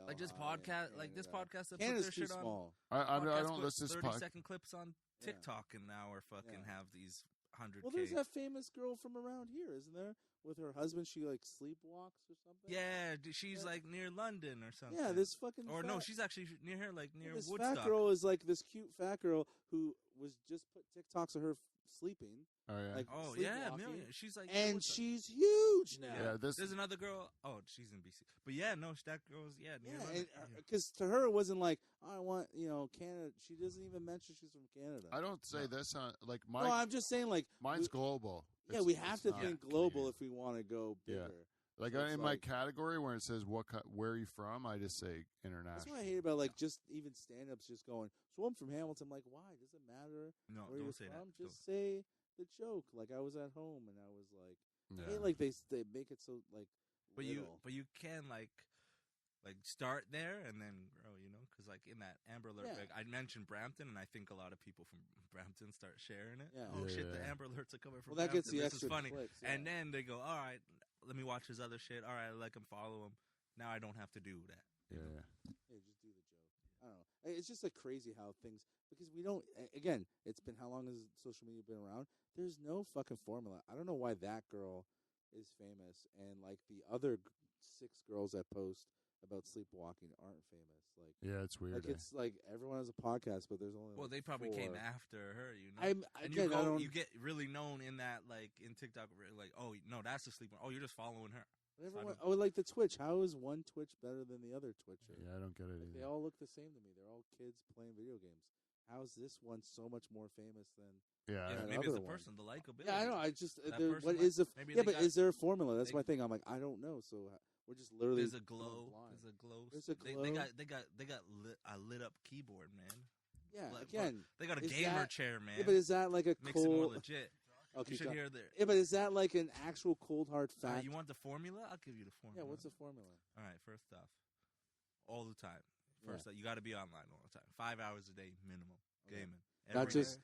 Speaker 3: Like this podcast, this podcast that
Speaker 4: Canada's
Speaker 3: put their shit
Speaker 4: small.
Speaker 1: I don't listen to
Speaker 3: 30-second clips on TikTok and now are fucking have these 100K.
Speaker 4: Well, there's that famous girl from around here, isn't there? With her husband, she like sleepwalks or something.
Speaker 3: Yeah, she's like near London or something.
Speaker 4: Yeah, this fucking.
Speaker 3: Or no, she's actually near her, like near
Speaker 4: this
Speaker 3: Woodstock.
Speaker 4: Fat girl is like this cute fat girl who was just put TikToks of her sleeping.
Speaker 1: Oh yeah.
Speaker 4: Like,
Speaker 3: million. She's like,
Speaker 4: and she's huge now.
Speaker 1: Yeah,
Speaker 3: there's another girl. Oh, she's in BC. But yeah, no, that girl's near London.
Speaker 4: Because to her it wasn't like I want Canada. She doesn't even mention she's from Canada.
Speaker 1: I don't say this on like my.
Speaker 4: No, I'm just saying like
Speaker 1: mine's global.
Speaker 4: Yeah, we have to think global if we want to go bigger.
Speaker 1: Yeah. Like in my category where it says where are you from, I just say international.
Speaker 4: That's what I hate about like just even stand-ups just going. So I'm from Hamilton. I'm like, why does it matter?
Speaker 3: No,
Speaker 4: where
Speaker 3: don't
Speaker 4: you're
Speaker 3: say
Speaker 4: from?
Speaker 3: that.
Speaker 4: Just say the joke. Like I was at home and I was like,
Speaker 1: yeah.
Speaker 4: I hate like they make it so like.
Speaker 3: But
Speaker 4: little.
Speaker 3: you can like start there and then grow, because like in that Amber Alert, like I mentioned Brampton, and I think a lot of people from Brampton start sharing it.
Speaker 4: Yeah.
Speaker 3: Oh shit, the Amber Alerts are coming from.
Speaker 4: Well, that
Speaker 3: Brampton.
Speaker 4: gets the
Speaker 3: this
Speaker 4: extra
Speaker 3: is funny,
Speaker 4: clicks,
Speaker 3: and then they go, all right, let me watch his other shit. All right, I like him, follow him. Now I don't have to do that.
Speaker 1: Yeah.
Speaker 4: Hey, just do the joke. I don't know. It's just like crazy how things because we don't. Again, it's been how long has social media been around? There's no fucking formula. I don't know why that girl is famous and like the other 6 girls that post about sleepwalking aren't famous. Like
Speaker 1: it's weird.
Speaker 4: Like it's like everyone has a podcast, but there's only
Speaker 3: they probably
Speaker 4: 4.
Speaker 3: came after her. You get really known in that like in TikTok, like no, that's the sleepwalk. Oh, you're just following her.
Speaker 4: Everyone, like the Twitch. How is one Twitch better than the other Twitcher?
Speaker 1: Yeah, I don't get it either.
Speaker 4: They all look the same to me. They're all kids playing video games. How is this one so much more famous than?
Speaker 3: Maybe it's the person, the likability.
Speaker 4: Yeah, I know. I just
Speaker 3: what
Speaker 4: is but is there a formula? That's my thing. I'm like, I don't know. So we're just literally.
Speaker 3: There's a glow.
Speaker 4: There's a glow.
Speaker 3: They got a lit up keyboard, man.
Speaker 4: Yeah, again,
Speaker 3: they got a gamer chair, man.
Speaker 4: Yeah, but is that like a
Speaker 3: makes
Speaker 4: cold?
Speaker 3: it more legit.
Speaker 4: Okay,
Speaker 3: you should hear there.
Speaker 4: Yeah, but is that like an actual cold hard fact?
Speaker 3: You want the formula? I'll give you the formula.
Speaker 4: Yeah, what's the formula?
Speaker 3: All right, first off, all the time. You got to be online all the time. 5 hours a day minimum gaming.
Speaker 4: Not just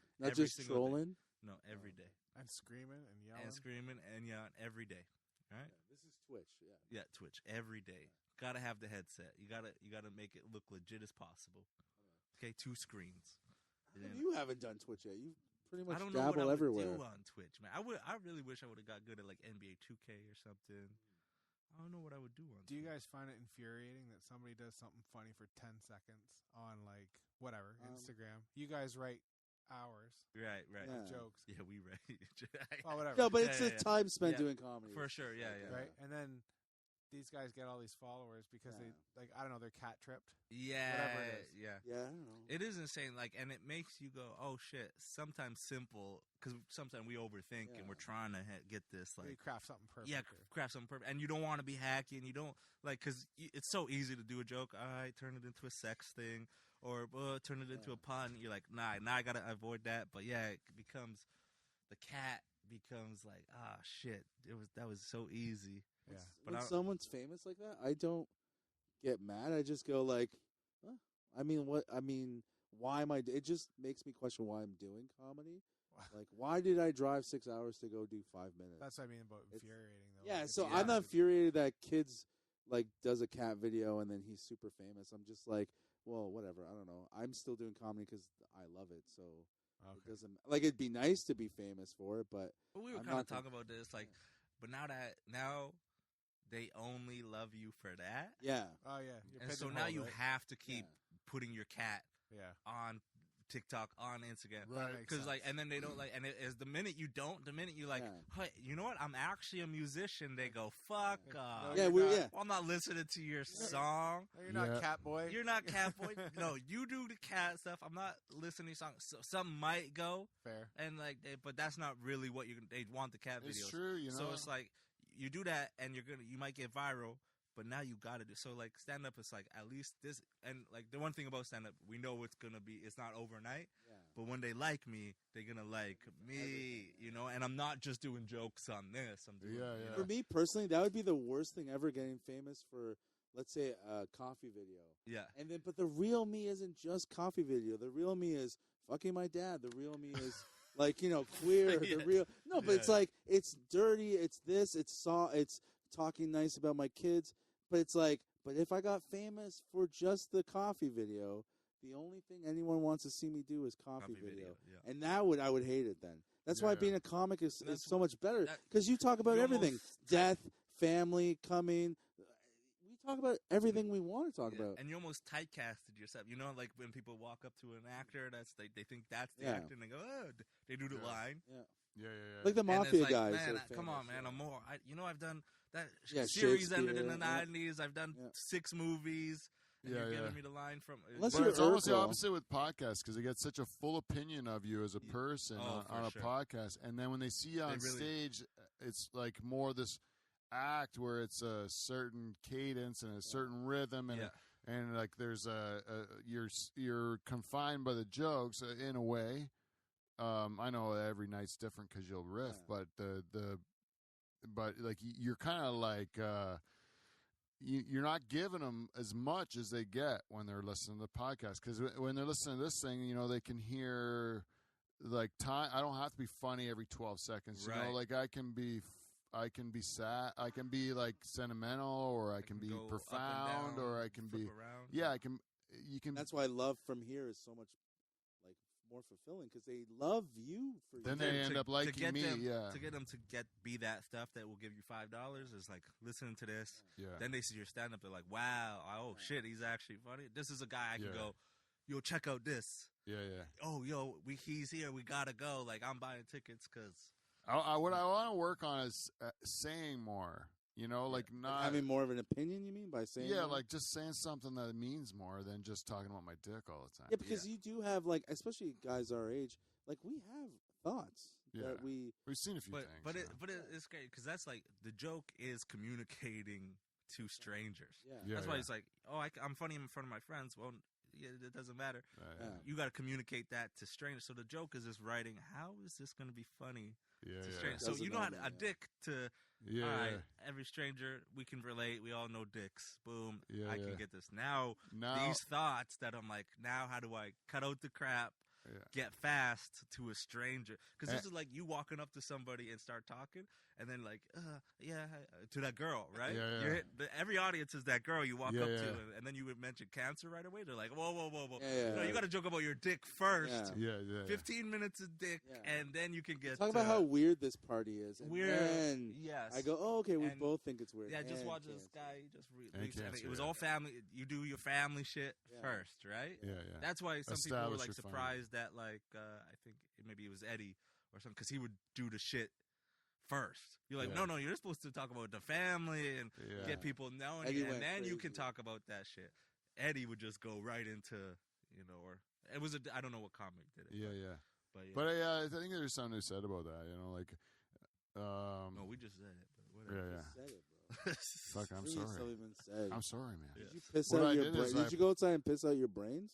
Speaker 4: trolling.
Speaker 3: No, every day.
Speaker 2: And screaming and yelling.
Speaker 3: Every day. All right.
Speaker 4: Yeah, this is Twitch.
Speaker 3: Yeah, Twitch every day. Got to have the headset. You got to make it look legit as possible. Okay, 2 screens.
Speaker 4: You haven't done Twitch yet. You pretty much
Speaker 3: I don't know
Speaker 4: dabble
Speaker 3: what I
Speaker 4: everywhere.
Speaker 3: would do on Twitch, man. I really wish I would have got good at like NBA 2K or something. I don't know what I would do on.
Speaker 2: Do you guys find it infuriating that somebody does something funny for 10 seconds on like whatever Instagram? You guys write hours,
Speaker 3: right?
Speaker 2: Yeah. Jokes.
Speaker 3: Yeah, we write.
Speaker 2: Oh, whatever.
Speaker 4: No, but it's the time spent doing comedy
Speaker 3: for sure. Yeah.
Speaker 2: Right, and then these guys get all these followers because they like I don't know, they're cat tripped.
Speaker 3: Yeah,
Speaker 2: whatever it is.
Speaker 3: yeah.
Speaker 4: I don't know.
Speaker 3: It is insane. Like, and it makes you go, "Oh shit!" Sometimes simple, because sometimes we overthink and we're trying to get this like
Speaker 2: you craft something perfect.
Speaker 3: Yeah, craft something perfect, and you don't want to be hacky, and you don't like because it's so easy to do a joke. All right, turn it into a sex thing, or turn it into a pun. You're like, nah, I gotta avoid that. But yeah, it becomes the cat becomes like, shit, that was so easy.
Speaker 2: Yeah,
Speaker 4: but when someone's famous like that, I don't get mad. I just go like, huh? I mean, what? I mean, why am I? It just makes me question why I'm doing comedy. Like, why did I drive 6 hours to go do 5 minutes?
Speaker 2: That's what I mean about infuriating, though.
Speaker 4: Yeah, so I'm not infuriated that kids like does a cat video and then he's super famous. I'm just like, well, whatever. I don't know. I'm still doing comedy because I love it. So it doesn't like it'd be nice to be famous for it, but
Speaker 3: we were kind of talking about this, like, but now they only love you for that.
Speaker 4: Yeah.
Speaker 2: Oh yeah.
Speaker 3: And so now you have to keep putting your cat on TikTok, on Instagram,
Speaker 1: right?
Speaker 3: Because like, and then they don't like, and the minute you like, hey, you know what? I'm actually a musician. They go, fuck off. I'm not listening to your song.
Speaker 2: No, you're not Cat Boy.
Speaker 3: You're not Cat Boy. No, you do the cat stuff. I'm not listening to songs. So some might go
Speaker 2: fair,
Speaker 3: and like, but that's not really what they want the cat videos.
Speaker 1: It's true, you know.
Speaker 3: So it's like you do that, and you might get viral. But now you got to do so. Like stand up is like at least this, and like the one thing about stand up, we know it's gonna be. It's not overnight. Yeah. But when they like me, they're gonna like me, you know. And I'm not just doing jokes on this. I'm doing,
Speaker 4: For me personally, that would be the worst thing ever. Getting famous for, let's say, a coffee video.
Speaker 3: Yeah.
Speaker 4: And then, but the real me isn't just coffee video. The real me is fucking my dad. The real me is like queer. The real but it's like it's dirty. It's this. It's talking nice about my kids. But it's like, but if I got famous for just the coffee video, the only thing anyone wants to see me do is coffee video. Yeah. And I would hate it then. That's why being a comic is so much better. Because you talk about everything. Death, family, coming. We talk about everything we want to talk about.
Speaker 3: And you almost typecasted yourself. You know, like when people walk up to an actor, they think that's the actor, and they go, they do the line.
Speaker 4: Yeah. Like the mafia guys.
Speaker 3: Man, come on, man. I'm more. I've done that series ended in the 90s. I've done 6 movies. And you're giving me the line from.
Speaker 1: But it's almost the opposite with podcasts because they get such a full opinion of you as a person on a podcast, and then when they see you on stage, it's like more this act where it's a certain cadence and a certain rhythm, and like there's you're confined by the jokes in a way. I know every night's different because you'll riff, but but like you're kind of like you're not giving them as much as they get when they're listening to the podcast, because when they're listening to this thing, they can hear like time. I don't have to be funny every 12 seconds. You know, like I can be sad, I can be like sentimental, or I can be profound, or I can be
Speaker 3: around.
Speaker 1: You can.
Speaker 4: That's why Love From Here is so much more fulfilling, because they love you for
Speaker 1: then they end up liking me.
Speaker 3: To get them to be that stuff that will give you $5 is like listening to this. Then they see your stand up, they're like, wow, shit, he's actually funny. This is a guy I can go, yo, check out this. Oh, yo, he's here, we gotta go. Like, I'm buying tickets because
Speaker 1: what I want to work on is saying more. Like not
Speaker 4: having more of an opinion. You mean by saying more?
Speaker 1: Like just saying something that means more than just talking about my dick all the time.
Speaker 4: Yeah, because you do have, like, especially guys our age, like we have thoughts that we've
Speaker 1: seen a few things.
Speaker 3: But it's great because that's like the joke is communicating to strangers. That's why it's like, I'm funny in front of my friends. Well, it doesn't matter. You got to communicate that to strangers. So the joke is just writing. How is this going to be funny? To strangers? So you know how a dick to. All right, every stranger, we can relate. We all know dicks. Boom. I can get this. Now, these thoughts that I'm like, now how do I cut out the crap, get fast to a stranger? Because this is like you walking up to somebody and start talking, and then like, to that girl, right? Every audience is that girl you walk up to, and then you would mention cancer right away. They're like, whoa. No, you got to joke about your dick first. 15 minutes of dick, and then you can get...
Speaker 4: Talk about how weird this party is. And
Speaker 3: weird,
Speaker 4: then I go, oh, okay, we both think it's weird.
Speaker 3: Yeah, just watch this guy. It was all family. You do your family shit first, right? That's why some people were like surprised that, like, I think maybe it was Eddie or something, because he would do the shit first. You're like, no, you're supposed to talk about the family and get people knowing you, and then you can talk about that shit. Eddie would just go right into, or it was I don't know what comic did it.
Speaker 1: Yeah. But I think there's something said about that, like.
Speaker 3: No, we just said it. But whatever.
Speaker 4: Yeah. Said it, bro.
Speaker 1: Fuck, I'm sorry. I'm sorry, man.
Speaker 4: Did you piss out your brains? Did you go outside and piss out your brains?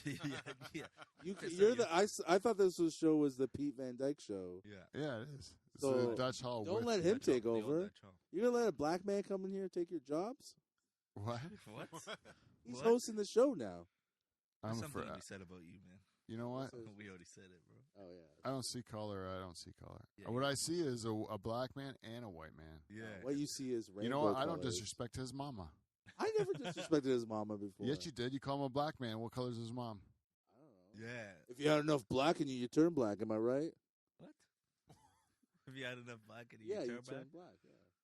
Speaker 3: yeah.
Speaker 4: I thought this show was the Pete Van Dyke show.
Speaker 1: Yeah, it is. It's
Speaker 4: so
Speaker 1: Dutch Hall.
Speaker 4: Don't let him take over. You're gonna let a black man come in here and take your jobs?
Speaker 1: What?
Speaker 4: He's hosting the show now.
Speaker 3: There's something to be said about you, man.
Speaker 1: You know what?
Speaker 3: We already said it, bro.
Speaker 4: Oh yeah.
Speaker 1: I don't see color. Yeah, what I see is a black man and a white man.
Speaker 3: Yeah.
Speaker 4: What you see is rainbow.
Speaker 1: You know what? I
Speaker 4: colors.
Speaker 1: don't disrespect his mama.
Speaker 4: I never disrespected his mama before.
Speaker 1: Yes, you did. You call him a black man. What color is his mom?
Speaker 4: I don't know.
Speaker 3: Yeah.
Speaker 4: If you had enough black in you turn black. Am I right?
Speaker 3: What? If you had enough black in you, turn
Speaker 4: black. Yeah.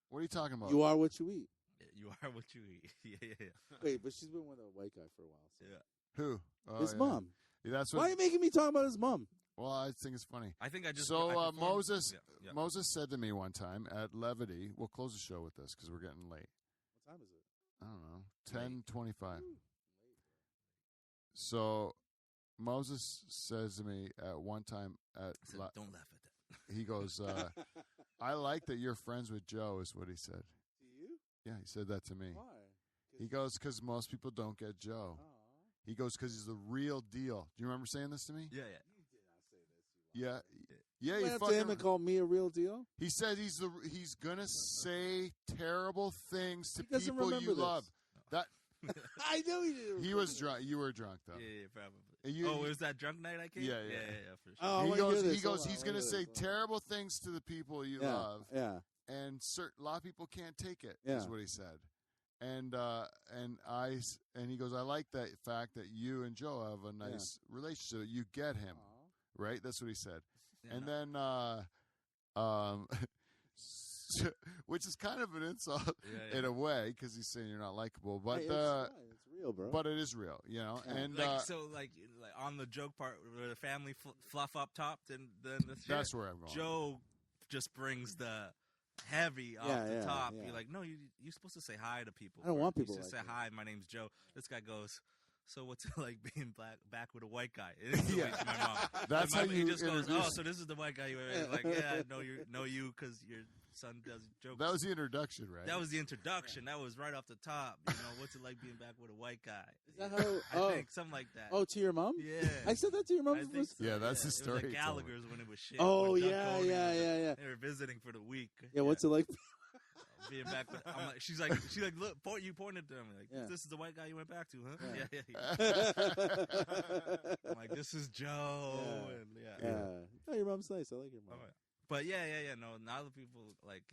Speaker 1: What are you talking about?
Speaker 4: You are what you eat.
Speaker 3: You are what you eat. Yeah.
Speaker 4: Wait, but she's been with a white guy for a while. So.
Speaker 3: Yeah.
Speaker 1: Who?
Speaker 4: His mom.
Speaker 1: Yeah, that's what.
Speaker 4: Why are you making me talk about his mom?
Speaker 1: Well, I think it's funny.
Speaker 3: I think I just.
Speaker 1: So Moses said to me one time at Levity, we'll close the show with this because we're getting late.
Speaker 4: What time is it?
Speaker 1: I don't know, 10:25. So Moses says to me at one time
Speaker 3: don't laugh at that.
Speaker 1: He goes, I like that you're friends with Joe, is what he said.
Speaker 4: Do you?
Speaker 1: Yeah, he said that to me.
Speaker 4: Why?
Speaker 1: He goes, because most people don't get Joe. He goes, because he's the real deal. Do you remember saying this to me?
Speaker 3: Yeah.
Speaker 4: You did not say this.
Speaker 1: Yeah.
Speaker 4: You went up to him and called me a real deal?
Speaker 1: He said he's gonna say terrible things to
Speaker 4: doesn't
Speaker 1: people
Speaker 4: remember
Speaker 1: you
Speaker 4: this.
Speaker 1: love. That
Speaker 4: I know he didn't.
Speaker 1: he was drunk. You were drunk though.
Speaker 3: Yeah, probably. Was that drunk night I came?
Speaker 1: Yeah,
Speaker 3: for sure.
Speaker 1: He goes. He's gonna say terrible things to the people you love.
Speaker 4: Yeah.
Speaker 1: And a lot of people can't take it.
Speaker 4: Yeah.
Speaker 1: Is what he said. And he goes, I like that fact that you and Joe have a nice relationship. You get him, right? That's what he said.
Speaker 3: Yeah,
Speaker 1: and then, which is kind of an insult in a way because he's saying you're not likable. But
Speaker 4: it's real, bro.
Speaker 1: But it is real, And
Speaker 3: like on the joke part, where the family fluff up top, then
Speaker 1: that's where I'm going.
Speaker 3: Joe just brings the heavy off the top. You're like, no, you're supposed to say hi to people.
Speaker 4: I don't want people
Speaker 3: to
Speaker 4: like
Speaker 3: say
Speaker 4: that.
Speaker 3: Hi, my name's Joe. This guy goes, so what's it like being back with a white guy? My mom.
Speaker 1: That's how
Speaker 3: he
Speaker 1: you
Speaker 3: just goes, oh, so this is the white guy you were like, yeah, I know you because your son does jokes.
Speaker 1: That was the introduction, right?
Speaker 3: That was the introduction. That was right off the top. What's it like being back with a white guy?
Speaker 4: Is that how?
Speaker 3: I think something like that.
Speaker 4: Oh, to your mom?
Speaker 3: Yeah.
Speaker 4: I said that to your mom.
Speaker 3: So.
Speaker 1: Yeah, that's the story.
Speaker 3: It was like Gallagher's when it was shit.
Speaker 4: Oh, yeah.
Speaker 3: They were visiting for the week.
Speaker 4: Yeah, what's it like?
Speaker 3: Being back, I'm like, she's like, look, you pointed to him, like, this is the white guy you went back to, huh? Yeah. I'm like, this is Joe, and
Speaker 4: Oh, your mom's nice. I like your mom.
Speaker 3: But no, now the people like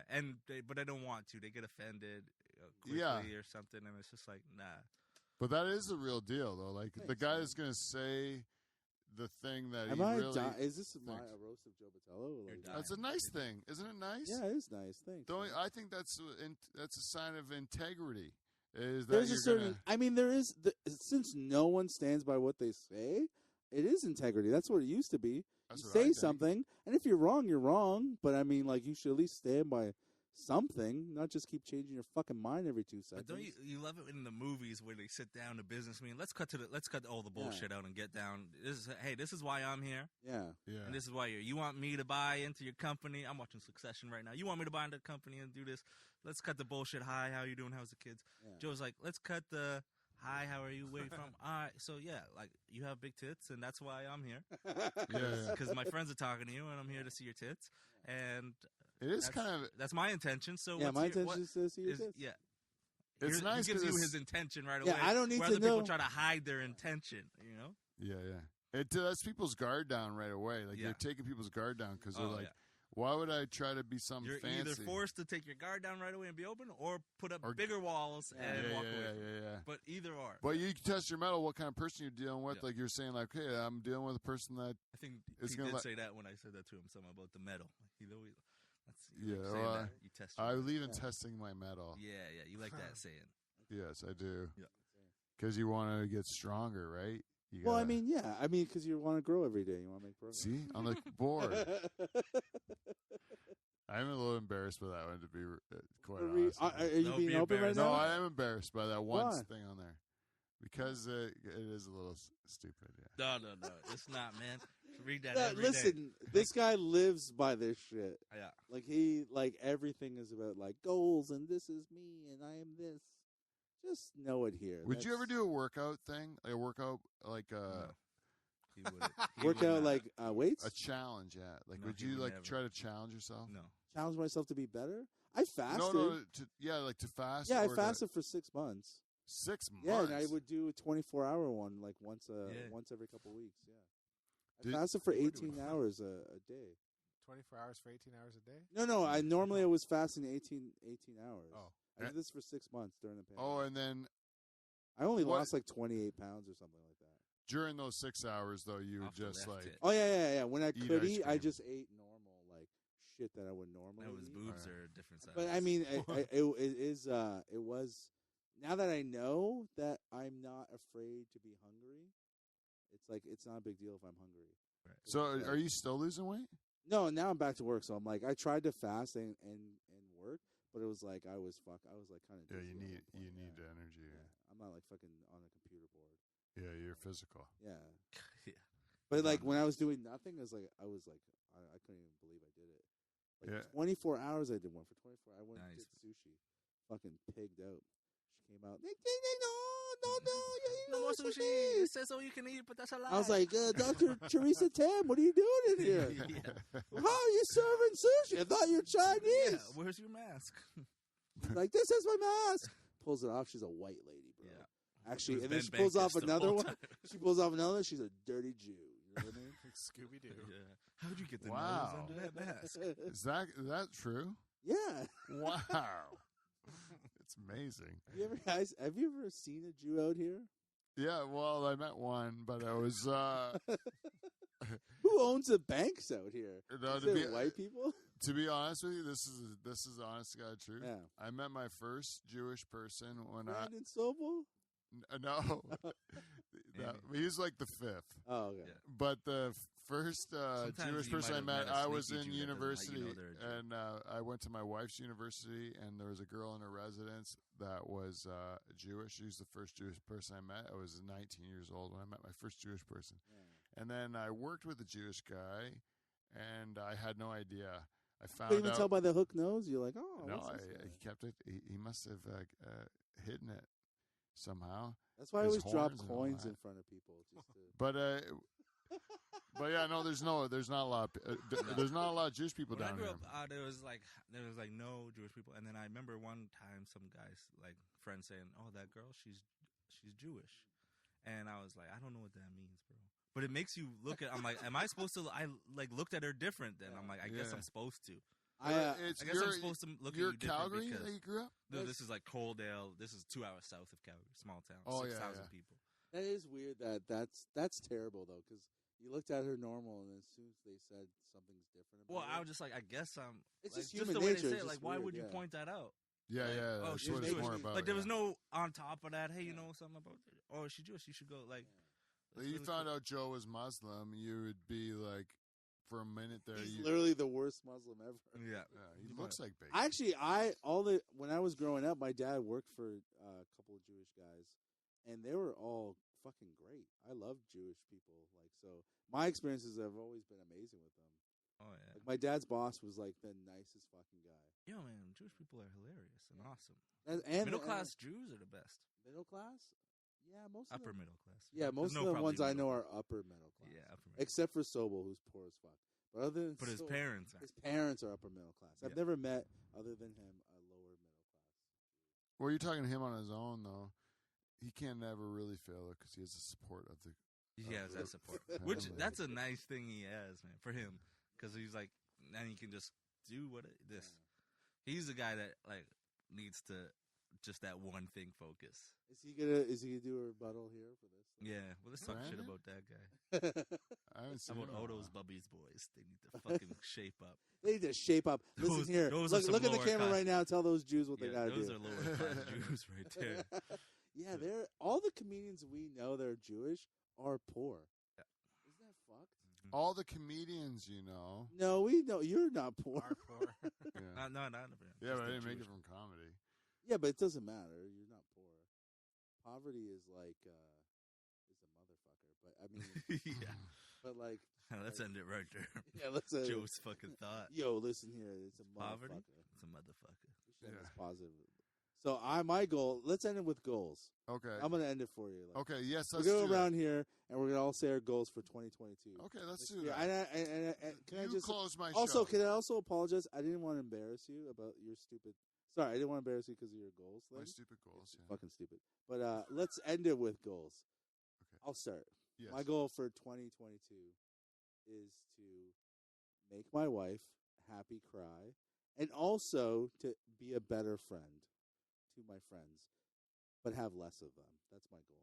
Speaker 3: and but they don't want to. They get offended quickly or something, and it's just like, nah.
Speaker 1: But that is the real deal, though. Like the guy is going to say the thing that
Speaker 4: is this a roast of Joe Botelho?
Speaker 1: That's a nice thing, isn't it? Nice.
Speaker 4: Yeah, it is nice. Thanks.
Speaker 1: I think that's a sign of integrity. Is that
Speaker 4: there's a certain? I mean, there is since no one stands by what they say. It is integrity. That's what it used to be. You say something, and if you're wrong, you're wrong. But I mean, like, you should at least stand by something, not just keep changing your fucking mind every 2 seconds.
Speaker 3: But don't you love it in the movies where they sit down to business meeting? Let's cut all the bullshit out and get down. This is why I'm here.
Speaker 4: Yeah.
Speaker 3: And this is why you want me to buy into your company. I'm watching Succession right now. You want me to buy into the company and do this? Let's cut the bullshit. Hi, how you doing? How's the kids? Yeah. Joe's like, let's cut the hi, how are you? Where you from? All right. So like you have big tits, and that's why I'm here. Because my friends are talking to you, and I'm here to see your tits. And
Speaker 1: it is
Speaker 3: that's my intention. So
Speaker 4: my intention is to see your tits.
Speaker 3: Yeah.
Speaker 1: It's nice.
Speaker 3: He gives you his intention right away.
Speaker 4: Yeah, I don't need to
Speaker 3: other
Speaker 4: know.
Speaker 3: People try to hide their intention.
Speaker 1: Yeah. It lets people's guard down right away. Like they're taking people's guard down because they're like, why would I try to be something fancy?
Speaker 3: You're either forced to take your guard down right away and be open, or put up bigger walls and walk away.
Speaker 1: Yeah.
Speaker 3: But either or.
Speaker 1: But you test your metal. What kind of person you're dealing with? Yeah. Like you're saying, like, hey, I'm dealing with a person that
Speaker 3: I think he did say that when I said that to him. Something about the metal.
Speaker 1: I believe in testing my metal.
Speaker 3: Yeah. You like that saying?
Speaker 1: Yes, I do.
Speaker 3: Yeah.
Speaker 1: Because you want to get stronger, right?
Speaker 4: Well, I mean, yeah. I mean, because you want to grow every day. You want to make progress.
Speaker 1: See? I'm like bored. I'm a little embarrassed by that one, to be quite honest.
Speaker 4: Are you being open right now?
Speaker 1: No, I am embarrassed by that one
Speaker 4: Why?
Speaker 1: thing on there. Because it is a little stupid,
Speaker 3: No, it's not, man. Read that every
Speaker 4: listen,
Speaker 3: day.
Speaker 4: this guy lives by this shit.
Speaker 3: Yeah.
Speaker 4: Like everything is about like goals and this is me and I am this. Just know it here.
Speaker 1: Would you ever do a workout thing? Like a workout like
Speaker 3: No. He wouldn't.
Speaker 4: workout like weights?
Speaker 1: a challenge, yeah. Like
Speaker 3: No,
Speaker 1: would
Speaker 3: he
Speaker 1: you
Speaker 3: would
Speaker 1: like
Speaker 3: never.
Speaker 1: try to challenge yourself?
Speaker 3: No.
Speaker 4: Challenge myself to be better? I fasted.
Speaker 1: No, like to fast.
Speaker 4: Yeah, I
Speaker 1: or
Speaker 4: fasted for 6 months.
Speaker 1: 6 months.
Speaker 4: Yeah, and I would do a 24-hour one like once every couple weeks. Yeah, I fasted for 18 hours a day.
Speaker 2: 24 hours for 18 hours a day?
Speaker 4: No. I normally was fasting 18 hours.
Speaker 2: Oh,
Speaker 4: I did this for 6 months during the pandemic.
Speaker 1: Oh, and then
Speaker 4: I only lost like 28 pounds or something like that.
Speaker 1: during those 6 hours, though, you would
Speaker 3: Off the
Speaker 1: just
Speaker 3: left
Speaker 1: like
Speaker 3: it.
Speaker 4: Oh yeah. When I
Speaker 1: Eat
Speaker 4: could
Speaker 1: ice
Speaker 4: eat, I
Speaker 1: cream.
Speaker 4: just ate normal like shit that I would normally.
Speaker 3: His
Speaker 4: eat.
Speaker 3: boobs are different size.
Speaker 4: But I mean, it was. Now that I know that I'm not afraid to be hungry, it's like it's not a big deal if I'm hungry.
Speaker 3: Right.
Speaker 1: So are you still losing weight?
Speaker 4: No, now I'm back to work, so I'm like I tried to fast and work, but it was like I was kind of
Speaker 1: Yeah, you need energy.
Speaker 4: Yeah. I'm not like fucking on a computer board.
Speaker 1: Yeah, you're physical.
Speaker 4: Yeah.
Speaker 3: Yeah.
Speaker 4: But like when I was doing nothing, I couldn't even believe I did it. Like 24 hours I did one for 24. I went and did sushi. Fucking pigged out. She came out.
Speaker 3: No more sushi. It says so you can eat, but that's a lie.
Speaker 4: I was like, Dr. Teresa Tam, what are you doing in here? How are you serving sushi? I thought you were Chinese.
Speaker 3: Yeah, where's your mask?
Speaker 4: Like, this is my mask. Pulls it off. She's a white lady, bro.
Speaker 3: Yeah.
Speaker 4: Actually,
Speaker 3: With
Speaker 4: and then
Speaker 3: Ben
Speaker 4: she pulls off
Speaker 3: Bankers the
Speaker 4: another
Speaker 3: whole
Speaker 4: one.
Speaker 3: time.
Speaker 4: She pulls off another one. She's a dirty Jew. You know what I mean?
Speaker 2: Scooby Doo.
Speaker 3: Yeah. How'd you get the
Speaker 1: Wow.
Speaker 3: nose under that mask?
Speaker 1: Is that true?
Speaker 4: Yeah.
Speaker 1: Wow. It's amazing.
Speaker 4: Have you ever seen a Jew out here?
Speaker 1: Yeah, well, I met one, but I was
Speaker 4: Who owns the banks out here?
Speaker 1: No,
Speaker 4: Is it white people?
Speaker 1: To be honest with you, this is the honest to God truth.
Speaker 4: Yeah.
Speaker 1: I met my first Jewish person when
Speaker 4: Brandon Sobel?
Speaker 1: no, he was like the fifth.
Speaker 4: Oh, okay.
Speaker 3: Yeah.
Speaker 1: But the first
Speaker 3: Sometimes
Speaker 1: Jewish
Speaker 3: you
Speaker 1: person
Speaker 3: might
Speaker 1: I
Speaker 3: have
Speaker 1: met,
Speaker 3: met a
Speaker 1: I was
Speaker 3: sneaky
Speaker 1: in
Speaker 3: Jew that doesn't let
Speaker 1: university,
Speaker 3: you know they're a Jew.
Speaker 1: and I went to my wife's university, and there was a girl in her residence that was Jewish. She was the first Jewish person I met. I was 19 years old when I met my first Jewish person.
Speaker 4: Yeah.
Speaker 1: And then I worked with a Jewish guy, and I had no idea. I found
Speaker 4: You couldn't even
Speaker 1: out.
Speaker 4: tell by the hook nose? You're like, oh,
Speaker 1: No,
Speaker 4: what's this guy?
Speaker 1: he kept it. He must have hidden it somehow.
Speaker 4: That's why I
Speaker 1: his
Speaker 4: always drop
Speaker 1: horns and all
Speaker 4: coins
Speaker 1: that.
Speaker 4: in front of people. Just to...
Speaker 1: But yeah, no, there's not a lot. There's not a lot of Jewish people
Speaker 3: When
Speaker 1: down
Speaker 3: I grew
Speaker 1: here.
Speaker 3: up, there was like no Jewish people, and then I remember one time some guys like friends saying, "Oh, that girl, she's Jewish," and I was like, I don't know what that means, bro. But it makes you look at. I'm like, am I supposed to? I like looked at her different. Then I'm like, I guess
Speaker 1: Yeah.
Speaker 3: I'm supposed to.
Speaker 4: I
Speaker 3: I guess I'm supposed to look at you different
Speaker 1: Calgary
Speaker 3: because
Speaker 1: that you grew up?
Speaker 3: no, this is like Coaldale. This is 2 hours south of Calgary, small town,
Speaker 1: Oh,
Speaker 3: 6,000
Speaker 1: yeah.
Speaker 3: people.
Speaker 4: That is weird. That's terrible though, because you looked at her normal, and as soon as they said something's different about
Speaker 3: Well,
Speaker 4: her,
Speaker 3: I was just like, I guess I'm.
Speaker 4: It's
Speaker 3: like,
Speaker 4: just human
Speaker 3: the way
Speaker 4: nature,
Speaker 3: they say
Speaker 4: it's
Speaker 3: it. Like,
Speaker 4: just
Speaker 3: why
Speaker 4: weird,
Speaker 3: would you
Speaker 4: yeah.
Speaker 3: point that out?
Speaker 1: Yeah,
Speaker 3: Like,
Speaker 1: yeah.
Speaker 3: oh,
Speaker 1: That's
Speaker 3: she's
Speaker 1: what it's
Speaker 3: Jewish.
Speaker 1: more about.
Speaker 3: Like there was
Speaker 1: yeah.
Speaker 3: no on top of that. Hey, you know something about? Oh, she's Jewish. You should go. Like,
Speaker 1: Like, you found out Joe was Muslim, you would be like, for a minute there,
Speaker 4: he's
Speaker 1: you.
Speaker 4: literally the worst Muslim ever.
Speaker 3: yeah.
Speaker 1: Yeah, he looks like bacon.
Speaker 4: Actually, when I was growing up, my dad worked for a couple of Jewish guys, and they were all fucking great. I love Jewish people, like so. My experiences have always been amazing with them.
Speaker 3: Oh yeah.
Speaker 4: Like my dad's boss was like the nicest fucking guy.
Speaker 3: Yo, man, Jewish people are hilarious and awesome.
Speaker 4: And
Speaker 3: Middle class Jews are the best.
Speaker 4: middle class, yeah, most
Speaker 3: Upper
Speaker 4: of them.
Speaker 3: middle class.
Speaker 4: Yeah, most
Speaker 3: There's
Speaker 4: of the
Speaker 3: probably
Speaker 4: ones I
Speaker 3: middle
Speaker 4: know
Speaker 3: class.
Speaker 4: are upper middle class.
Speaker 3: Yeah, upper middle.
Speaker 4: Except for Sobel, who's poor as fuck. But other than
Speaker 3: But his
Speaker 4: Sobel,
Speaker 3: parents are.
Speaker 4: his parents are upper middle class. I've
Speaker 3: Yeah.
Speaker 4: never met, other than him, a lower middle class.
Speaker 1: Well, you're talking to him on his own, though. He can't never really fail it because he has the support of the.
Speaker 3: He has that support,
Speaker 1: family.
Speaker 3: which that's a nice thing he has, man, for him, because he's like, then he can just do this. He's the guy that like needs to just that one thing focus.
Speaker 4: Is he gonna do a rebuttal here for this?
Speaker 3: Yeah, well, let's talk shit
Speaker 1: Brandon?
Speaker 3: about that guy.
Speaker 1: I haven't
Speaker 3: How
Speaker 1: seen
Speaker 3: about
Speaker 1: him in a
Speaker 3: Odo's
Speaker 1: while.
Speaker 3: Bubby's boys? They need to fucking shape up.
Speaker 4: They need to shape up. Listen
Speaker 3: Those-
Speaker 4: here.
Speaker 3: those are some
Speaker 4: Look at the
Speaker 3: lower
Speaker 4: camera
Speaker 3: class-
Speaker 4: right now. Tell those Jews what they
Speaker 3: Yeah,
Speaker 4: gotta
Speaker 3: those
Speaker 4: do.
Speaker 3: are lower class Jews right there.
Speaker 4: Yeah, they're all the comedians we know that are Jewish are poor.
Speaker 3: Yeah.
Speaker 4: Isn't that fucked?
Speaker 1: Mm-hmm. All the comedians, you know.
Speaker 4: No, we know you're not poor.
Speaker 2: Are poor.
Speaker 1: Yeah.
Speaker 3: No.
Speaker 1: Yeah, but I didn't make it from comedy.
Speaker 4: Yeah, but it doesn't matter. You're not poor. Poverty is like is a motherfucker. But I mean,
Speaker 3: yeah.
Speaker 4: But like,
Speaker 3: let's end it right there.
Speaker 4: Yeah, let's end
Speaker 3: Joe's fucking thought.
Speaker 4: Yo, listen here. It's a
Speaker 3: Poverty.
Speaker 4: motherfucker.
Speaker 3: It's a motherfucker.
Speaker 4: It's positive. So my goal. Let's end it with goals.
Speaker 1: Okay.
Speaker 4: I'm gonna end it for you.
Speaker 1: Okay. Yes.
Speaker 4: We're gonna go around here and we're gonna all say our goals for 2022.
Speaker 1: Okay, let's do that.
Speaker 4: And can I just
Speaker 1: close my
Speaker 4: also?
Speaker 1: show.
Speaker 4: Can I also apologize? I didn't want to embarrass you about your stupid. Sorry, I didn't want to embarrass you because of your goals.
Speaker 1: My stupid goals. Yeah.
Speaker 4: Fucking stupid. But let's end it with goals.
Speaker 1: Okay.
Speaker 4: I'll start.
Speaker 1: Yes.
Speaker 4: My goal for 2022 is to make my wife happy, cry, and also to be a better friend to my friends, but have less of them. That's my goal.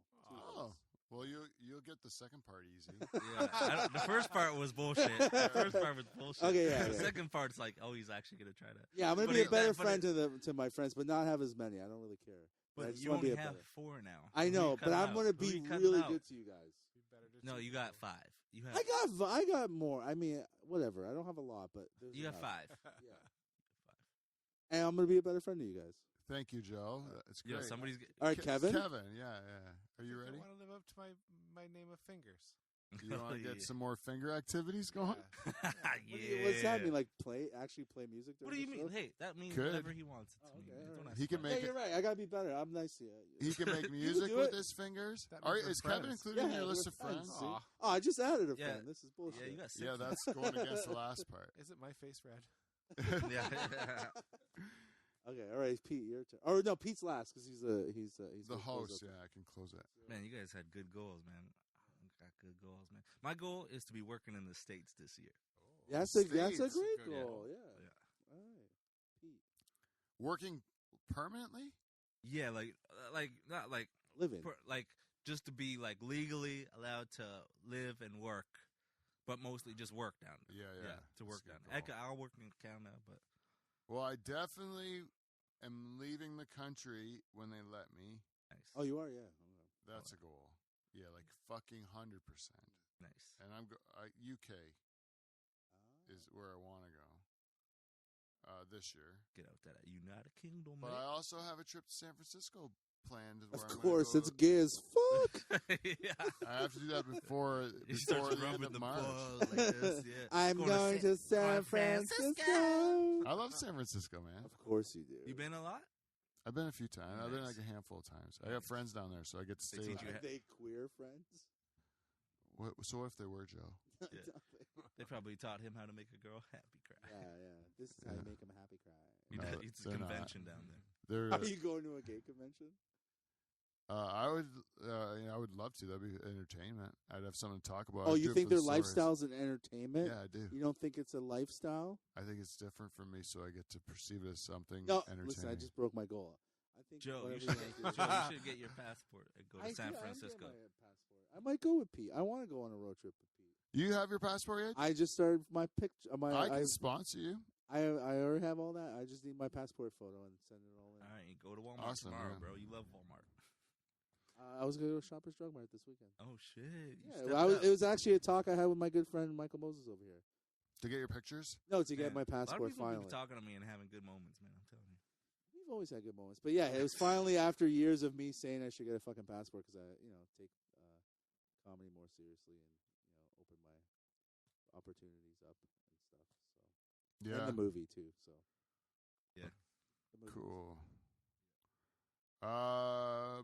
Speaker 1: Oh, well, you'll get the second part easy.
Speaker 3: Yeah, the first part was bullshit. Okay,
Speaker 4: yeah.
Speaker 3: The second part's like, oh, he's actually gonna try to.
Speaker 4: Yeah, I'm gonna be a better friend to my friends, but not have as many. I don't really care.
Speaker 3: But you only have 4 now.
Speaker 4: I know, but I'm gonna be really good to you guys.
Speaker 3: No, you got 5. You have.
Speaker 4: I got more. I mean, whatever. I don't have a lot, but
Speaker 3: you have 5.
Speaker 4: Yeah. And I'm gonna be a better friend to you guys.
Speaker 1: Thank you, Joe. It's great.
Speaker 3: Yeah, somebody's.
Speaker 4: All right, Kevin.
Speaker 1: Kevin, yeah. Are you ready?
Speaker 2: I want to live up to my name of fingers.
Speaker 1: You want to get some more finger activities going?
Speaker 3: Yeah.
Speaker 4: What's that mean? Like actually play music?
Speaker 3: What do you mean?
Speaker 4: Show?
Speaker 3: Hey, that means
Speaker 1: Could.
Speaker 3: whatever he wants it to mean.
Speaker 4: Right.
Speaker 1: He can make.
Speaker 4: Yeah, you're right. I gotta be better. I'm nice to you.
Speaker 1: He can make music with his fingers. Is Kevin included in your list of friends?
Speaker 4: Oh, I just added a friend. This is bullshit.
Speaker 3: Yeah, you got 6.
Speaker 1: Yeah, that's going against the last part.
Speaker 2: Isn't my face red?
Speaker 3: Yeah.
Speaker 4: Okay, all right, Pete, your turn. Or no, Pete's last because he's
Speaker 1: the host. Yeah, I can close it.
Speaker 3: Man, you guys had good goals, man. Got good goals, man. My goal is to be working in the States this year.
Speaker 4: Yeah, that's a great goal. Yeah. All right, Pete.
Speaker 1: Working permanently?
Speaker 3: Yeah, like not like
Speaker 4: living,
Speaker 3: like just to be like legally allowed to live and work, but mostly just work down there.
Speaker 1: Yeah.
Speaker 3: To work down there. I'll work in Canada, but.
Speaker 1: Well, I definitely am leaving the country when they let me.
Speaker 3: Nice.
Speaker 4: Oh, you are, yeah.
Speaker 1: That's a goal. Yeah, like fucking 100%.
Speaker 3: Nice.
Speaker 1: And UK is where I want to go this year.
Speaker 3: Get out that United Kingdom.
Speaker 1: But
Speaker 3: mate.
Speaker 1: I also have a trip to San Francisco planned.
Speaker 4: Of course, it's gay as fuck.
Speaker 3: Yeah.
Speaker 1: I have to do that before
Speaker 3: You start
Speaker 1: the end
Speaker 3: rubbing
Speaker 1: of
Speaker 3: the
Speaker 1: March.
Speaker 3: balls like this. Yeah.
Speaker 4: I'm going to San Francisco.
Speaker 1: I love San Francisco, man.
Speaker 4: Of course you do.
Speaker 3: You been a lot?
Speaker 1: I've been a few times.
Speaker 3: Nice.
Speaker 1: I've been like a handful of times. I have friends down there, so I get to stay with
Speaker 3: teach
Speaker 1: them.
Speaker 3: you
Speaker 4: Are they queer friends?
Speaker 1: So if they were, Joe?
Speaker 3: Yeah. They probably taught him how to make a girl happy cry.
Speaker 4: Yeah. This is how you make them happy cry.
Speaker 3: It's a convention down there.
Speaker 1: They're,
Speaker 4: Are you going to a gay convention?
Speaker 1: I would love to. That'd be entertainment. I'd have something to talk about.
Speaker 4: Oh,
Speaker 1: I'd
Speaker 4: you
Speaker 1: do it
Speaker 4: think
Speaker 1: for
Speaker 4: their
Speaker 1: the stories.
Speaker 4: lifestyle's an entertainment?
Speaker 1: Yeah, I do.
Speaker 4: You don't think it's a lifestyle?
Speaker 1: I think it's different for me, so I get to perceive it as something
Speaker 4: No,
Speaker 1: entertaining.
Speaker 4: listen, I just broke my goal. I think
Speaker 3: Joe, you
Speaker 4: whatever
Speaker 3: should get your passport and go to San
Speaker 4: I'm
Speaker 3: Francisco.
Speaker 4: getting my passport. I might go with Pete. I want to go on a road trip with Pete.
Speaker 1: You have your passport yet?
Speaker 4: I just started my picture.
Speaker 1: I can sponsor you.
Speaker 4: I already have all that. I just need my passport photo and send it all in.
Speaker 3: All right, go to Walmart tomorrow,
Speaker 1: man.
Speaker 3: bro. You love Walmart.
Speaker 4: I was going to go to Shoppers Drug Mart this weekend.
Speaker 3: Oh shit!
Speaker 4: Yeah, it was actually a talk I had with my good friend Michael Moses over here.
Speaker 1: To get your pictures?
Speaker 4: No, to get my
Speaker 3: A lot of
Speaker 4: passport
Speaker 3: people
Speaker 4: finally.
Speaker 3: be talking to me and having good moments, man. I'm telling you.
Speaker 4: We've always had good moments, but yeah, it was finally after years of me saying I should get a fucking passport because I, take comedy more seriously and open my opportunities up and stuff. So
Speaker 1: Yeah.
Speaker 4: and the movie too. So
Speaker 3: yeah,
Speaker 1: Cool.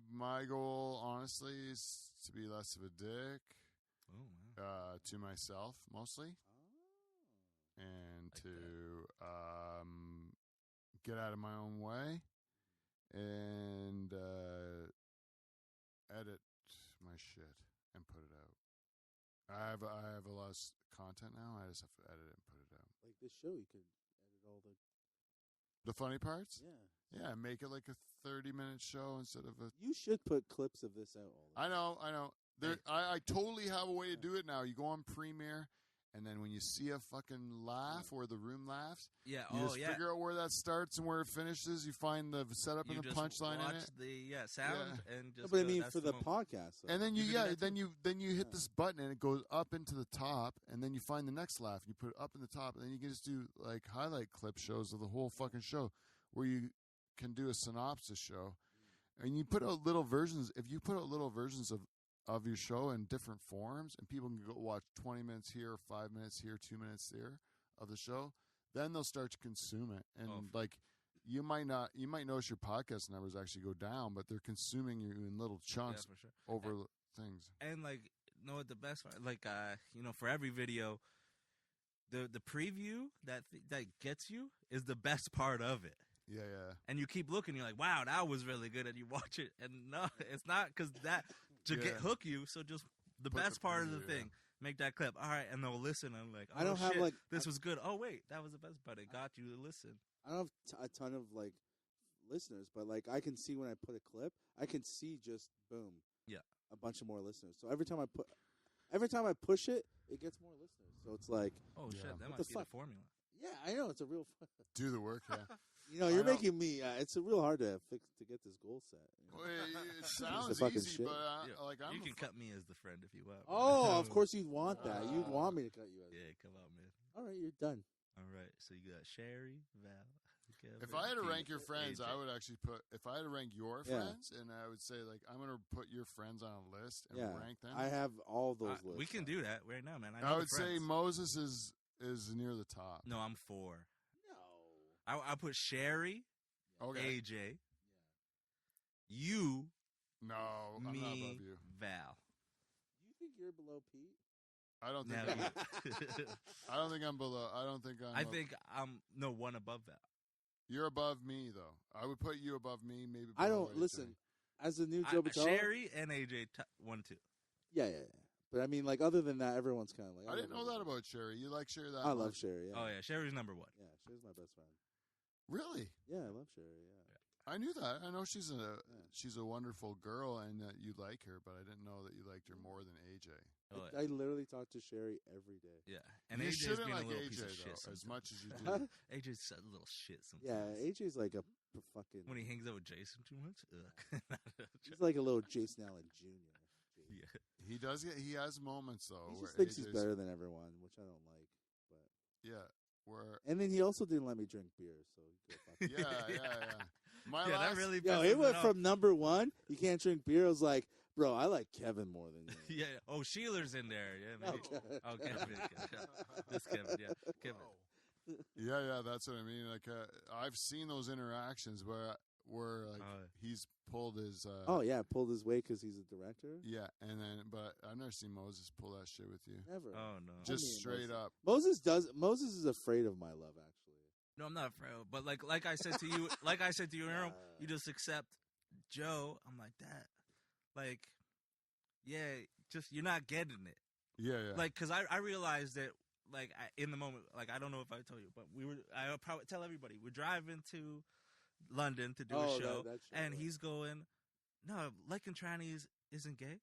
Speaker 1: My goal, honestly, is to be less of a dick.
Speaker 3: Oh wow.
Speaker 1: To myself mostly,
Speaker 4: Oh.
Speaker 1: and to get out of my own way, and edit my shit and put it out. I have a lot of content now. I just have to edit it and put it out.
Speaker 4: Like this show, you could edit all
Speaker 1: The funny parts?
Speaker 4: yeah.
Speaker 1: Yeah, make it like a 30-minute show instead of a...
Speaker 4: You should put clips of this out all the time.
Speaker 1: I know. I totally have a way to do it now. You go on Premiere, And then when you see a fucking laugh or the room laughs,
Speaker 3: you
Speaker 1: figure out where that starts and where it finishes. You find the setup and the punchline in it.
Speaker 3: The sound and just.
Speaker 4: But I mean, for the podcast,
Speaker 1: and then then you hit this button and it goes up into the top, and then you find the next laugh and you put it up in the top, and then you can just do like highlight clip shows of the whole fucking show, where you can do a synopsis show, and you put out little versions. If you put out little versions of your show in different forms, and people can go watch 20 minutes here, 5 minutes here, 2 minutes there of the show, then they'll start to consume it. And you might notice your podcast numbers actually go down, but they're consuming you in little chunks
Speaker 3: for sure.
Speaker 1: over things.
Speaker 3: And know what the best part? For every video, the preview that gets you is the best part of it.
Speaker 1: Yeah, yeah.
Speaker 3: And you keep looking, you're like, wow, that was really good, and you watch it, and no, it's not, because that hook you. So just the best part of the thing, make that clip. All right, and they'll listen. And I'm like, oh, I don't have this was good. Oh wait, that was the best part. It got you to listen.
Speaker 4: I don't have a ton of listeners, but I can see when I put a clip, I can see just boom, a bunch of more listeners. So every time I push it, it gets more listeners. So it's like,
Speaker 3: oh shit, that might be the formula.
Speaker 4: Yeah, I know it's a real.
Speaker 1: Do the work, yeah.
Speaker 4: You're making me. It's real hard to get this goal set.
Speaker 1: Well, it sounds easy, but
Speaker 3: you can cut me as the friend if you want.
Speaker 4: Oh, of course you'd want that. You'd want me to cut you as.
Speaker 3: Yeah, come on, man.
Speaker 4: All right, you're done.
Speaker 3: All right, so you got Sherry, Val. Kevin,
Speaker 1: if I had to rank your
Speaker 3: Peter,
Speaker 1: friends,
Speaker 3: AJ.
Speaker 1: I would actually put. If I had to rank your friends, and I would say I'm going to put your friends on a list and rank them.
Speaker 4: I have all those lists.
Speaker 3: We can do that right now, man.
Speaker 1: I would say Moses is near the top.
Speaker 3: No, I'm 4.
Speaker 4: No,
Speaker 3: I put Sherry, AJ, you.
Speaker 1: No, I'm not above you.
Speaker 3: Val.
Speaker 4: You think you're below Pete?
Speaker 1: I don't think. I don't think I'm below. I think I'm one above that. You're above me, though. I would put you above me. Maybe.
Speaker 4: I don't listen. As a new Joe Botelho,
Speaker 3: Sherry and AJ 1, 2.
Speaker 4: Yeah. But I mean, other than that, everyone's kind of like.
Speaker 1: I didn't know that about Sherry. You like Sherry that
Speaker 4: I
Speaker 1: much?
Speaker 4: love Sherry. Yeah.
Speaker 3: Oh yeah, Sherry's number 1.
Speaker 4: Yeah, Sherry's my best friend.
Speaker 1: Really?
Speaker 4: Yeah, I love Sherry. Yeah.
Speaker 1: I knew that. I know she's a wonderful girl and that you like her, but I didn't know that you liked her more than AJ.
Speaker 3: Oh,
Speaker 4: I literally talk to Sherry every day.
Speaker 3: Yeah, and
Speaker 1: you
Speaker 3: AJ's
Speaker 1: shouldn't
Speaker 3: being
Speaker 1: like
Speaker 3: a little
Speaker 1: AJ
Speaker 3: piece of
Speaker 1: though,
Speaker 3: shit
Speaker 1: as much as you do.
Speaker 3: AJ's a little shit sometimes.
Speaker 4: Yeah, AJ's like a fucking.
Speaker 3: When he hangs out with Jason too much,
Speaker 4: he's like a little Jason Allen Jr.
Speaker 3: Yeah,
Speaker 1: he does get. He has moments though.
Speaker 4: He
Speaker 1: where
Speaker 4: just thinks
Speaker 1: AJ's,
Speaker 4: he's better than everyone, which I don't like. But
Speaker 1: yeah,
Speaker 4: and then he also didn't let me drink beer, so
Speaker 1: yeah.
Speaker 3: That really.
Speaker 4: It went from number 1. You can't drink beer. I was like, bro, I like Kevin more than you.
Speaker 3: Yeah. Oh, Sheeler's in there. Yeah. Maybe. Oh, Kevin. This Kevin. Yeah, Kevin.
Speaker 1: Yeah. That's what I mean. I've seen those interactions where he's pulled his.
Speaker 4: Pulled his weight because he's a director.
Speaker 1: Yeah, but I've never seen Moses pull that shit with you.
Speaker 4: Never.
Speaker 3: Oh no.
Speaker 1: Just straight up.
Speaker 4: Moses is afraid of my love, actually.
Speaker 3: No, I'm not afraid. But like I said to you, Aaron, you just accept Joe. I'm like that. Just you're not getting it.
Speaker 1: Yeah.
Speaker 3: Because I realized that. In the moment, I don't know if I told you, but I'll probably tell everybody we're driving to London to do a show, and he's going, no, liking trannies isn't gay,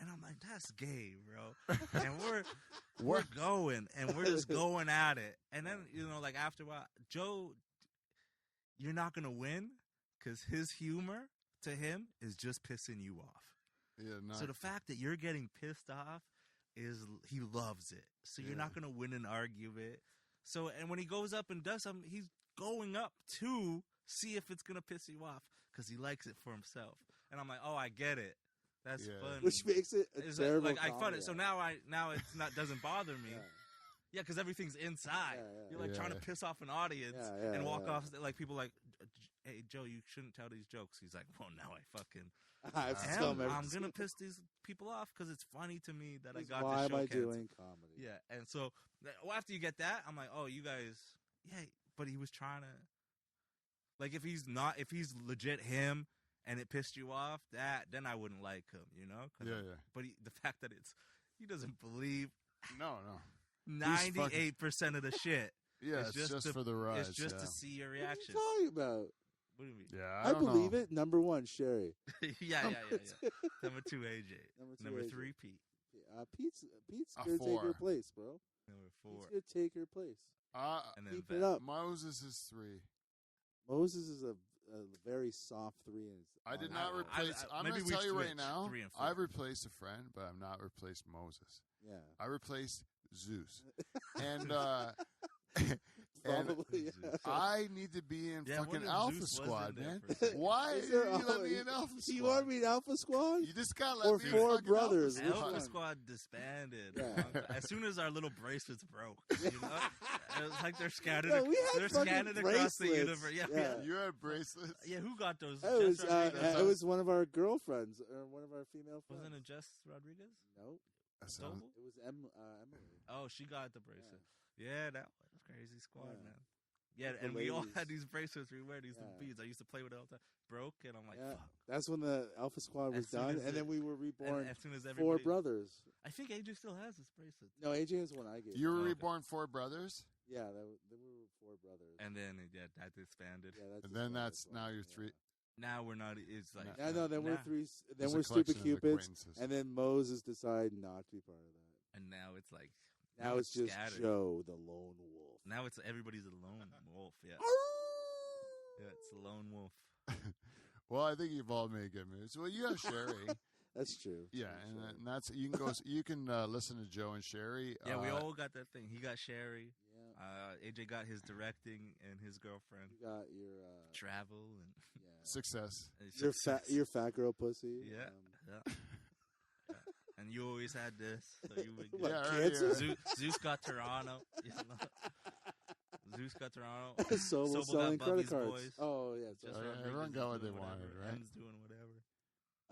Speaker 3: and I'm like, that's gay, bro, and we're going, and we're just going at it, and then after a while, Joe, you're not gonna win because his humor to him is just pissing you off.
Speaker 1: Yeah.
Speaker 3: So the fact that you're getting pissed off. He loves it. So you're not going to win an argument. So, and when he goes up and does something, he's going up to see if it's going to piss you off because he likes it for himself. And I'm like, oh, I get it. That's funny.
Speaker 4: Which makes it a terrible
Speaker 3: I find it. So now it's not doesn't bother me. Yeah, because everything's inside. You're trying to piss off an audience and walk off. People hey, Joe, you shouldn't tell these jokes. He's like, well, now I fucking... I'm going to piss these people off because it's funny to me that I got
Speaker 4: why
Speaker 3: this show
Speaker 4: am I
Speaker 3: canceled.
Speaker 4: doing comedy?
Speaker 3: Yeah, and so after you get that, I'm like, oh, you guys... Yeah, but he was trying to... if he's legit him and it pissed you off, then I wouldn't like him,
Speaker 1: Yeah.
Speaker 3: But the fact that he doesn't believe...
Speaker 1: No.
Speaker 3: 98% of the shit.
Speaker 1: Yeah, it's just for the ride.
Speaker 3: It's just to see your reaction.
Speaker 4: What are you talking about?
Speaker 3: What do you mean?
Speaker 1: Yeah,
Speaker 4: I believe it. Number 1, Sherry.
Speaker 3: yeah. Number 2, AJ. Number 3, Pete.
Speaker 4: Pete's gonna take your place, bro.
Speaker 3: Number 4.
Speaker 4: He's gonna take her place.
Speaker 3: And then
Speaker 4: Keep it up.
Speaker 1: Moses is 3.
Speaker 4: Moses is a very soft 3. And
Speaker 1: I did not replace. I'm going to tell you right now. I've replaced a friend, but I've not replaced Moses.
Speaker 4: Yeah.
Speaker 1: I replaced Zeus, and
Speaker 4: Probably, yeah.
Speaker 1: I need to be in fucking Alpha Squad, man. Why
Speaker 4: Is
Speaker 1: did
Speaker 4: there
Speaker 1: you let me in Alpha Squad?
Speaker 4: You want me in Alpha Squad?
Speaker 1: You just gotta let
Speaker 4: or
Speaker 1: me in
Speaker 4: 4
Speaker 1: fucking
Speaker 4: brothers.
Speaker 3: Alpha Squad disbanded.
Speaker 4: Yeah.
Speaker 3: As soon as our little bracelets broke, you know, it was like they're scattered.
Speaker 4: Yeah, we had
Speaker 3: they're
Speaker 4: fucking
Speaker 3: scattered across the
Speaker 4: bracelets.
Speaker 3: universe. Yeah,
Speaker 4: Yeah.
Speaker 1: You had bracelets.
Speaker 3: Yeah, who got those?
Speaker 4: It was one of our girlfriends or one of our female friends.
Speaker 3: Wasn't it Jess Rodriguez?
Speaker 4: Nope.
Speaker 3: It
Speaker 4: was Emily.
Speaker 3: Oh, she got the bracelet. Yeah, that was crazy squad,
Speaker 4: Yeah.
Speaker 3: man. Yeah, and we all had these bracelets. We wear these beads. I used to play with it all the time. Broke, and I'm like, fuck.
Speaker 4: That's when the Alpha Squad was done, and then we were reborn.
Speaker 3: As soon as
Speaker 4: 4 brothers.
Speaker 3: I think AJ still has this bracelet.
Speaker 4: No, AJ is one I gave.
Speaker 1: You were reborn 4 brothers.
Speaker 4: Yeah, there were 4 brothers.
Speaker 3: And then that disbanded.
Speaker 4: Yeah,
Speaker 1: and then that's now you're 3.
Speaker 3: Now we're not. It's like
Speaker 4: then we're 3. Then we're stupid cupids, and then Moses decided not to be part of that.
Speaker 3: And now it's like.
Speaker 4: Now it's just
Speaker 3: scattered.
Speaker 4: Joe, the lone wolf.
Speaker 3: Now it's everybody's a lone wolf. Yeah. Yeah, it's a lone wolf.
Speaker 1: Well, I think you've all made good moves. Well, you have Sherry.
Speaker 4: That's true.
Speaker 1: Yeah, and that's you can go. You can listen to Joe and Sherry.
Speaker 3: Yeah, we all got that thing. He got Sherry.
Speaker 4: Yeah.
Speaker 3: AJ got his directing and his girlfriend.
Speaker 4: You got your
Speaker 3: travel and
Speaker 1: success.
Speaker 4: Your fat girl pussy.
Speaker 3: Yeah. Yeah. And you always had this. So you would Zeus got Toronto. You know? Zeus got Toronto.
Speaker 4: Sobel selling credit cards.
Speaker 3: Boys.
Speaker 4: Oh, yeah.
Speaker 1: Everyone got what they wanted, right?
Speaker 3: Em's doing whatever.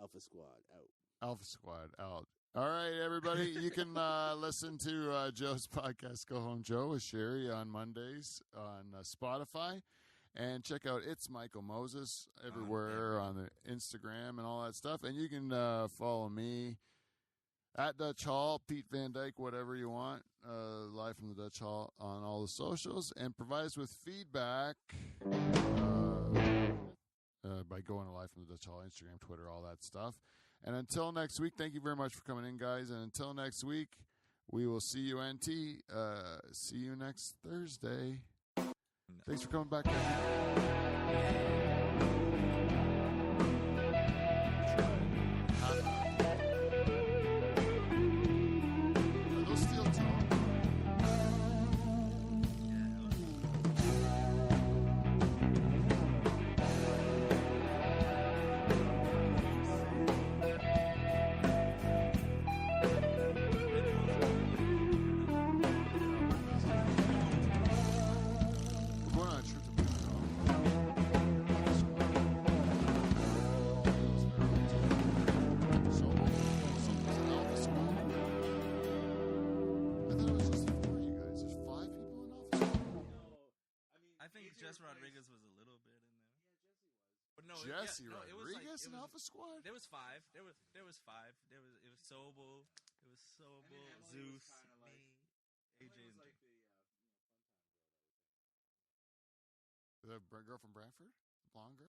Speaker 4: Alpha Squad, out.
Speaker 1: Alpha Squad, out. All right, everybody. You can listen to Joe's podcast, Go Home Joe, with Sherry on Mondays on Spotify. And check out It's Michael Moses everywhere on the Instagram and all that stuff. And you can follow me at Dutch Hall, Pete Van Dyke, whatever you want, live from the Dutch Hall on all the socials, and provide us with feedback by going to live from the Dutch Hall, Instagram, Twitter, all that stuff. And until next week, thank you very much for coming in, guys. And until next week, we will see you, NT. See you next Thursday. Thanks for coming back. Jesse Rodriguez and Alpha Squad?
Speaker 3: There was 5. There was 5. It was Sobel. It was Sobel, Zeus, me, AJ, and
Speaker 1: the girl from Brantford, blonde girl.